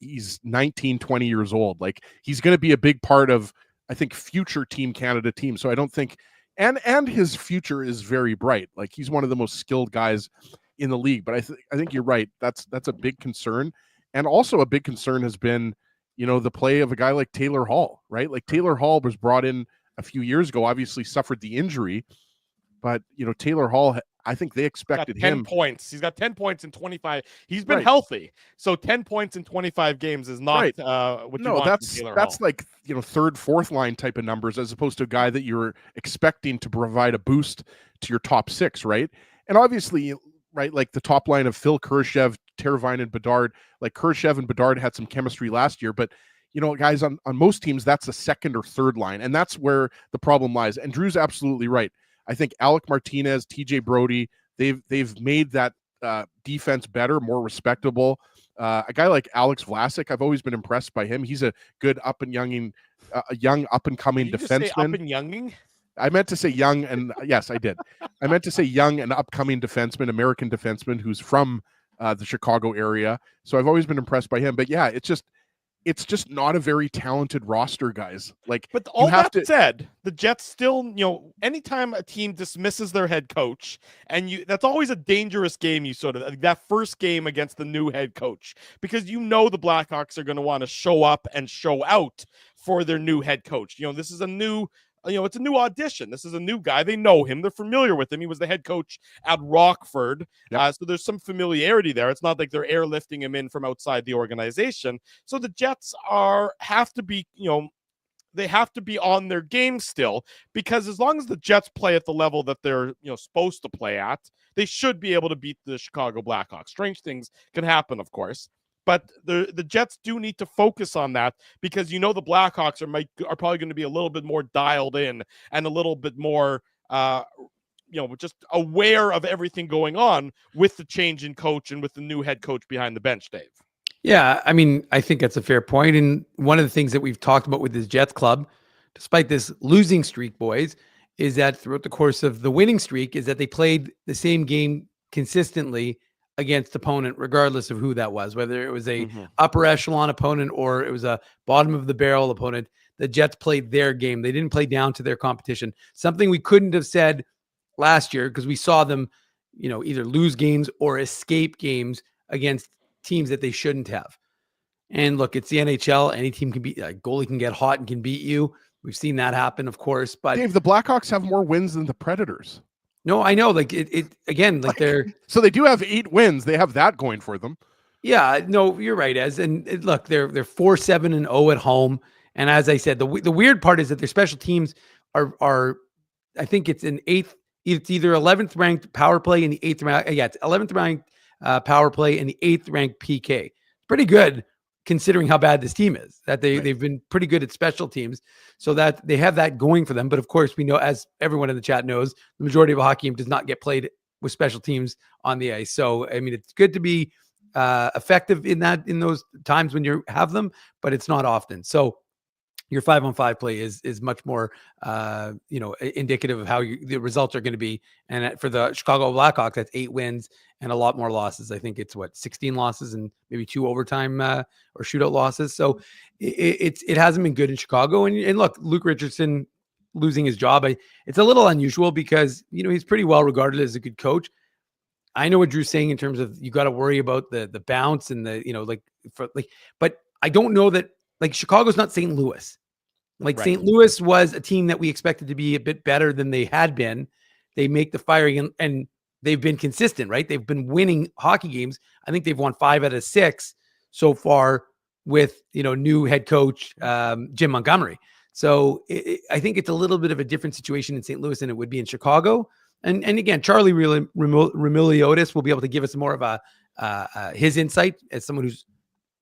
19, 20 years old. Like, he's going to be a big part of, I think, future Team Canada teams. So I don't think, and his future is very bright. Like, he's one of the most skilled guys in the league, but I think you're right. That's a big concern. And also a big concern has been, the play of a guy like Taylor Hall, right? Like, Taylor Hall was brought in a few years ago, obviously suffered the injury, but Taylor Hall, I think they expected him. 10 points. He's got 10 points in 25. He's been healthy. So 10 points in 25 games is not what you want from Taylor Hall. That's like, third, fourth line type of numbers as opposed to a guy that you're expecting to provide a boost to your top six, right? And obviously, right, like the top line of Phil Kurashev, Teravainen, and Bedard, like Kurashev and Bedard had some chemistry last year, but guys, on most teams, that's a second or third line. And that's where the problem lies. And Drew's absolutely right. I think Alec Martinez, TJ Brody, they've made that defense better, more respectable. A guy like Alex Vlasic, I've always been impressed by him. He's a good young up and coming defenseman. Up and younging? I meant to say young, and yes, I did. I meant to say young and upcoming defenseman, American defenseman who's from the Chicago area. So I've always been impressed by him. But yeah, it's just not a very talented roster, guys. Like, but all that said, the Jets still, anytime a team dismisses their head coach, and that's always a dangerous game. You sort of that first game against the new head coach, because the Blackhawks are going to want to show up and show out for their new head coach. This is a new. It's a new audition. This is a new guy. They know him. They're familiar with him. He was the head coach at Rockford. Yep. So there's some familiarity there. It's not like they're airlifting him in from outside the organization. So the Jets have to be, they have to be on their game still, because as long as the Jets play at the level that they're, supposed to play at, they should be able to beat the Chicago Blackhawks. Strange things can happen, of course. But the Jets do need to focus on that, because the Blackhawks are probably going to be a little bit more dialed in and a little bit more just aware of everything going on with the change in coach and with the new head coach behind the bench, Dave. Yeah, I mean, I think that's a fair point. And one of the things that we've talked about with this Jets club, despite this losing streak, boys, is that throughout the course of the winning streak is that they played the same game consistently against opponent, regardless of who that was, whether it was a upper echelon opponent or it was a bottom of the barrel opponent. The Jets played their game. They didn't play down to their competition. Something we couldn't have said last year, because we saw them, either lose games or escape games against teams that they shouldn't have. And look, it's the NHL. Any team can beat. Goalie can get hot and can beat you. We've seen that happen, of course. But Dave, the Blackhawks have more wins than the Predators. No, I know. Like it again. Like they're so they do have 8 wins. They have that going for them. Yeah, no, you're right, Ez. And look, they're 4-7-0 at home. And as I said, the weird part is that their special teams are I think it's an 8th. It's either 11th ranked power play and the 8th ranked. Yeah, it's 11th ranked power play and the 8th ranked PK. Pretty good considering how bad this team is, that they've been pretty good at special teams, so that they have that going for them. But of course, we know, as everyone in the chat knows, the majority of a hockey game does not get played with special teams on the ice. So, I mean, it's good to be effective in those times when you have them, but it's not often. So your 5-on-5 play is much more, indicative of how the results are going to be. And for the Chicago Blackhawks, that's 8 wins and a lot more losses. I think it's 16 losses and maybe 2 overtime or shootout losses. So it hasn't been good in Chicago. And look, Luke Richardson losing his job, it's a little unusual because, he's pretty well regarded as a good coach. I know what Drew's saying in terms of you got to worry about the bounce and but I don't know that, Chicago's not St. Louis. Right. St. Louis was a team that we expected to be a bit better than they had been. They make the firing and they've been consistent, right? They've been winning hockey games. I think they've won 5 out of 6 so far with, new head coach, Jim Montgomery. So I think it's a little bit of a different situation in St. Louis than it would be in Chicago. And again, Charlie Roumeliotis will be able to give us more of his insight as someone who's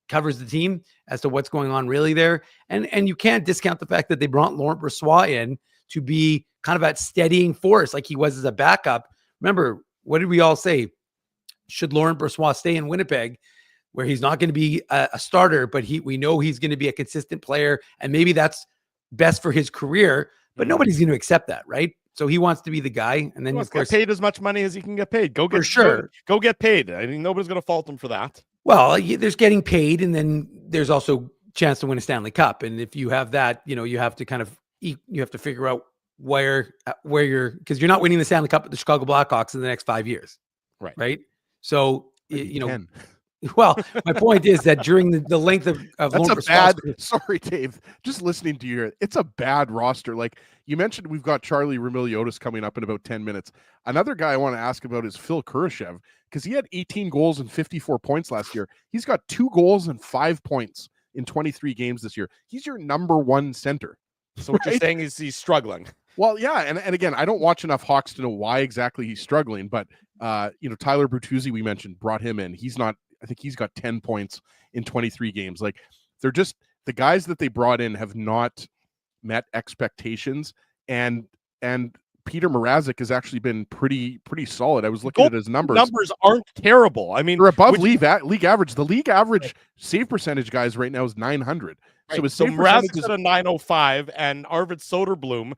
covers the team as to what's going on really there. And you can't discount the fact that they brought Laurent Brossoit in to be kind of that steadying force like he was as a backup. Remember, what did we all say? Should Laurent Brossoit stay in Winnipeg, where he's not going to be a starter, but we know he's going to be a consistent player, and maybe that's best for his career, but nobody's going to accept that, right? So he wants to be the guy, and then of course get paid as much money as he can get paid. Go get paid. I mean, nobody's going to fault him for that. Well, there's getting paid, and then there's also chance to win a Stanley Cup. And if you have that, you have to kind of you have to figure out where because you're not winning the Stanley Cup with the Chicago Blackhawks in the next 5 years, right? So well, my point is that during the length of that's a bad. Sorry, Dave. Just listening to you, it's a bad roster. Like you mentioned, we've got Charlie Roumeliotis coming up in about 10 minutes. Another guy I want to ask about is Phil Kurashev, because he had 18 goals and 54 points last year. He's got 2 goals and 5 points in 23 games this year. He's your number 1 center. So what you're saying is he's struggling. Well, yeah, and again, I don't watch enough Hawks to know why exactly he's struggling, but Tyler Bertuzzi, we mentioned, brought him in. I think he's got 10 points in 23 games. Like, they're just, the guys that they brought in have not met expectations, and Peter Mrazek has actually been pretty solid. I was looking at his numbers. Numbers aren't terrible. I mean, they're above league average. The league average save percentage, guys, right now is 900. Right. So Mrazek's at a 905, and Arvid Soderblom,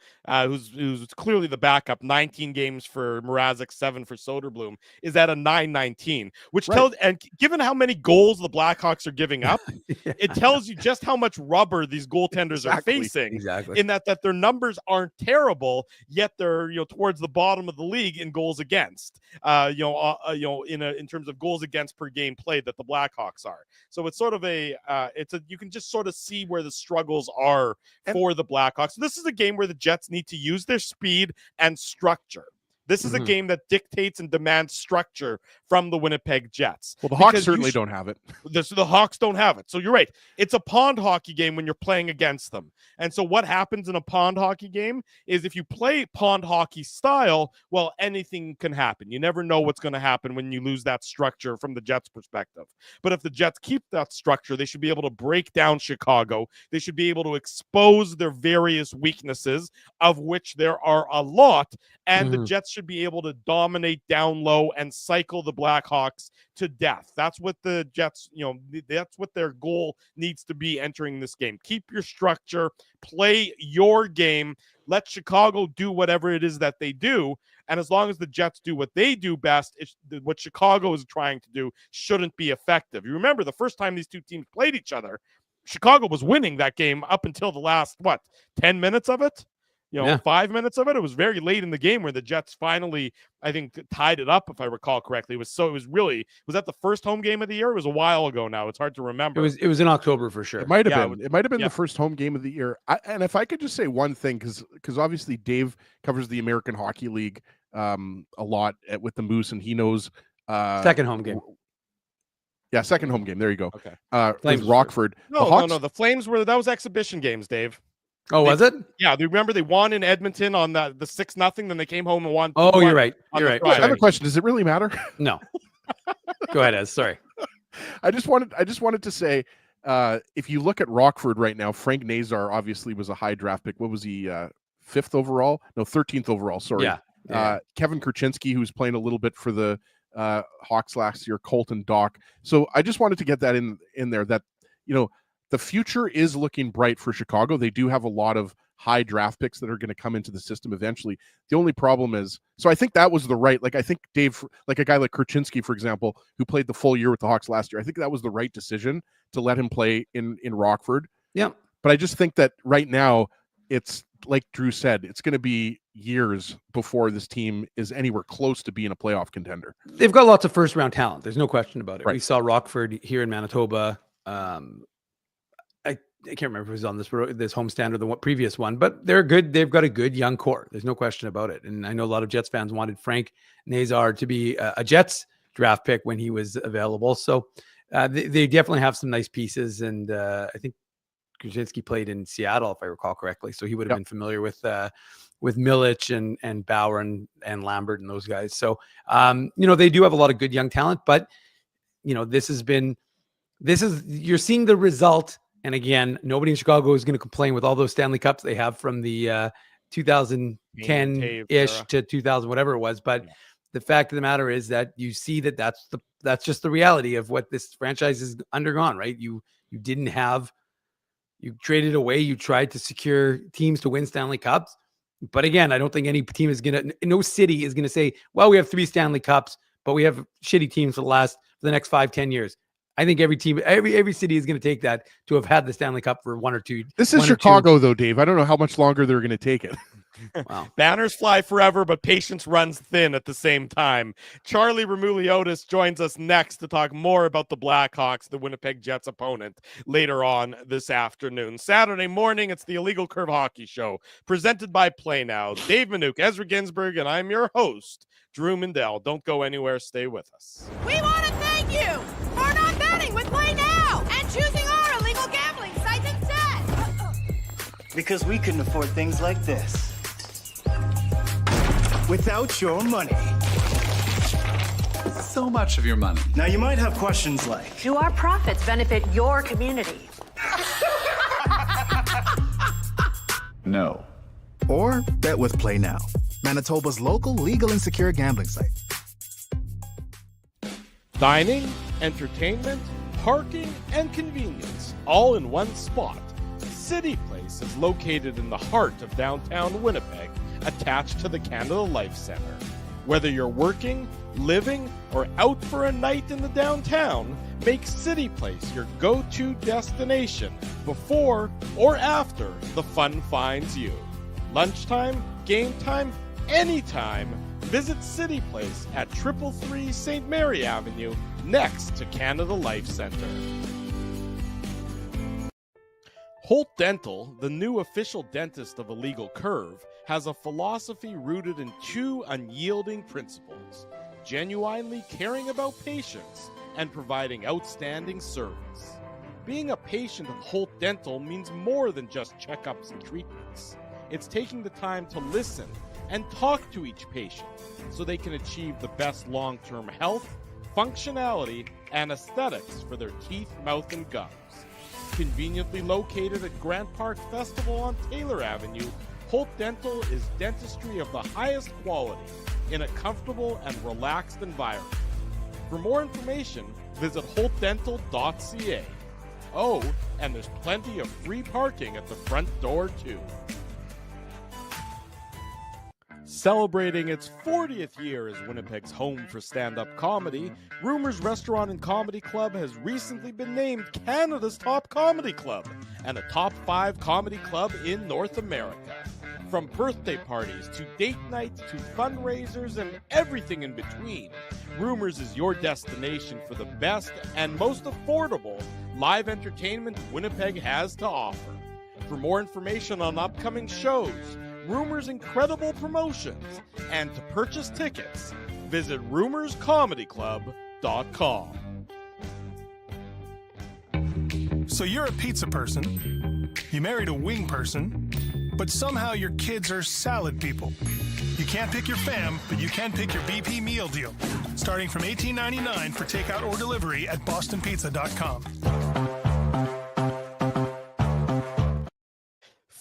who's clearly the backup, 19 games for Mrazek, 7 for Soderblom, is at a 919, which tells, and given how many goals the Blackhawks are giving up, it tells you just how much rubber these goaltenders are facing. In that their numbers aren't terrible, yet they're towards the bottom of the league in goals against. In terms of goals against per game played that the Blackhawks are. So it's sort of you can just sort of see where the struggles are for the Blackhawks. This is a game where the Jets need to use their speed and structure. This is a game that dictates and demands structure from the Winnipeg Jets. Well, the Hawks certainly don't have it. The Hawks don't have it. So you're right. It's a pond hockey game when you're playing against them. And so what happens in a pond hockey game is if you play pond hockey style, well, anything can happen. You never know what's going to happen when you lose that structure from the Jets' perspective. But if the Jets keep that structure, they should be able to break down Chicago. They should be able to expose their various weaknesses, of which there are a lot. And the Jets should be able to dominate down low and cycle the Blackhawks to death. That's what the Jets, that's what their goal needs to be entering this game. Keep your structure, play your game, let Chicago do whatever it is that they do. And as long as the Jets do what they do best, what Chicago is trying to do shouldn't be effective. You remember the first time these two teams played each other, Chicago was winning that game up until the last, 10 minutes of it? 5 minutes of it. It was very late in the game where the Jets finally, I think, tied it up, if I recall correctly. Was that the first home game of the year? It was a while ago now. It's hard to remember. It was in October for sure. It might have been. It might have been the first home game of the year. And if I could just say one thing, because obviously Dave covers the American Hockey League a lot with the Moose, and he knows second home game. Yeah, second home game. There you go. Okay. With Rockford. No. The Flames that was exhibition games, Dave. Was it? Yeah, remember they won in Edmonton on the 6-0, then they came home and won. Oh, you're right. You're right. I have a question. Does it really matter? No. Go ahead, Ez. Sorry. I just wanted to say, if you look at Rockford right now, Frank Nazar obviously was a high draft pick. What was he? 5th overall? No, 13th overall. Sorry. Yeah. Kevin Kurchinski, who's playing a little bit for the Hawks last year, Colton Dock. So I just wanted to get that in there that, the future is looking bright for Chicago. They do have a lot of high draft picks that are going to come into the system eventually. The only problem is, so I think that was the right, I think Dave, like a guy like Kurchinski, for example, who played the full year with the Hawks last year, I think that was the right decision to let him play in Rockford. Yeah. But I just think that right now, it's like Drew said, it's going to be years before this team is anywhere close to being a playoff contender. They've got lots of first round talent. There's no question about it. Right. We saw Rockford here in Manitoba. I can't remember if it was on this homestand or the previous one, but they're good. They've got a good young core. There's no question about it. And I know a lot of Jets fans wanted Frank Nazar to be a Jets draft pick when he was available. So they definitely have some nice pieces. And I think Kurchinski played in Seattle, if I recall correctly. So he would have been familiar with Milic and Bauer and Lambert and those guys. So, they do have a lot of good young talent, but you're seeing the result. And again, nobody in Chicago is going to complain with all those Stanley Cups they have from the 2010-ish to 2000, whatever it was. But the fact of the matter is that you see that's just the reality of what this franchise has undergone, right? You traded away, you tried to secure teams to win Stanley Cups. But again, I don't think any team no city is going to say, well, we have 3 Stanley Cups, but we have shitty teams for the next 5-10 years. I think every team, every city is going to take that to have had the Stanley Cup for 1 or 2. This is Chicago, though, Dave. I don't know how much longer they're going to take it. Wow. Banners fly forever, but patience runs thin at the same time. Charlie Roumeliotis joins us next to talk more about the Blackhawks, the Winnipeg Jets opponent, later on this afternoon. Saturday morning, it's the Illegal Curve Hockey Show, presented by Play Now. Dave Minuk, Ezra Ginsburg, and I'm your host, Drew Mindell. Don't go anywhere. Stay with us. We want to thank you for not betting with Play Now and choosing our illegal gambling sites instead. Because we couldn't afford things like this without your money. So much of your money. Now, you might have questions like, Do our profits benefit your community? No. Or bet with Play Now, Manitoba's local legal and secure gambling site. Dining, entertainment, parking, and convenience, all in one spot. City Place is located in the heart of downtown Winnipeg, attached to the Canada Life Center. Whether you're working, living, or out for a night in the downtown, make City Place your go-to destination before or after the fun finds you. Lunchtime, game time, anytime, visit City Place at 333 St. Mary Avenue, next to Canada Life Center. Holt Dental, the new official dentist of Illegal Curve, has a philosophy rooted in 2 unyielding principles: genuinely caring about patients and providing outstanding service. Being a patient of Holt Dental means more than just checkups and treatments. It's taking the time to listen and talk to each patient so they can achieve the best long-term health, functionality, and aesthetics for their teeth, mouth, and gums. Conveniently located at Grant Park Festival on Taylor Avenue, Holt Dental is dentistry of the highest quality in a comfortable and relaxed environment. For more information, visit holtdental.ca. Oh, and there's plenty of free parking at the front door, too. Celebrating its 40th year as Winnipeg's home for stand-up comedy, Rumors Restaurant and Comedy Club has recently been named Canada's top comedy club and a top 5 comedy club in North America. From birthday parties to date nights to fundraisers and everything in between, Rumors is your destination for the best and most affordable live entertainment Winnipeg has to offer. For more information on upcoming shows, Rumors' incredible promotions, and to purchase tickets, visit rumorscomedyclub.com. So you're a pizza person, you married a wing person, but somehow your kids are salad people. You can't pick your fam, but you can pick your BP meal deal, starting from $18.99 for takeout or delivery at bostonpizza.com.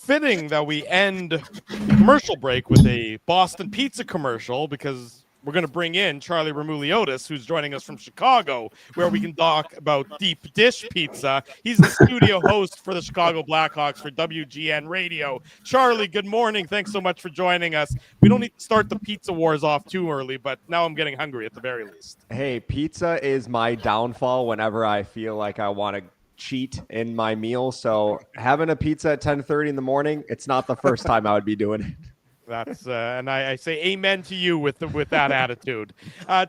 fitting that we end the commercial break with a Boston pizza commercial, because we're going to bring in Charlie Roumeliotis, who's joining us from Chicago, where we can talk about deep dish pizza. He's the studio host for the Chicago Blackhawks for WGN Radio. Charlie, good morning. Thanks so much for joining us. We don't need to start the pizza wars off too early, but now I'm getting hungry at the very least. Hey, pizza is my downfall whenever I feel like I want to cheat in my meal. So having a pizza at 10:30 in the morning, it's not the first time I would be doing it. That's and I say amen to you with that attitude.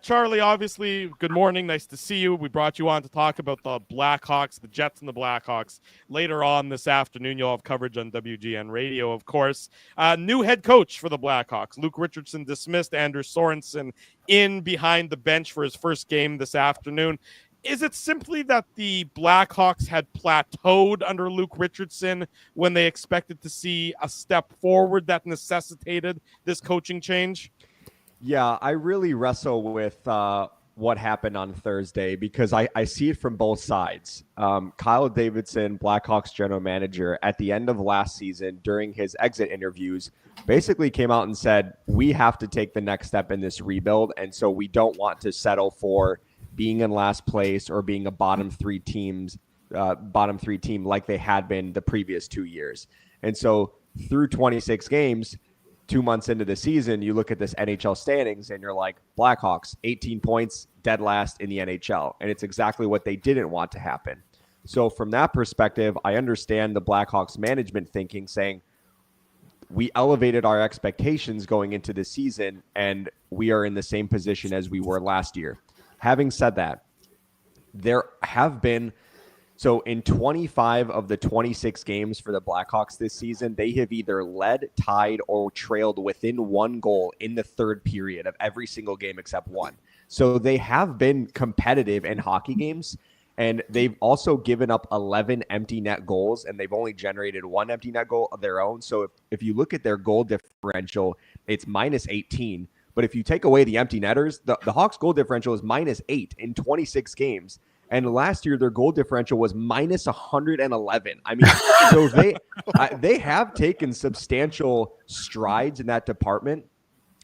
Charlie, obviously, good morning. Nice to see you. We brought you on to talk about the Blackhawks, the Jets and the Blackhawks. Later on this afternoon, you'll have coverage on WGN Radio, of course. New head coach for the Blackhawks. Luke Richardson dismissed. Andrew Sorensen in behind the bench for his first game this afternoon. Is it simply that the Blackhawks had plateaued under Luke Richardson when they expected to see a step forward that necessitated this coaching change? Yeah, I really wrestle with what happened on Thursday, because I see it from both sides. Kyle Davidson, Blackhawks general manager, at the end of last season during his exit interviews, basically came out and said, we have to take the next step in this rebuild, and so we don't want to settle for being in last place or being a bottom three team like they had been the previous 2 years. And so through 26 games, 2 months into the season, you look at this NHL standings and you're like, Blackhawks, 18 points, dead last in the NHL. And it's exactly what they didn't want to happen. So from that perspective, I understand the Blackhawks management thinking, saying, we elevated our expectations going into the season and we are in the same position as we were last year. Having said that, there have been, so in 25 of the 26 games for the Blackhawks this season, they have either led, tied, or trailed within one goal in the third period of every single game except one. So they have been competitive in hockey games, and they've also given up 11 empty net goals, and they've only generated one empty net goal of their own. So if you look at their goal differential, it's minus 18. But if you take away the empty netters, the Hawks' goal differential is minus 8 in 26 games. And last year, their goal differential was minus 111. I mean, so they have taken substantial strides in that department.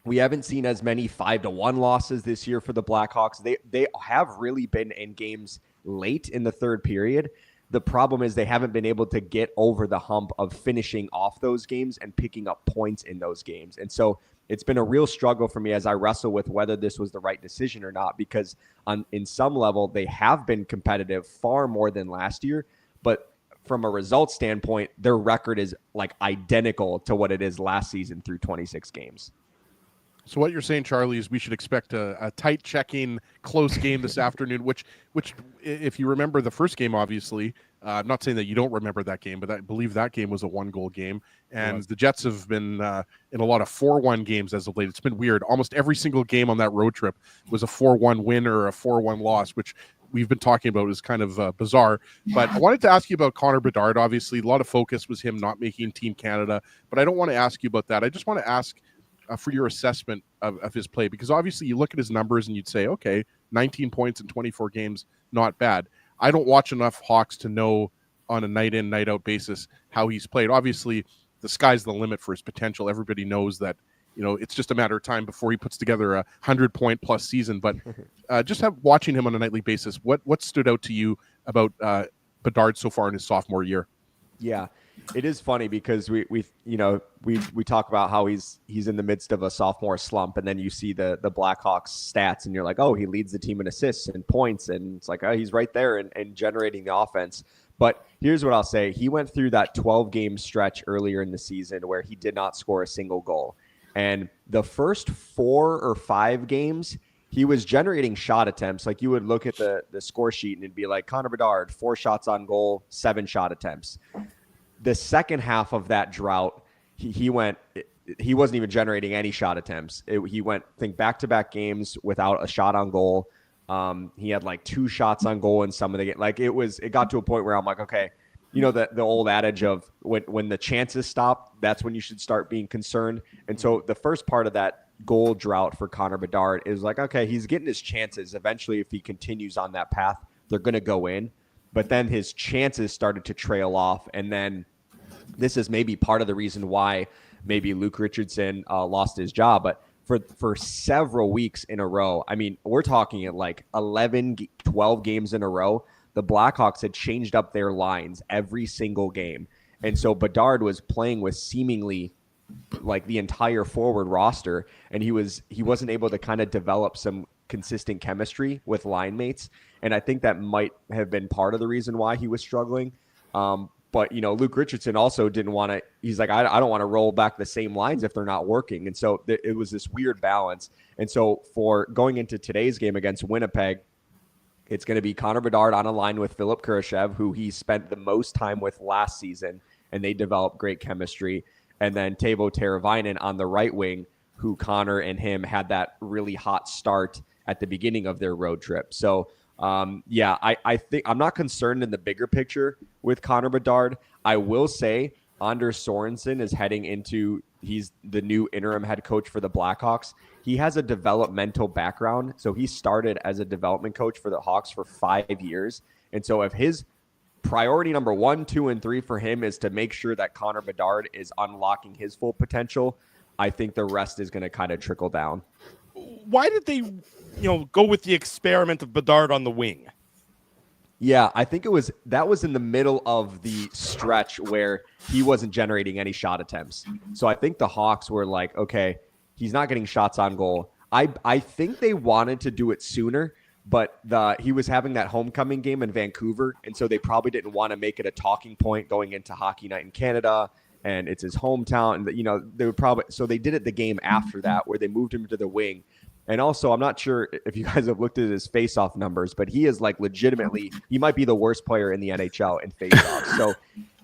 We haven't seen as many 5-1 losses this year for the Blackhawks. They have really been in games late in the third period. The problem is they haven't been able to get over the hump of finishing off those games and picking up points in those games. And so it's been a real struggle for me as I wrestle with whether this was the right decision or not, because in some level, they have been competitive far more than last year. But from a results standpoint, their record is like identical to what it is last season through 26 games. So what you're saying, Charlie, is we should expect a tight checking, close game this afternoon, which if you remember the first game, obviously, I'm not saying that you don't remember that game, but I believe that game was a 1-goal game. And the Jets have been in a lot of 4-1 games as of late. It's been weird. Almost every single game on that road trip was a 4-1 win or a 4-1 loss, which we've been talking about is kind of bizarre. But I wanted to ask you about Connor Bedard. Obviously, a lot of focus was him not making Team Canada, but I don't want to ask you about that. I just want to ask for your assessment of his play, because obviously you look at his numbers and you'd say, okay, 19 points in 24 games, not bad. I don't watch enough Hawks to know on a night in, night out basis how he's played. Obviously, the sky's the limit for his potential. Everybody knows that, it's just a matter of time before he puts together a 100-point plus season. But just watching him on a nightly basis, what stood out to you about Bedard so far in his sophomore year? Yeah. It is funny because we talk about how he's in the midst of a sophomore slump, and then you see the Blackhawks stats and you're like, oh, he leads the team in assists and points, and it's like, oh, he's right there and generating the offense. But here's what I'll say. He went through that 12-game stretch earlier in the season where he did not score a single goal. And the first 4 or 5 games, he was generating shot attempts. Like you would look at the score sheet and it'd be like Connor Bedard, 4 shots on goal, 7 shot attempts. The second half of that drought, he wasn't even generating any shot attempts. He went, back-to-back games without a shot on goal. He had like 2 shots on goal in some of the games. Like it got to a point where I'm like, okay, the old adage of when the chances stop, that's when you should start being concerned. And so the first part of that goal drought for Connor Bedard is like, okay, he's getting his chances. Eventually, if he continues on that path, they're going to go in. But then his chances started to trail off, and then this is maybe part of the reason why maybe Luke Richardson lost his job. But for several weeks in a row, I mean, we're talking at like 11, 12 games in a row, the Blackhawks had changed up their lines every single game. And so Bedard was playing with seemingly like the entire forward roster, and he wasn't able to kind of develop some consistent chemistry with line mates. And I think that might have been part of the reason why he was struggling. But, Luke Richardson also didn't want to, he's like, I don't want to roll back the same lines if they're not working. And so it was this weird balance. And so for going into today's game against Winnipeg, it's going to be Connor Bedard on a line with Philip Kurashev, who he spent the most time with last season, and they developed great chemistry. And then Teuvo Teravainen on the right wing, who Connor and him had that really hot start at the beginning of their road trip. So, I think I'm not concerned in the bigger picture with Connor Bedard. I will say Anders Sorensen is heading into, he's the new interim head coach for the Blackhawks. He has a developmental background. So he started as a development coach for the Hawks for 5 years. And so if his priority number 1, 2, and 3 for him is to make sure that Connor Bedard is unlocking his full potential, I think the rest is going to kind of trickle down. Why did they, go with the experiment of Bedard on the wing? Yeah, I think that was in the middle of the stretch where he wasn't generating any shot attempts. So I think the Hawks were like, okay, he's not getting shots on goal. I think they wanted to do it sooner, but he was having that homecoming game in Vancouver, and so they probably didn't want to make it a talking point going into Hockey Night in Canada, and it's his hometown. And they would probably, so they did it the game after that where they moved him to the wing. And also, I'm not sure if you guys have looked at his face-off numbers, but he is like legitimately, he might be the worst player in the NHL in face-offs. So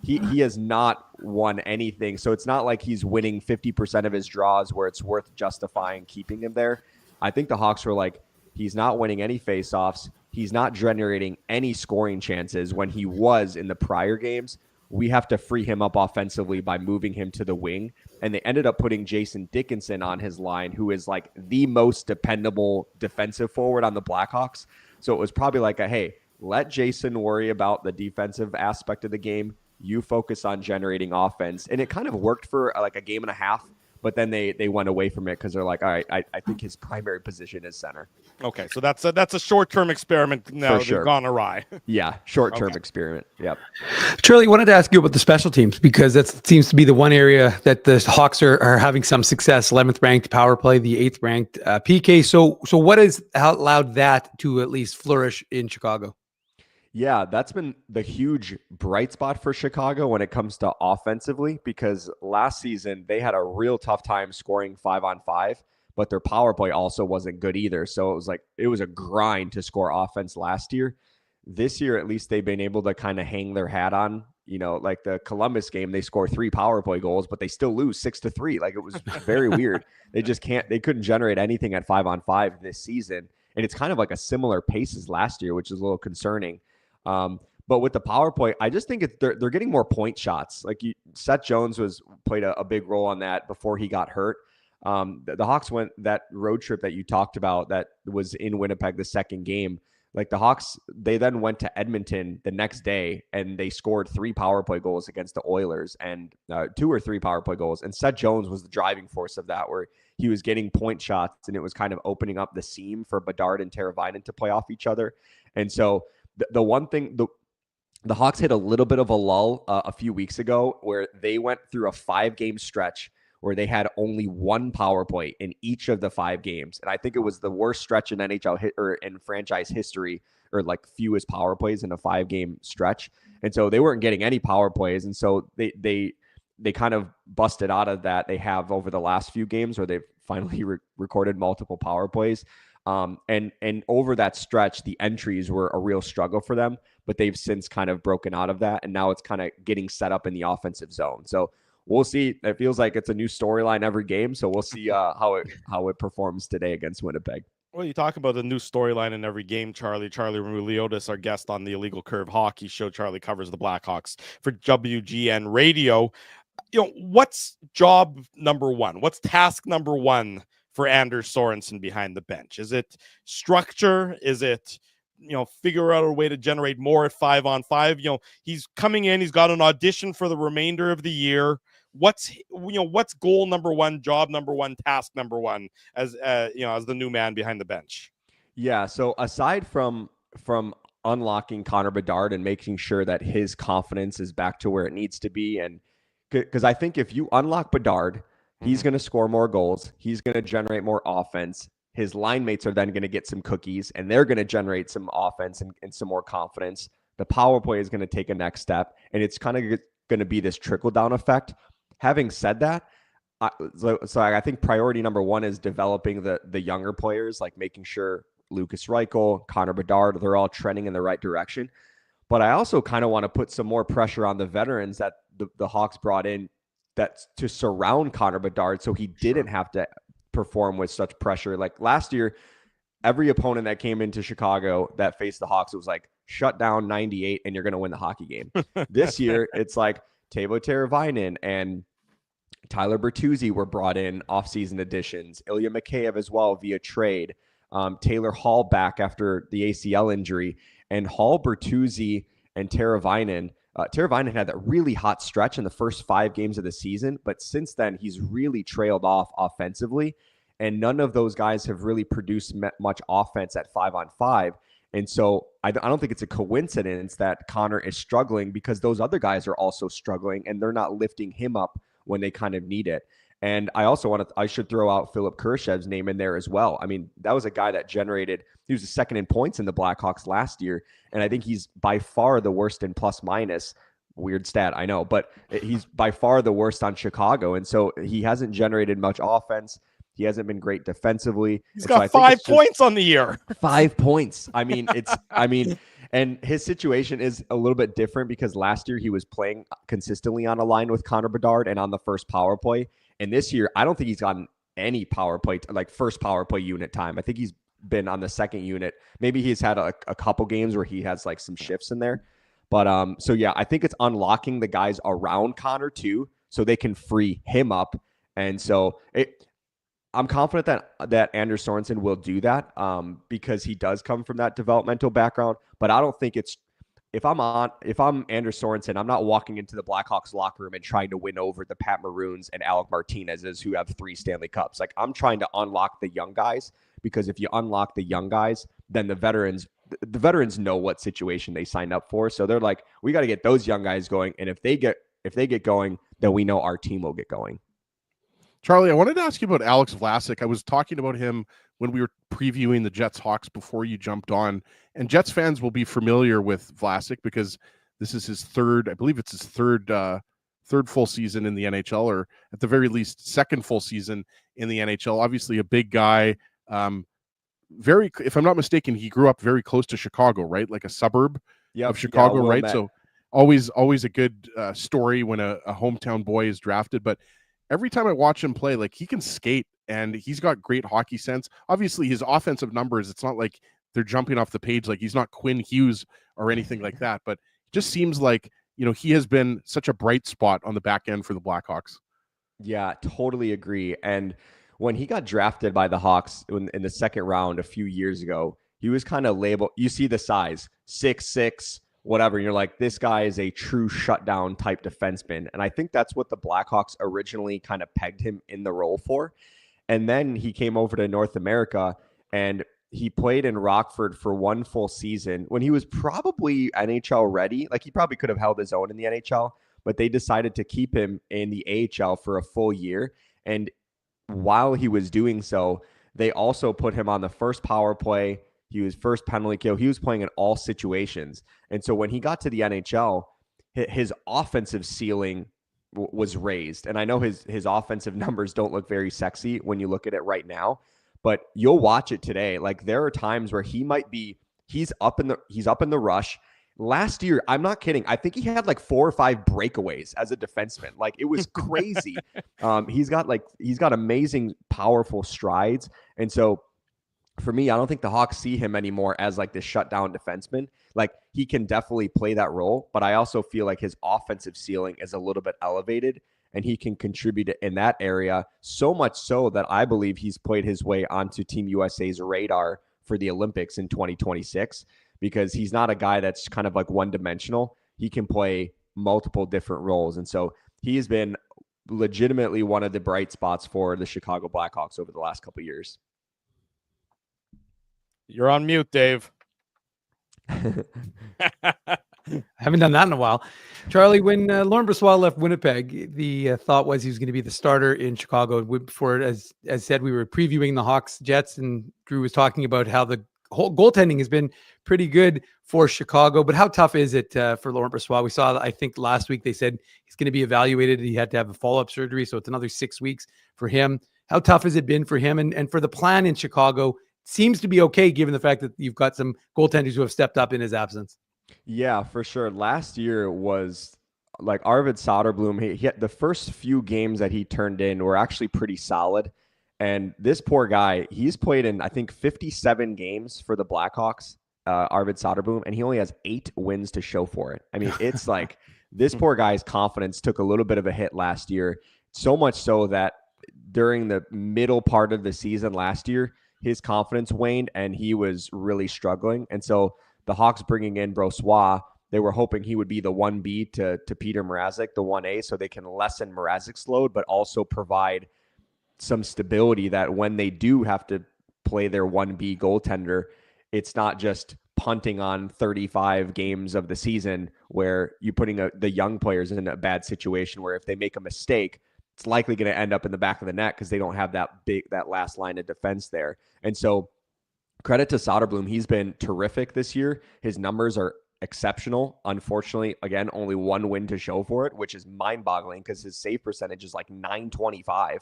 he has not won anything. So it's not like he's winning 50% of his draws where it's worth justifying keeping him there. I think the Hawks were like, he's not winning any face-offs. He's not generating any scoring chances when he was in the prior games. We have to free him up offensively by moving him to the wing. And they ended up putting Jason Dickinson on his line, who is like the most dependable defensive forward on the Blackhawks. So it was probably like hey, let Jason worry about the defensive aspect of the game. You focus on generating offense. And it kind of worked for like a game and a half. But then they went away from it because they're like, all right, I think his primary position is center. Okay, so that's a short-term experiment now. They've gone awry. Yeah, short-term experiment. Yep. Charlie, I wanted to ask you about the special teams because that seems to be the one area that the Hawks are having some success. 11th ranked power play, the 8th ranked PK. So what has allowed that to at least flourish in Chicago? Yeah, that's been the huge bright spot for Chicago when it comes to offensively, because last season they had a real tough time scoring 5-on-5, but their power play also wasn't good either. So it was a grind to score offense last year. This year, at least they've been able to kind of hang their hat on, like the Columbus game, they score 3 power play goals, but they still lose 6-3. Like it was very weird. They couldn't generate anything at 5-on-5 this season. And it's kind of like a similar pace as last year, which is a little concerning. But with the power play, I just think they're getting more point shots. Like Seth Jones played a big role on that before he got hurt. The Hawks went that road trip that you talked about that was in Winnipeg, the second game. Like the Hawks, they then went to Edmonton the next day and they scored 3 power play goals against the Oilers and 2 or 3 power play goals. And Seth Jones was the driving force of that, where he was getting point shots and it was kind of opening up the seam for Bedard and Teravainen to play off each other. And so the one thing, the Hawks hit a little bit of a lull a few weeks ago where they went through a 5-game stretch where they had only 1 power play in each of the 5 games. And I think it was the worst stretch in NHL or in franchise history, or like fewest power plays in a 5-game stretch. And so they weren't getting any power plays. And so they kind of busted out of that. They have over the last few games where they've finally recorded multiple power plays. And over that stretch, the entries were a real struggle for them, but they've since kind of broken out of that. And now it's kind of getting set up in the offensive zone. So we'll see. It feels like it's a new storyline every game. So we'll see how it performs today against Winnipeg. Well, you talk about the new storyline in every game, Charlie. Charlie Roumeliotis, our guest on the Illegal Curve Hockey Show. Charlie covers the Blackhawks for WGN Radio. What's job number 1? What's task number 1 for Anders Sorensen behind the bench? Is it structure? Is it figure out a way to generate more at 5-on-5. He's coming in, he's got an audition for the remainder of the year. What's goal number one, job number one, task number one as the new man behind the bench? Yeah. So aside from unlocking Connor Bedard and making sure that his confidence is back to where it needs to be, and because I think if you unlock Bedard, he's going to score more goals. He's going to generate more offense. His line mates are then going to get some cookies, and they're going to generate some offense and some more confidence. The power play is going to take a next step, and it's kind of going to be this trickle-down effect. Having said that, so I think priority number one is developing the younger players, like making sure Lucas Reichel, Connor Bedard, they're all trending in the right direction. But I also kind of want to put some more pressure on the veterans that the Hawks brought in to surround Connor Bedard so he didn't have to perform with such pressure. Like last year, every opponent that came into Chicago that faced the Hawks was like, shut down 98 and you're going to win the hockey game. This year, it's like Teuvo Teravainen and Tyler Bertuzzi were brought in offseason additions. Ilya Mikheyev as well via trade. Taylor Hall back after the ACL injury. And Hall, Bertuzzi, and Teravainen. Teravainen had that really hot stretch in the first 5 games of the season, but since then he's really trailed off offensively, and none of those guys have really produced much offense at 5-on-5. And so I don't think it's a coincidence that Connor is struggling, because those other guys are also struggling and they're not lifting him up when they kind of need it. And I should throw out Philip Kurashev's name in there as well. I mean, that was a guy that he was the second in points in the Blackhawks last year. And I think he's by far the worst in plus minus. Weird stat, I know, but he's by far the worst on Chicago. And so he hasn't generated much offense. He hasn't been great defensively. He's got 5 points on the year. 5 points. I mean, and his situation is a little bit different because last year he was playing consistently on a line with Connor Bedard and on the first power play. And this year, I don't think he's gotten any power play, like first power play unit time. I think he's been on the second unit. Maybe he's had a couple games where he has like some shifts in there. But so yeah, I think it's unlocking the guys around Connor too, so they can free him up. And so I'm confident that Anders Sorensen will do that because he does come from that developmental background. But I don't think it's, if I'm Anders Sorensen, I'm not walking into the Blackhawks locker room and trying to win over the Pat Maroons and Alec Martinez's who have 3 Stanley Cups. Like, I'm trying to unlock the young guys, because if you unlock the young guys, then the veterans know what situation they signed up for. So they're like, we got to get those young guys going. And if they get going, then we know our team will get going. Charlie, I wanted to ask you about Alex Vlasic. I was talking about him when we were previewing the Jets-Hawks before you jumped on. And Jets fans will be familiar with Vlasic because this is his third full season in the NHL, or at the very least, second full season in the NHL. Obviously a big guy. If I'm not mistaken, he grew up very close to Chicago, right? Like a suburb of Chicago, right? Met. So always a good story when a hometown boy is drafted. But every time I watch him play, like, he can skate and he's got great hockey sense. Obviously, his offensive numbers, it's not like they're jumping off the page. Like, he's not Quinn Hughes or anything like that. But it just seems like, he has been such a bright spot on the back end for the Blackhawks. Yeah, totally agree. And when he got drafted by the Hawks in the second round a few years ago, he was kind of labeled, you see the size, 6'6", whatever. And you're like, this guy is a true shutdown type defenseman. And I think that's what the Blackhawks originally kind of pegged him in the role for. And then he came over to North America and he played in Rockford for 1 full season when he was probably NHL ready. Like, he probably could have held his own in the NHL, but they decided to keep him in the AHL for a full year. And while he was doing so, they also put him on the first power play. He was first penalty kill. He was playing in all situations. And so when he got to the NHL, his offensive ceiling was raised. And I know his offensive numbers don't look very sexy when you look at it right now, but you'll watch it today. Like, there are times where he's up in the rush. Last year, I'm not kidding, I think he had like 4 or 5 breakaways as a defenseman. Like, it was crazy. He's got amazing, powerful strides. And so for me, I don't think the Hawks see him anymore as like this shutdown defenseman. Like, he can definitely play that role, but I also feel like his offensive ceiling is a little bit elevated and he can contribute in that area, so much so that I believe he's played his way onto Team USA's radar for the Olympics in 2026, because he's not a guy that's kind of like one-dimensional. He can play multiple different roles. And so he has been legitimately one of the bright spots for the Chicago Blackhawks over the last couple of years. You're on mute, Dave. Haven't done that in a while. Charlie, when Laurent Brossoit left Winnipeg, the thought was he was going to be the starter in Chicago. Before, as said, we were previewing the Hawks Jets, and Drew was talking about how the whole goaltending has been pretty good for Chicago. But how tough is it for Laurent Brossoit? We saw, I think last week they said he's going to be evaluated. He had to have a follow-up surgery, so it's another 6 weeks for him. How tough has it been for him? And for the plan in Chicago, seems to be okay given the fact that you've got some goaltenders who have stepped up in his absence. Yeah, for sure. Last year was like Arvid Soderblom. He had the first few games that he turned in were actually pretty solid. And this poor guy, he's played in, I think, 57 games for the Blackhawks, Arvid Soderblom, and he only has 8 wins to show for it. I mean, it's like this poor guy's confidence took a little bit of a hit last year, so much so that during the middle part of the season last year, his confidence waned and he was really struggling. And so the Hawks bringing in Brossoit, they were hoping he would be the 1B to Peter Mrazek, the 1A, so they can lessen Mrazek's load, but also provide some stability that when they do have to play their 1B goaltender, it's not just punting on 35 games of the season where you're putting the young players in a bad situation where if they make a mistake, it's likely going to end up in the back of the net because they don't have that last line of defense there. And so credit to Soderblom. He's been terrific this year. His numbers are exceptional. Unfortunately, again, only 1 win to show for it, which is mind-boggling because his save percentage is like .925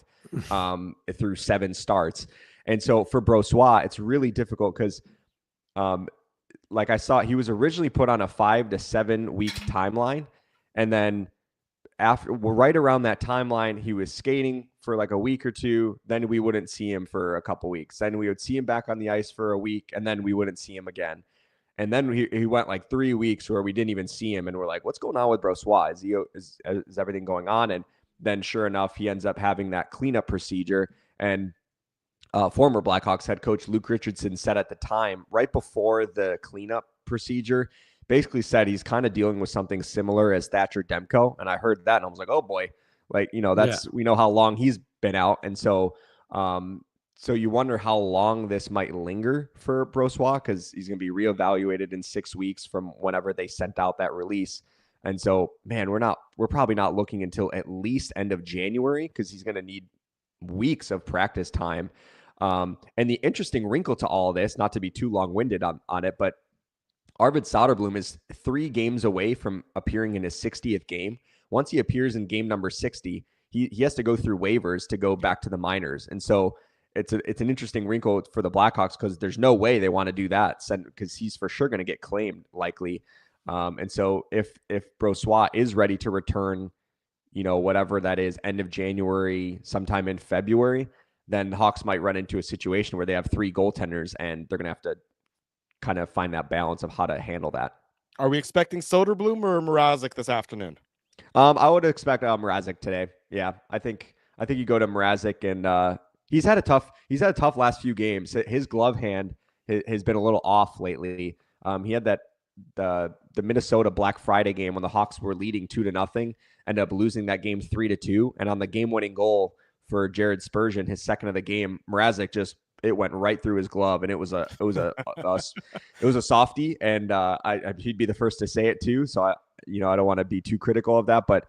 through 7 starts. And so for Brossoit, it's really difficult because like I saw, he was originally put on a 5 to 7 week timeline. And then right around that timeline, he was skating for like a week or two. Then we wouldn't see him for a couple weeks. Then we would see him back on the ice for a week, and then we wouldn't see him again. And then he went like 3 weeks where we didn't even see him, and we're like, "What's going on with Brossoit? Is everything going on?" And then, sure enough, he ends up having that cleanup procedure. And former Blackhawks head coach Luke Richardson said at the time, right before the cleanup procedure, basically said he's kind of dealing with something similar as Thatcher Demko. And I heard that and I was like, oh boy, like, we know how long he's been out. And so, so you wonder how long this might linger for Brossoit because he's going to be reevaluated in 6 weeks from whenever they sent out that release. And so, man, we're probably not looking until at least end of January because he's going to need weeks of practice time. And the interesting wrinkle to all of this, not to be too long-winded on it, but Arvid Soderblom is 3 games away from appearing in his 60th game. Once he appears in game number 60, he has to go through waivers to go back to the minors. And so it's an interesting wrinkle for the Blackhawks because there's no way they want to do that because he's for sure going to get claimed likely. And so if Brossoit is ready to return, whatever that is, end of January, sometime in February, then the Hawks might run into a situation where they have 3 goaltenders and they're going to have to kind of find that balance of how to handle that. Are we expecting Soderblom or Mrazek this afternoon? I would expect Mrazek today. Yeah, I think you go to Mrazek, and he's had a tough last few games. His glove hand has been a little off lately. He had the Minnesota Black Friday game when the Hawks were leading 2-0, ended up losing that game 3-2, and on the game-winning goal for Jared Spurgeon, his second of the game, Mrazek it went right through his glove, and it was a softie, and he'd be the first to say it too. So I don't want to be too critical of that, but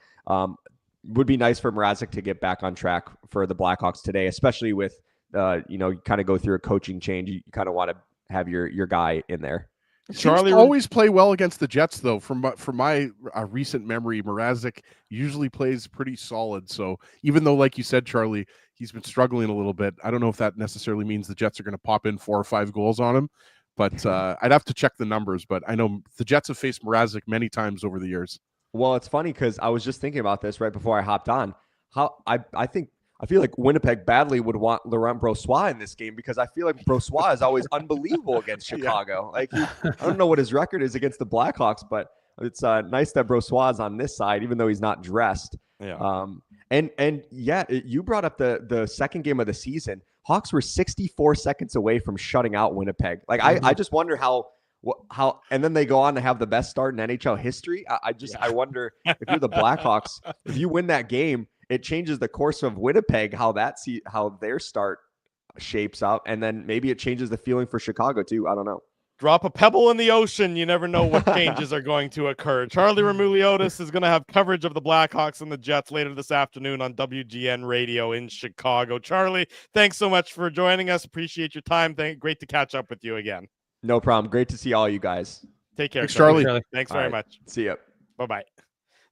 would be nice for Mrazek to get back on track for the Blackhawks today, especially with you kind of go through a coaching change. You kind of want to have your guy in there. Charlie always play well against the Jets, though. From my recent memory, Mrazek usually plays pretty solid. So even though, like you said, Charlie, he's been struggling a little bit, I don't know if that necessarily means the Jets are going to pop in 4 or 5 goals on him. But I'd have to check the numbers. But I know the Jets have faced Mrazek many times over the years. Well, it's funny because I was just thinking about this right before I hopped on. I feel like Winnipeg badly would want Laurent Brossoit in this game because I feel like Brossoit is always unbelievable against Chicago. Yeah. Like I don't know what his record is against the Blackhawks, but it's nice that Brossoit is on this side, even though he's not dressed. Yeah. You brought up the second game of the season. Hawks were 64 seconds away from shutting out Winnipeg. Like I just wonder how How and then they go on to have the best start in NHL history. I wonder if you're the Blackhawks, if you win that game, it changes the course of Winnipeg, how their start shapes up, and then maybe it changes the feeling for Chicago too. I don't know. Drop a pebble in the ocean. You never know what changes are going to occur. Charlie Roumeliotis is going to have coverage of the Blackhawks and the Jets later this afternoon on WGN Radio in Chicago. Charlie, thanks so much for joining us. Appreciate your time. Great to catch up with you again. No problem. Great to see all you guys. Take care. Thanks, Charlie. Thanks very much. See ya. Bye-bye.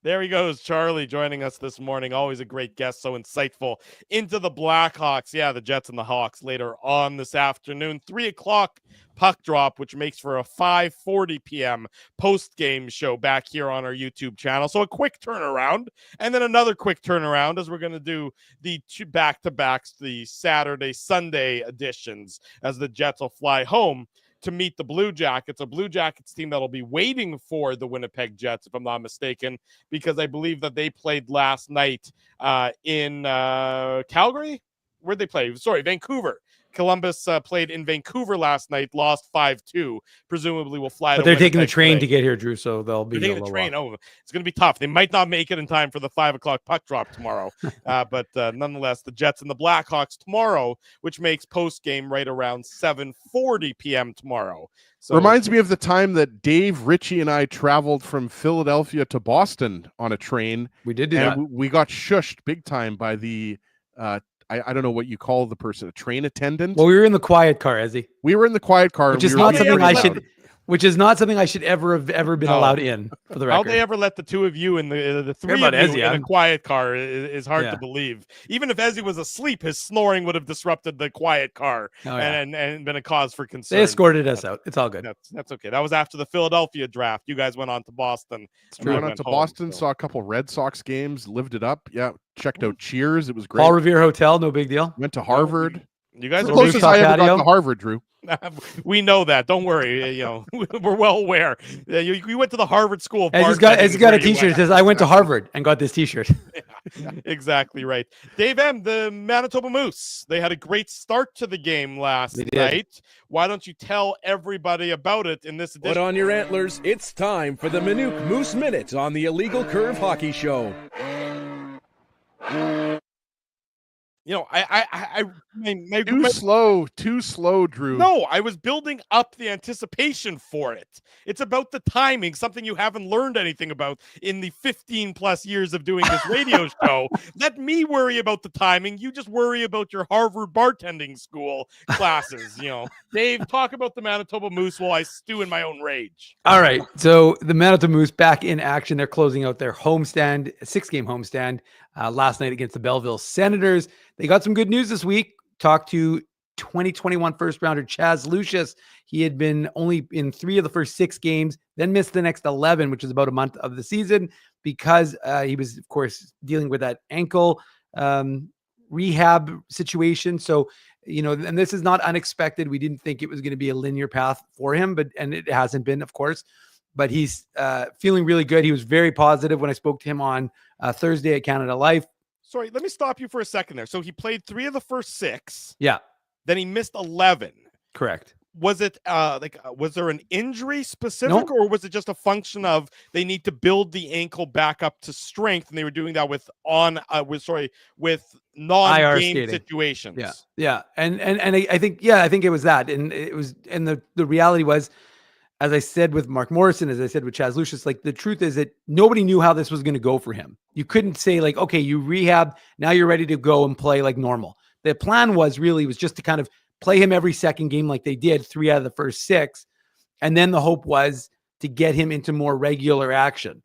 There he goes, Charlie, joining us this morning. Always a great guest, so insightful into the Blackhawks. Yeah, the Jets and the Hawks later on this afternoon. 3 o'clock puck drop, which makes for a 5:40 p.m. post-game show back here on our YouTube channel. So a quick turnaround, and then another quick turnaround as we're going to do the two back-to-backs, the Saturday-Sunday editions, as the Jets will fly home to meet the Blue Jackets, a Blue Jackets team that'll be waiting for the Winnipeg Jets, if I'm not mistaken, because I believe that they played last night in Calgary. Where'd they play? Sorry, Vancouver. Columbus played in Vancouver last night, lost 5-2. Presumably will fly. But they're taking the train to get here, Drew, so they'll be taking the train. Oh, it's going to be tough. They might not make it in time for the 5 o'clock puck drop tomorrow. But nonetheless, the Jets and the Blackhawks tomorrow, which makes post game right around 7:40 p.m. tomorrow. So reminds me of the time that Dave, Ritchie, and I traveled from Philadelphia to Boston on a train. We did do that. We got shushed big time by the I don't know what you call the person, a train attendant. Well, we were in the quiet car, Ezzy. We were in the quiet car, which is not something I should. Which is not something I should ever been allowed in. For the record, how they ever let the two of you in the three of you in a quiet car is hard to believe. Even if Ezzy was asleep, his snoring would have disrupted the quiet car and been a cause for concern. They escorted us out. It's all good. That's okay. That was after the Philadelphia draft. You guys went on to Boston. We went on to Boston, saw a couple Red Sox games, lived it up. Yeah, checked out Cheers. It was great. Paul Revere Hotel, no big deal. Went to Harvard. You guys are the closest I ever got to Harvard, Drew. We know that. Don't worry. We're well aware. You went to the Harvard School of He's got a T-shirt that says, "I went to Harvard and got this T-shirt." Yeah, exactly right. Dave M., the Manitoba Moose. They had a great start to the game last night. Why don't you tell everybody about it in this edition? Put on your antlers. It's time for the Minute Moose Minute on the Illegal Curve Hockey Show. Too slow, Drew. No, I was building up the anticipation for it. It's about the timing, something you haven't learned anything about in the 15 plus years of doing this radio show. Let me worry about the timing. You just worry about your Harvard bartending school classes. Dave, talk about the Manitoba Moose while I stew in my own rage. All right. So the Manitoba Moose back in action. They're closing out their homestand, 6-game homestand last night against the Belleville Senators. They got some good news this week. Talked to 2021 first rounder Chaz Lucius. He had been only in 3 of the first 6 games, then missed the next 11, which is about a month of the season, because he was, of course, dealing with that ankle rehab situation. So, and this is not unexpected. We didn't think it was going to be a linear path for him, and it hasn't been, of course. But he's feeling really good. He was very positive when I spoke to him on Thursday at Canada Life. Sorry, let me stop you for a second there. So he played 3 of the first 6. Yeah. Then he missed 11. Correct. Was it was there an injury specific, or was it just a function of they need to build the ankle back up to strength, and they were doing that with non-game situations? Yeah. And I think it was that, and it was, and the reality was, as I said with Mark Morrison, as I said with Chaz Lucius, like the truth is that nobody knew how this was going to go for him. You couldn't say like, okay, you rehab, now you're ready to go and play like normal. The plan was just to kind of play him every second game like they did 3 out of the first 6. And then the hope was to get him into more regular action.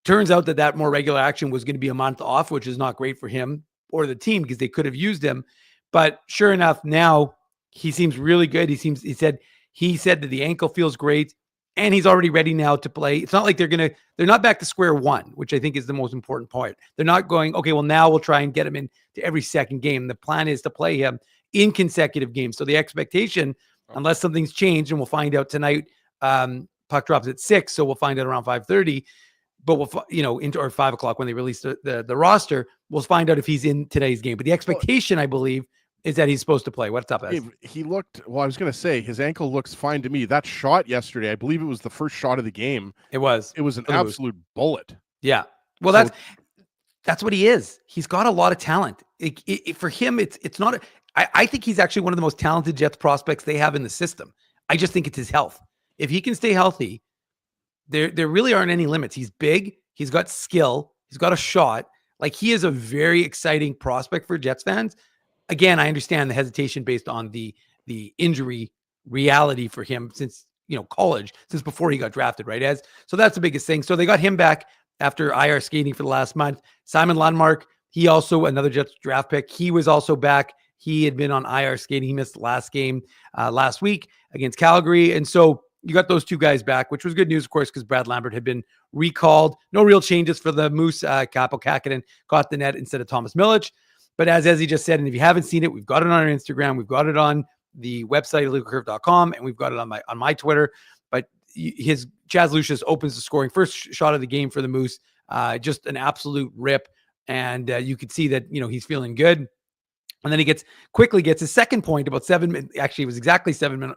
Turns out that more regular action was going to be a month off, which is not great for him or the team because they could have used him. But sure enough, now he seems really good. He said that the ankle feels great and he's already ready now to play. It's not like they're not back to square one, which I think is the most important part. They're not going, okay, well, now we'll try and get him into every second game. The plan is to play him in consecutive games. So the expectation, unless something's changed, and we'll find out tonight, puck drops at 6. So we'll find out around 5:30, but we'll, into or 5 o'clock when they release the roster, we'll find out if he's in today's game. But the expectation, I believe, is that he's supposed to play. What's up, Ez? He looked, well, I was going to say his ankle looks fine to me. That shot yesterday, I believe it was the first shot of the game. It was an absolute bullet. Yeah. Well, that's what he is. He's got a lot of talent. For him, it's not, I think he's actually one of the most talented Jets prospects they have in the system. I just think it's his health. If he can stay healthy, there really aren't any limits. He's big. He's got skill. He's got a shot. Like, he is a very exciting prospect for Jets fans. Again, I understand the hesitation based on the injury reality for him since, college, since before he got drafted, right, Ez? So that's the biggest thing. So they got him back after IR skating for the last month. Simon Lundmark, he also, another Jets draft pick, he was also back. He had been on IR skating. He missed the last game last week against Calgary. And so you got those two guys back, which was good news, of course, because Brad Lambert had been recalled. No real changes for the Moose. Kaapo Kähkönen got the net instead of Thomas Milic. But as he just said, and if you haven't seen it, we've got it on our Instagram. We've got it on the website, illegalcurve.com, and we've got it on my Twitter. But his Chaz Lucius opens the scoring. First shot of the game for the Moose. Just an absolute rip. And you could see that, he's feeling good. And then he quickly gets his second point about 7 minutes. Actually, it was exactly 7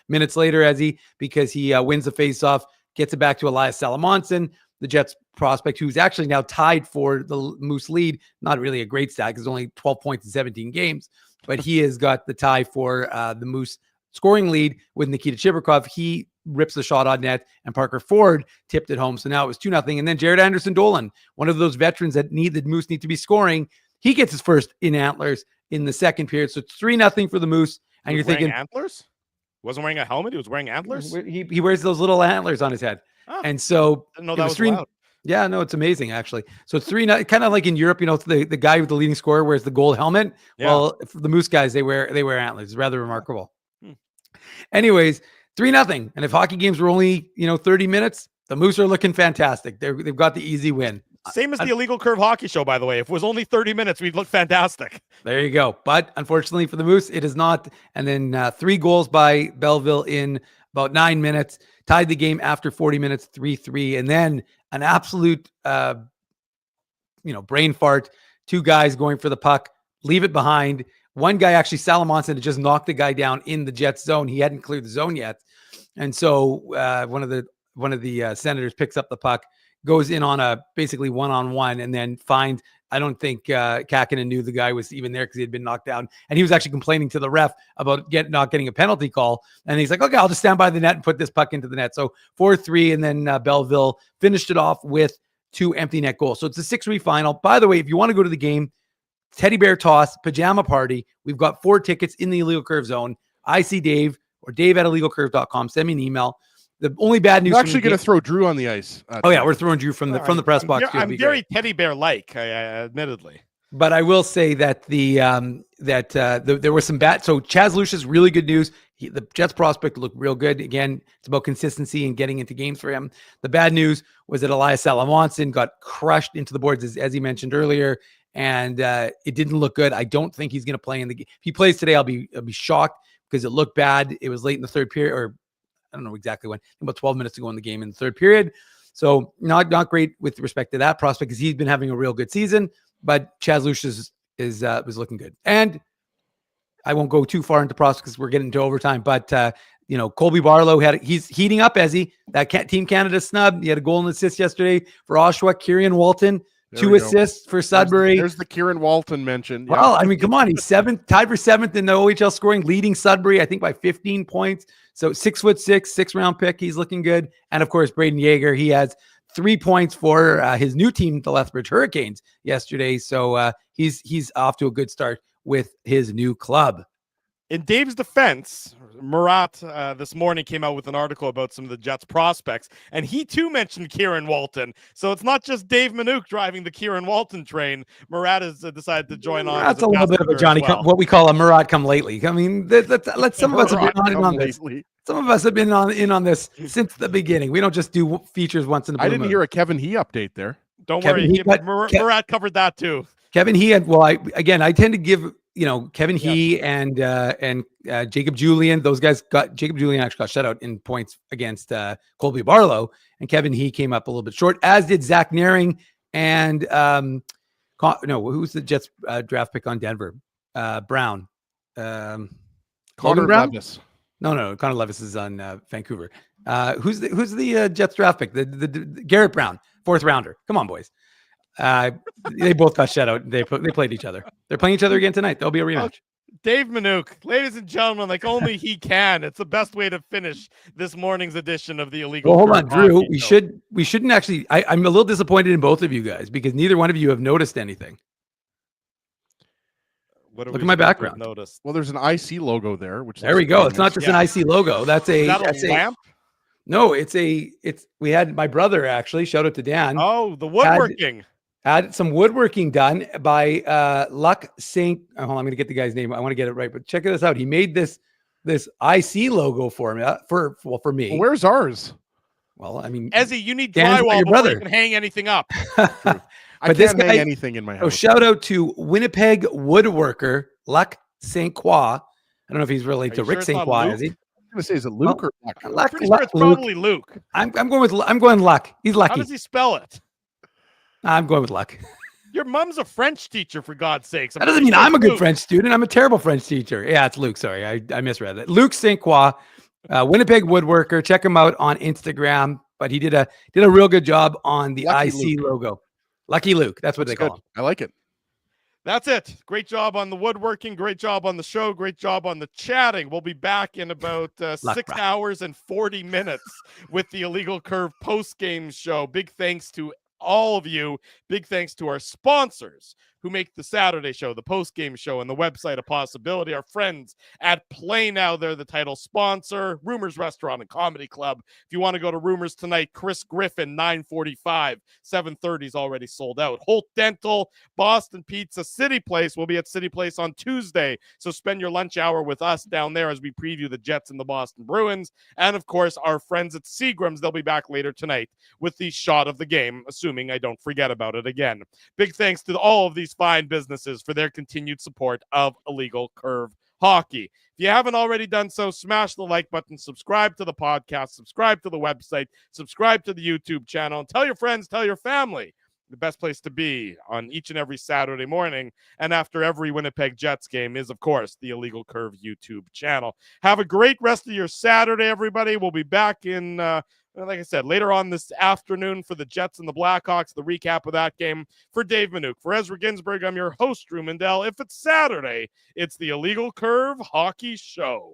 minutes later, because he wins the faceoff, gets it back to Elias Salamonson, the Jets prospect, who's actually now tied for the Moose lead. Not really a great stat because only 12 points in 17 games, but he has got the tie for the Moose scoring lead with Nikita Chibrikov. He rips the shot on net, and Parker Ford tipped it home. So now it was 2-0. And then Jared Anderson-Dolan, one of those veterans that the Moose need to be scoring, he gets his first in Antlers in the second period. So it's 3-0 for the Moose. And you're thinking, antlers? He wasn't wearing a helmet. He was wearing antlers. He wears those little antlers on his head. Oh, and so no, that was 3. Yeah, no, it's amazing actually. So it's 3-0, kind of like in Europe, it's the guy with the leading scorer wears the gold helmet. Yeah. Well, for the Moose guys, they wear antlers. It's rather remarkable. Anyways, 3-0. And if hockey games were only 30 minutes, the Moose are looking fantastic. They've got the easy win. Same as the Illegal Curve hockey show, by the way. If it was only 30 minutes, we'd look fantastic. There you go. But unfortunately for the Moose, it is not. And then 3 goals by Belleville in about 9 minutes, tied the game after 40 minutes, 3-3. And then an absolute, brain fart. 2 guys going for the puck, leave it behind. One guy, actually, Salamonson, had just knocked the guy down in the Jets zone. He hadn't cleared the zone yet. And so one of the Senators picks up the puck, goes in on a basically one-on-one, and then I don't think Kähkönen knew the guy was even there because he had been knocked down. And he was actually complaining to the ref about not getting a penalty call. And he's like, okay, I'll just stand by the net and put this puck into the net. So 4-3, and then Belleville finished it off with 2 empty net goals. So it's a 6-3 final. By the way, if you want to go to the game, Teddy Bear Toss, Pajama Party, we've got 4 tickets in the Illegal Curve zone. I see Dave or Dave@illegalcurve.com. Send me an email. The only bad news. We're actually going to throw Drew on the ice. We're throwing Drew from the press box. I'm very teddy bear-like, admittedly. But I will say that there was some bad. So Chaz Lucius, really good news. The Jets prospect looked real good. Again, it's about consistency and getting into games for him. The bad news was that Elias Salamonson got crushed into the boards, as he mentioned earlier, and it didn't look good. I don't think he's going to play in the game. If he plays today, I'll be shocked because it looked bad. It was late in the third period, or I don't know exactly when, about 12 minutes to go in the game in the third period. So not great with respect to that prospect because he's been having a real good season, but Chaz Lucius was looking good. And I won't go too far into prospects because we're getting into overtime, but Colby Barlow he's heating up as Team Canada snub. He had a goal and assist yesterday for Oshawa. Kieran Walton, 2 assists for Sudbury. There's the Kieran Walton mention. Yeah. Well, I mean, come on. He's tied for 7th in the OHL scoring, leading Sudbury, I think, by 15 points. So 6'6", 6th-round pick. He's looking good. And of course, Braden Yeager, he has 3 points for his new team, the Lethbridge Hurricanes, yesterday. So he's off to a good start with his new club. In Dave's defense, Murat this morning came out with an article about some of the Jets prospects, and he too mentioned Kieran Walton. So it's not just Dave Manouk driving the Kieran Walton train. Murat has decided to join on. That's a little bit of a Johnny, what we call a Murat come lately. I mean, some of us have been on this. Some of us have been in on this since the beginning. We don't just do features once in a blue I didn't moon. hear a Kevin He update there. Don't worry, Murat covered that too. Kevin He had. Well, I tend to give. Kevin He and Jacob Julian, those guys Jacob Julian actually got shut out in points against Colby Barlow, and Kevin He came up a little bit short, as did Zach Naring and who's the Jets draft pick on Denver? Brown. Connor Logan Brown? Levis. No. Connor Levis is on Vancouver. Who's the Jets draft pick? The Garrett Brown, 4th rounder. Come on, boys. They both got shut out. They played each other. They're playing each other again tonight. There'll be a rematch. Dave Manouk, ladies and gentlemen, like only he can. It's the best way to finish this morning's edition of the Illegal. Well, hold on, Drew. Hockey Show. We shouldn't actually. I'm a little disappointed in both of you guys because neither one of you have noticed anything. Look at my background. Noticed? Well, there's an IC logo there. Which there we go. It's not just an IC logo. That's a lamp. No, we had my brother actually. Shout out to Dan. Oh, the woodworking. Had some woodworking done by Luck Saint. Hold on, I'm going to get the guy's name. I want to get it right, but check this out. He made this IC logo for me. For me. Well, where's ours? Well, I mean, Ezzy, you need Dan's drywall your before brother. you can hang anything up. I can't hang anything in my house. So shout out to Winnipeg woodworker Luc St. Croix. I don't know if he's related to Rick St. Croix, is he? I'm going to say, is it Luke or Luck? I'm pretty sure it's probably Luke. I'm going Luck. He's lucky. How does he spell it? I'm going with Luck. Your mom's a French teacher, for God's sakes. That doesn't mean I'm a good French student. I'm a terrible French teacher. Yeah, it's Luke. Sorry, I misread that. Luc St. Croix, Winnipeg woodworker. Check him out on Instagram. But he did a real good job on the Lucky IC Luke. logo. Lucky Luke. That's what they call him. I like it. That's it. Great job on the woodworking. Great job on the show. Great job on the chatting. We'll be back in about 6 hours and 40 minutes with the Illegal Curve post-game show. Big thanks to all of you. Big thanks to our sponsors who make the Saturday show, the post-game show, and the website a possibility. Our friends at Play Now, they're the title sponsor. Rumors Restaurant and Comedy Club. If you want to go to Rumors tonight, Chris Griffin, 9:45. 7:30 is already sold out. Holt Dental, Boston Pizza, City Place. We'll be at City Place on Tuesday, so spend your lunch hour with us down there as we preview the Jets and the Boston Bruins. And, of course, our friends at Seagram's. They'll be back later tonight with the shot of the game, assuming I don't forget about it again. Big thanks to all of these fine businesses for their continued support of Illegal Curve Hockey. If you haven't already done so, smash the like button, subscribe to the podcast, subscribe to the website, subscribe to the YouTube channel, and tell your friends, tell your family. The best place to be on each and every Saturday morning and after every Winnipeg Jets game is, of course, the Illegal Curve YouTube channel. Have a great rest of your Saturday, everybody. We'll be back in, like I said, later on this afternoon for the Jets and the Blackhawks, the recap of that game. For Dave Manouk, for Ezra Ginsburg, I'm your host, Drew Mandel. If it's Saturday, it's the Illegal Curve Hockey Show.